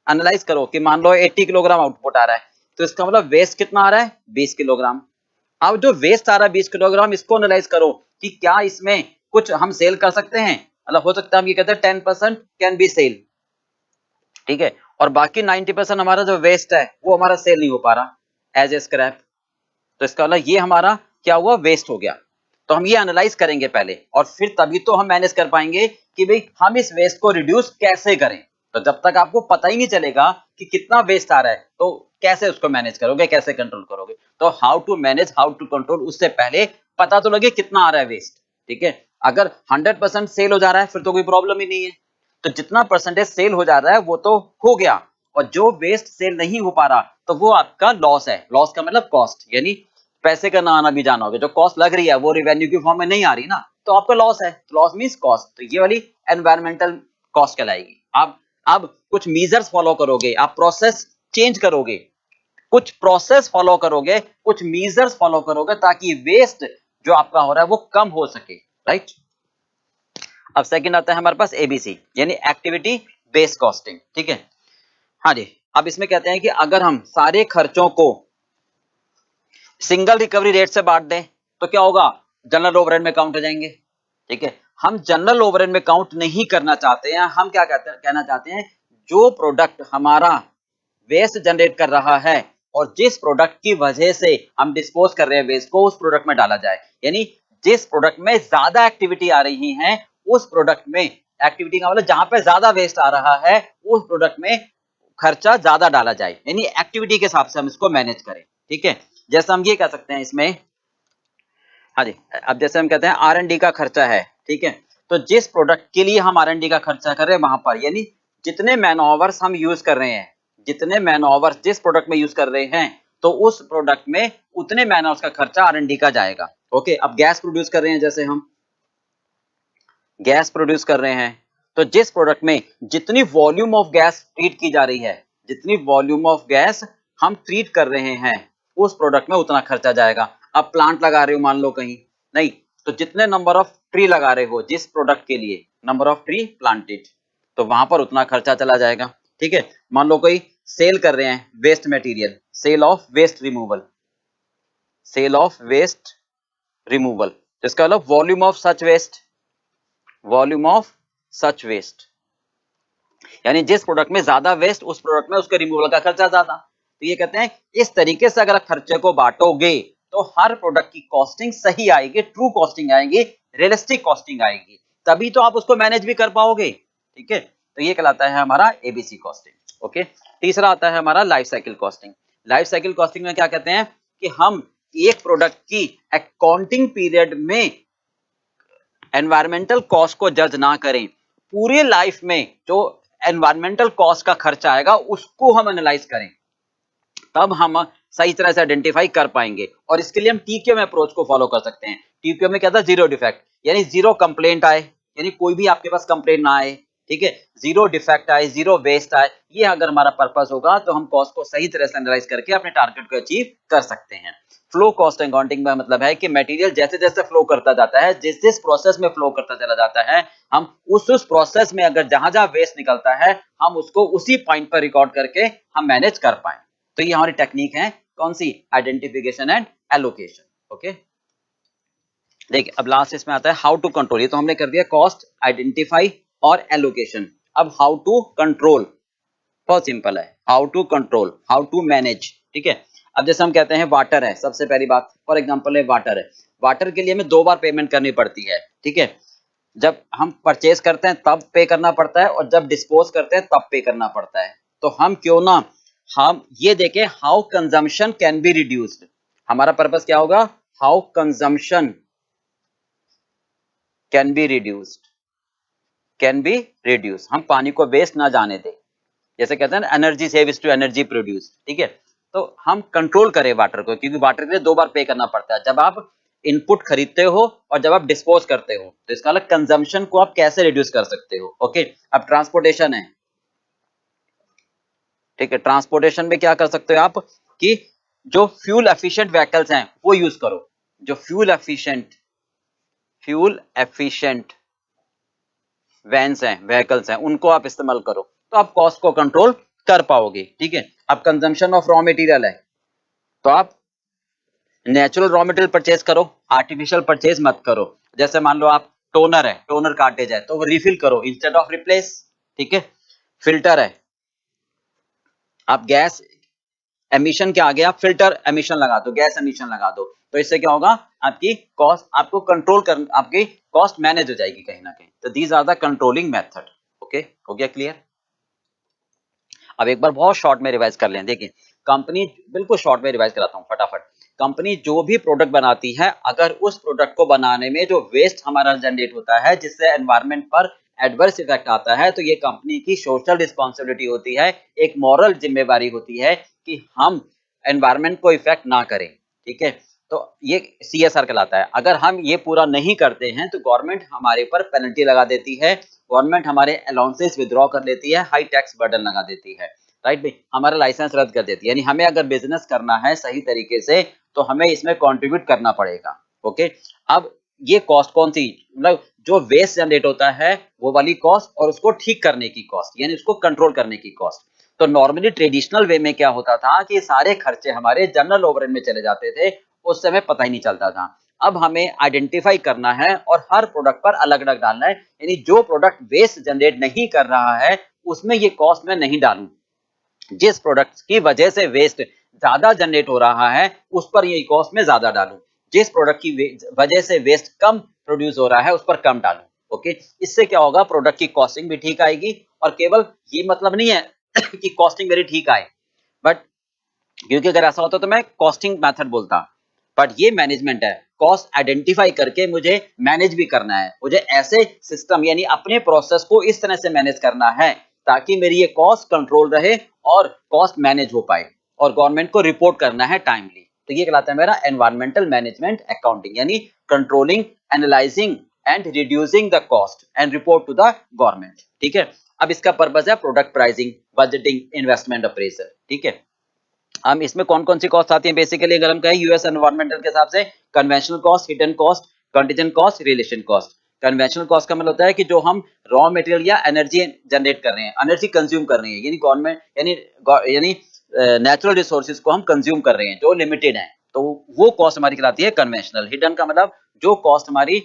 एनालाइज करो कि मान लो 80 किलोग्राम आउटपुट आ रहा है, तो इसका मतलब वेस्ट कितना आ रहा है, 20 किलोग्राम। अब जो वेस्ट आ रहा है 20 किलोग्राम, इसको एनालाइज करो कि क्या इसमें कुछ हम सेल कर सकते हैं, मतलब हो सकता है हम ये कहते हैं 10% कैन बी सेल, ठीक है, और बाकी 90% हमारा जो वेस्ट है वो हमारा सेल नहीं हो पा रहा एज ए स्क्रैप, तो इसका मतलब ये हमारा क्या हुआ, वेस्ट हो गया। तो हम ये एनालाइज करेंगे पहले और फिर तभी तो हम मैनेज कर पाएंगे कि भाई हम इस वेस्ट को रिड्यूस कैसे करें। तो जब तक आपको पता ही नहीं चलेगा कि कितना वेस्ट आ रहा है तो कैसे उसको मैनेज करोगे, कैसे कंट्रोल करोगे। तो how to manage, how to control, उससे पहले पता तो लगे कितना आ रहा है वेस्ट। ठीक है, अगर 100% सेल हो जा रहा है फिर तो कोई प्रॉब्लम ही नहीं है, तो जितना परसेंटेज सेल हो जा रहा है वो तो हो गया, और जो वेस्ट सेल नहीं हो पा रहा तो वो आपका लॉस है। लॉस का मतलब कॉस्ट, यानी पैसे का ना आना भी जाना होगा, जो कॉस्ट लग रही है वो रेवेन्यू की फॉर्म में नहीं आ रही ना, तो आपका लॉस है, लॉस मींस कॉस्ट, तो ये वाली एनवायरमेंटल कॉस्ट कहलाएगी। आप अब कुछ मेजर्स फॉलो करोगे, आप प्रोसेस चेंज करोगे, कुछ प्रोसेस फॉलो करोगे, कुछ मेजर्स फॉलो करोगे ताकि वेस्ट जो आपका हो रहा है वो कम हो सके, राइट। अब सेकंड आता है हमारे पास एबीसी, यानी एक्टिविटी बेस्ड कॉस्टिंग। ठीक है, हाँ जी, अब इसमें कहते हैं कि अगर हम सारे खर्चों को सिंगल रिकवरी रेट से बांट दें तो क्या होगा, जनरल ओवरहेड में काउंट हो जाएंगे। ठीक है, हम जनरल ओवरहेड में काउंट नहीं करना चाहते हैं, हम क्या कहना चाहते हैं, जो प्रोडक्ट हमारा वेस्ट जनरेट कर रहा है और जिस प्रोडक्ट की वजह से हम डिस्पोज कर रहे हैं वेस्ट को, उस प्रोडक्ट में डाला जाए, यानी जिस प्रोडक्ट में ज्यादा एक्टिविटी आ रही है उस प्रोडक्ट में, एक्टिविटी का मतलब जहां पे ज्यादा वेस्ट आ रहा है उस प्रोडक्ट में खर्चा ज्यादा डाला जाए, यानी एक्टिविटी के हिसाब से हम इसको मैनेज करें। ठीक है, जैसे हम ये कह सकते हैं इसमें, हाँ जी, अब जैसे हम कहते हैं R&D का खर्चा है, ठीक है, तो जिस प्रोडक्ट के लिए हम R&D का खर्चा कर रहे हैं वहां पर, यानी जितने मैनओवर्स हम यूज कर रहे हैं, जितने मैनओवर्स जिस प्रोडक्ट में यूज कर रहे हैं, तो उस प्रोडक्ट में उतने मैनओवर्स का खर्चा R&D का जाएगा। ओके, अब गैस प्रोड्यूस कर रहे हैं, जैसे हम गैस प्रोड्यूस कर रहे हैं, तो जिस प्रोडक्ट में जितनी वॉल्यूम ऑफ गैस ट्रीट की जा रही है, जितनी वॉल्यूम ऑफ गैस हम ट्रीट कर रहे हैं उस प्रोडक्ट में उतना खर्चा जाएगा। अब प्लांट लगा रहे हो मान लो कहीं, नहीं तो जितने नंबर ऑफ ट्री लगा रहे हो जिस प्रोडक्ट के लिए, नंबर ऑफ ट्री प्लांटेड, तो वहां पर उतना खर्चा चला जाएगा। ठीक है, मान लो कोई सेल कर रहे हैं waste material, sale of waste removal, sale of waste removal, जिसका मतलब volume of such waste, volume of such waste, यानी जिस प्रोडक्ट में ज्यादा वेस्ट उस प्रोडक्ट में उसके रिमूवल का खर्चा ज्यादा। तो ये कहते हैं इस तरीके से अगर खर्चे को बांटोगे तो हर प्रोडक्ट की कॉस्टिंग सही आएगी, ट्रू कॉस्टिंग आएगी, रियलिस्टिक कॉस्टिंग आएगी, तभी तो आप उसको मैनेज भी कर पाओगे। ठीक है, तो ये कहलाता है हमारा एबीसी कॉस्टिंग। ओके, तीसरा आता है हमारा life cycle costing. Life cycle costing में क्या कहते हैं कि हम एक प्रोडक्ट की अकाउंटिंग पीरियड में एनवायरमेंटल कॉस्ट को जज ना करें, पूरे लाइफ में जो एनवायरमेंटल कॉस्ट का खर्चा आएगा उसको हम एनालाइज करें, तब हम सही तरह से आइडेंटिफाई कर पाएंगे। और इसके लिए हम टीक्यूएम अप्रोच को फॉलो कर सकते हैं। टीक्यूएम में क्या था, जीरो डिफेक्ट, यानी जीरो कंप्लेंट आए, यानी कोई भी आपके पास कंप्लेंट ना आए, ठीक है, जीरो डिफेक्ट आए, जीरो वेस्ट आए। ये अगर हमारा पर्पस होगा तो हम कॉस्ट को सही तरह से एनालाइज करके अपने टारगेट को अचीव कर सकते हैं। फ्लो कॉस्ट अकाउंटिंग का मतलब है कि मटेरियल जैसे जैसे फ्लो करता जाता है, जिस जिस प्रोसेस में फ्लो करता चला जाता है, हम उस प्रोसेस में अगर जहां जहां वेस्ट निकलता है हम उसको उसी पॉइंट पर रिकॉर्ड करके हम मैनेज कर पाए। तो ये हमारी टेक्निक है, कौन सी, आइडेंटिफिकेशन एंड एलोकेशन। ओके, देखिए अब लास्ट इसमें आता है हाउ टू कंट्रोल। ये तो हमने कर दिया कॉस्ट, आइडेंटिफाई और एलोकेशन। अब हाउ टू कंट्रोल बहुत सिंपल है, how to control, how to manage. ठीक है, अब जैसे हम कहते हैं वाटर है, सबसे पहली बात फॉर एग्जांपल है वाटर है, वाटर के लिए हमें 2 बार पेमेंट करनी पड़ती है। ठीक है, जब हम परचेज करते हैं तब पे करना पड़ता है और जब डिस्पोज करते हैं तब पे करना पड़ता है। तो हम क्यों ना हम ये देखें how consumption can be reduced. हमारा पर्पस क्या होगा, how consumption can be reduced, can be reduce, हम पानी को वेस्ट ना जाने दें। जैसे कहते हैं ना energy save is to energy produce. ठीक है, तो हम कंट्रोल करें वाटर को, क्योंकि वाटर के लिए 2 बार पे करना पड़ता है, जब आप इनपुट खरीदते हो और जब आप डिस्पोज करते हो। तो इसका मतलब कंजम्पशन को आप कैसे रिड्यूस कर सकते हो। ओके, अब ट्रांसपोर्टेशन है। ठीक है, ट्रांसपोर्टेशन में क्या कर सकते हो आप कि जो फ्यूल एफिशिएंट व्हीकल्स हैं वो यूज करो, जो फ्यूल एफिशिएंट वैन्स हैं, व्हीकल्स हैं, उनको आप इस्तेमाल करो, तो आप कॉस्ट को कंट्रोल कर पाओगे। ठीक है, अब कंजम्पशन ऑफ रॉ मटेरियल है, तो आप नेचुरल रॉ मटेरियल परचेज करो, आर्टिफिशियल परचेज मत करो। जैसे मान लो आप टोनर है, टोनर कार्टेज है, तो वो रिफिल करो इंस्टेड ऑफ रिप्लेस। ठीक है, फिल्टर है, आप गैस एमिशन के आगे आप फिल्टर एमिशन लगा दो, गैस एमिशन लगा दो, तो इससे क्या होगा, आपकी कॉस्ट आपको कंट्रोल कर, आपकी कॉस्ट मैनेज हो जाएगी कहीं ना कहीं। तो these are the controlling method. Okay, हो गया क्लियर। अब एक बार बहुत शॉर्ट में रिवाइज कर लें। देखिए कंपनी, बिल्कुल शॉर्ट में रिवाइज कराता हूं फटाफट। कंपनी जो भी प्रोडक्ट बनाती है, अगर उस प्रोडक्ट को बनाने में जो वेस्ट हमारा जनरेट होता है जिससे एनवायरनमेंट पर एडवर्स इफेक्ट आता है, तो ये कंपनी की सोशल रिस्पॉन्सिबिलिटी होती है, एक मॉरल जिम्मेवारी होती है कि हम एनवायरनमेंट को इफेक्ट ना करें। ठीक है, तो ये CSR कहलाता है। अगर हम ये पूरा नहीं करते हैं तो गवर्नमेंट हमारे ऊपर पेनल्टी लगा देती है, गवर्नमेंट हमारे अलाउंसेस विड्रॉ कर लेती है, हाई टैक्स बर्डन लगा देती है, राइट भाई, हमारा लाइसेंस रद्द कर देती है। यानी हमें अगर बिजनेस करना है सही तरीके से तो हमें इसमें कंट्रीब्यूट करना पड़ेगा। ओके, अब ये कॉस्ट कौन सी, मतलब जो वेस्ट जनरेट होता है वो वाली कॉस्ट और उसको ठीक करने की कॉस्ट, यानी उसको कंट्रोल करने की कॉस्ट। तो नॉर्मली ट्रेडिशनल वे में क्या होता था कि सारे खर्चे हमारे जनरल ओवरहेड में चले जाते थे, उस समय पता ही नहीं चलता था। अब हमें आइडेंटिफाई करना है और हर प्रोडक्ट पर अलग अलग डालना है, यानी जो प्रोडक्ट वेस्ट जनरेट नहीं कर रहा है उसमें ये कॉस्ट मैं नहीं डालूं, जिस प्रोडक्ट की वजह से वेस्ट ज्यादा जनरेट हो रहा है उस पर ये कॉस्ट में ज्यादा डालूं, जिस प्रोडक्ट की वजह से वेस्ट कम प्रोड्यूस हो रहा है उस पर कम डालूं। ओके, इससे क्या होगा, प्रोडक्ट की कॉस्टिंग भी ठीक आएगी। और केवल ये मतलब नहीं है कि कॉस्टिंग मेरी ठीक आए, बट क्योंकि अगर ऐसा होता तो मैं कॉस्टिंग मेथड बोलता, बट ये मैनेजमेंट है, कॉस्ट आइडेंटिफाई करके मुझे मैनेज भी करना है, मुझे ऐसे सिस्टम यानी अपने प्रोसेस को इस तरह से मैनेज करना है ताकि मेरी ये कॉस्ट कंट्रोल रहे और कॉस्ट मैनेज हो पाए, और गवर्नमेंट को रिपोर्ट करना है टाइमली। तो ये कहलाता है मेरा एनवायरमेंटल मैनेजमेंट अकाउंटिंग, यानी controlling, analysing and reducing the cost and report to the government. ठीक है, अब इसका पर्पस है product pricing, budgeting, investment appraisal. ठीक है, हम इसमें कौन कौन सी कॉस्ट आती है बेसिकली, अगर हम कहें यूएस एनवायरमेंटल के हिसाब से, conventional cost, hidden cost, contingent cost, relation cost. Conventional cost का मतलब होता है कि जो हम रॉ मटेरियल या एनर्जी जनरेट कर रहे हैं, एनर्जी कंज्यूम कर रहे हैं, यानी गवर्नमेंट यानी नेचुरल रिसोर्सेज को हम कंज्यूम कर रहे हैं जो लिमिटेड है, तो वो कॉस्ट हमारी कहलाती है कन्वेंशनल। हिडन का मतलब जो कॉस्ट हमारी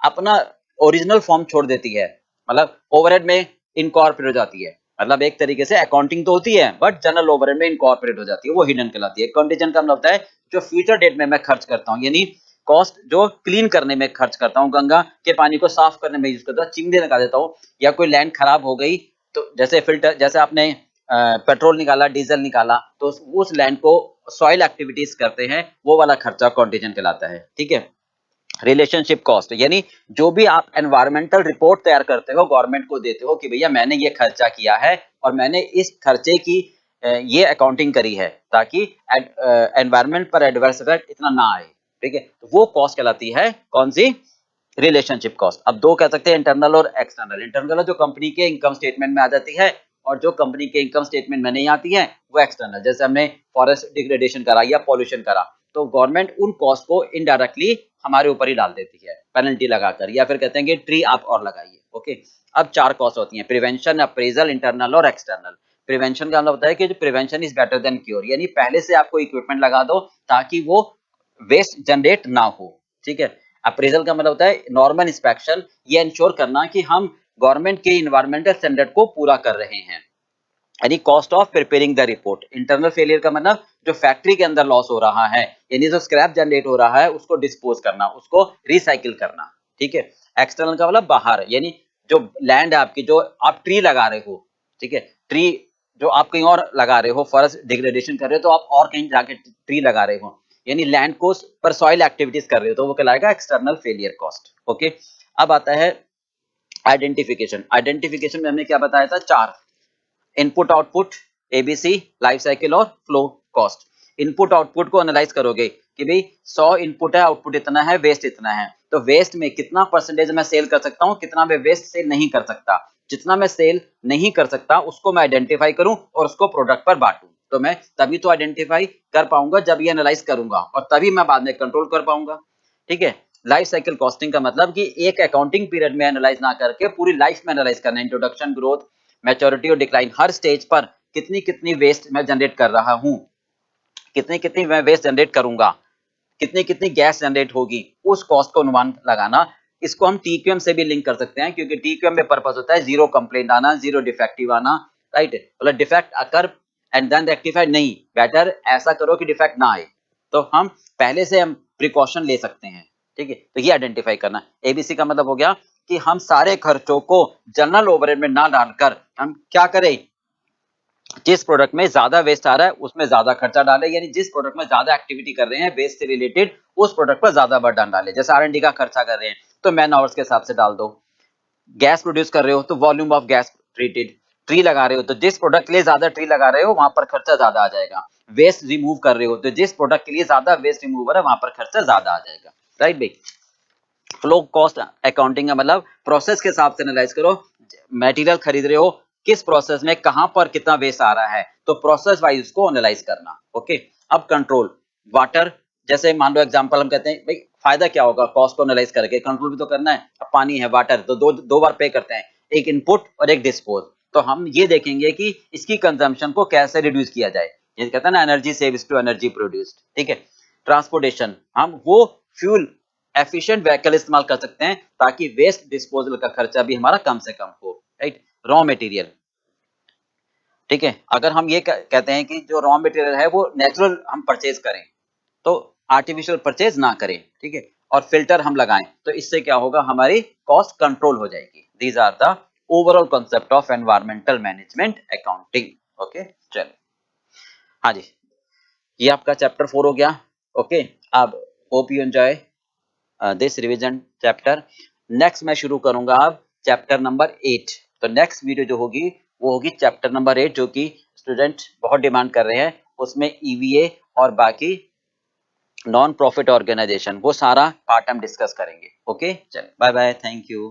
अपना ओरिजिनल फॉर्म छोड़ देती है, मतलब ओवरहेड में इनकॉर्पोरेट हो जाती है, मतलब एक तरीके से अकाउंटिंग तो होती है बट जनरल ओवरहेड में इनकॉर्पोरेट हो जाती है, वो हिडन कहलाती है। कंटीजेंट का मतलब होता है जो फ्यूचर डेट में मैं खर्च करता हूँ, यानी कॉस्ट जो क्लीन करने में खर्च करता हूँ, गंगा के पानी को साफ करने में यूज करता हूँ, चिमनी लगा देता हूँ, या कोई लैंड खराब हो गई तो जैसे फिल्टर, जैसे आपने पेट्रोल निकाला, डीजल निकाला, तो उस लैंड को सॉइल एक्टिविटीज करते हैं, वो वाला खर्चा कॉन्टीजेंट कहलाता है। ठीक है। रिलेशनशिप कॉस्ट यानी जो भी आप एनवायरमेंटल रिपोर्ट तैयार करते हो, गवर्नमेंट को देते हो कि भैया मैंने ये खर्चा किया है और मैंने इस खर्चे की ये अकाउंटिंग करी है ताकि एनवायरमेंट पर एडवर्स इफेक्ट इतना ना आए। ठीक है, तो वो कॉस्ट कहलाती है कौन सी? Relationship cost. अब दो कह सकते हैं, इंटरनल और एक्सटर्नल। इंटरनल जो कंपनी के इनकम स्टेटमेंट में आ जाती है और जो कंपनी के इनकम स्टेटमेंट में नहीं आती है वो एक्सटर्नल। जैसे हमने फॉरेस्ट डिग्रेडेशन करा या पॉल्यूशन करा, तो गवर्नमेंट उन कॉस्ट को इनडायरेक्टली हमारे ऊपर ही डाल देती है पेनल्टी लगाकर, या फिर कहते हैं कि ट्री आप और लगाइए। ओके, अब चार कॉस्ट होती हैं, प्रिवेंशन, अप्रेजल, इंटरनल और एक्सटर्नल। प्रिवेंशन का मतलब होता है कि जो prevention is better than cure, यानी पहले से आपको इक्विपमेंट लगा दो ताकि वो वेस्ट जनरेट ना हो। ठीक है। अप्रेजल का मतलब होता है नॉर्मल इंस्पेक्शन, ये इंश्योर करना कि हम गवर्नमेंट के इन्वायरमेंटल स्टैंडर्ड को पूरा कर रहे हैं, यानी cost of preparing the report. Internal failure का मतलब जो फैक्ट्री के अंदर लॉस हो रहा है, यानी जो स्क्रैप जनरेट हो रहा है उसको डिस्पोज करना, उसको रिसाइकिल करना। ठीक है। एक्सटर्नल का मतलब बाहर, यानी जो लैंड है आपकी, जो आप ट्री लगा रहे हो, ठीक है, ट्री जो आप कहीं और लगा रहे हो, फॉरेस्ट डिग्रेडेशन कर रहे हो तो आप और कहीं जाके ट्री लगा रहे हो, यानी लैंड को पर सॉइल एक्टिविटीज कर रहे हो, तो वो कहलाएगा एक्सटर्नल फेलियर कॉस्ट। ओके, अब आता है आइडेंटिफिकेशन। आइडेंटिफिकेशन में हमने क्या बताया था? चार, input output, ABC, life cycle और फ्लो कॉस्ट। इनपुट आउटपुट को एनालाइज करोगे कि भाई 100 इनपुट है, आउटपुट इतना है, वेस्ट इतना है, तो वेस्ट में कितना परसेंटेज मैं सेल कर सकता हूं, कितना मैं वेस्ट सेल नहीं कर सकता। जितना मैं सेल नहीं कर सकता उसको मैं आइडेंटिफाई करूं और उसको प्रोडक्ट पर बांटूं, तो मैं तभी तो आइडेंटिफाई कर पाऊंगा जब ये एनालाइज करूंगा, और तभी मैं बाद में कंट्रोल कर पाऊंगा। ठीक है। लाइफ साइकिल कॉस्टिंग का मतलब कि एक अकाउंटिंग पीरियड में एनालाइज ना करके पूरी लाइफ में एनालाइज करना, इंट्रोडक्शन, ग्रोथ, मैच्योरिटी और डिक्लाइन, हर स्टेज पर कितनी कितनी वेस्ट मैं जनरेट कर रहा हूं, कितनी कितनी मैं वेस्ट जनरेट करूंगा, कितनी कितनी गैस जनरेट होगी, उस कॉस्ट को अनुमान लगाना। इसको हम टीक्यूएम से भी लिंक कर सकते हैं, क्योंकि टीक्यूएम में पर्पस होता है जीरो कंप्लेंट आना, जीरो डिफेक्टिव आना, राइट। मतलब defect occur and then rectified नहीं, बेटर ऐसा करो कि डिफेक्ट ना आए, तो हम पहले से हम प्रिकॉशन ले सकते हैं। ठीक है, तो ये आइडेंटिफाई करना। एबीसी का मतलब हो गया कि हम सारे खर्चों को जनरल ओवरहेड में ना डालकर हम क्या करें, जिस प्रोडक्ट में ज्यादा वेस्ट आ रहा है उसमें ज्यादा खर्चा डाले, यानी जिस प्रोडक्ट में ज्यादा एक्टिविटी कर रहे हैं वेस्ट से रिलेटेड, उस प्रोडक्ट पर ज्यादा बर्डन डाले। जैसे आर&डी का खर्चा कर रहे हैं तो मैन आवर्स के हिसाब से डाल दो, गैस प्रोड्यूस कर रहे हो तो volume of gas treated, tree लगा रहे हो तो जिस प्रोडक्ट के लिए ज्यादा ट्री लगा रहे हो वहां पर खर्चा ज्यादा आ जाएगा, वेस्ट रिमूव कर रहे हो तो जिस प्रोडक्ट के लिए ज्यादा वेस्ट रिमूव हो रहा है वहां पर खर्चा ज्यादा आ जाएगा, राइट भाई। फ्लो कॉस्ट अकाउंटिंग का मतलब प्रोसेस के हिसाब से एनालाइज करो, मटेरियल खरीद रहे हो किस प्रोसेस में कहां पर कितना वेस्ट आ रहा है, तो प्रोसेस वाइज उसको एनालाइज करना। ओके, अब कंट्रोल, वाटर, जैसे मान लो एग्जांपल हम कहते हैं भाई फायदा क्या होगा कॉस्ट को एनालाइज करके, कंट्रोल भी तो करना है। अब पानी है, वाटर, तो दो बार पे करते हैं, एक इनपुट और एक डिस्पोज, तो हम ये देखेंगे कि इसकी कंजम्पशन को कैसे रिड्यूस किया जाए, ये कहते हैं ना energy saves to energy produced. ठीक है। ट्रांसपोर्टेशन, हम वो फ्यूल एफिशिएंट व्हीकल इस्तेमाल कर सकते हैं ताकि वेस्ट डिस्पोजल का खर्चा भी हमारा कम से कम हो, राइट। रॉ मटेरियल, ठीक है, अगर हम ये कहते हैं कि जो रॉ मटेरियल है वो नेचुरल हम परचेज करें तो आर्टिफिशियल परचेज ना करें, ठीक है, और फिल्टर हम लगाएं, तो इससे क्या होगा, हमारी कॉस्ट कंट्रोल हो जाएगी। These are the overall concept of environmental management accounting. Okay, चलिए, हाँ जी, ये आपका चैप्टर 4 हो गया। ओके, अब hope you enjoy this revision chapter. Next मैं शुरू करूंगा अब चैप्टर नंबर 8। तो नेक्स्ट वीडियो जो होगी वो होगी चैप्टर नंबर 8, जो कि स्टूडेंट बहुत डिमांड कर रहे हैं, उसमें ईवीए और बाकी नॉन प्रॉफिट ऑर्गेनाइजेशन, वो सारा पार्ट हम डिस्कस करेंगे। ओके, चल, बाय बाय, थैंक यू।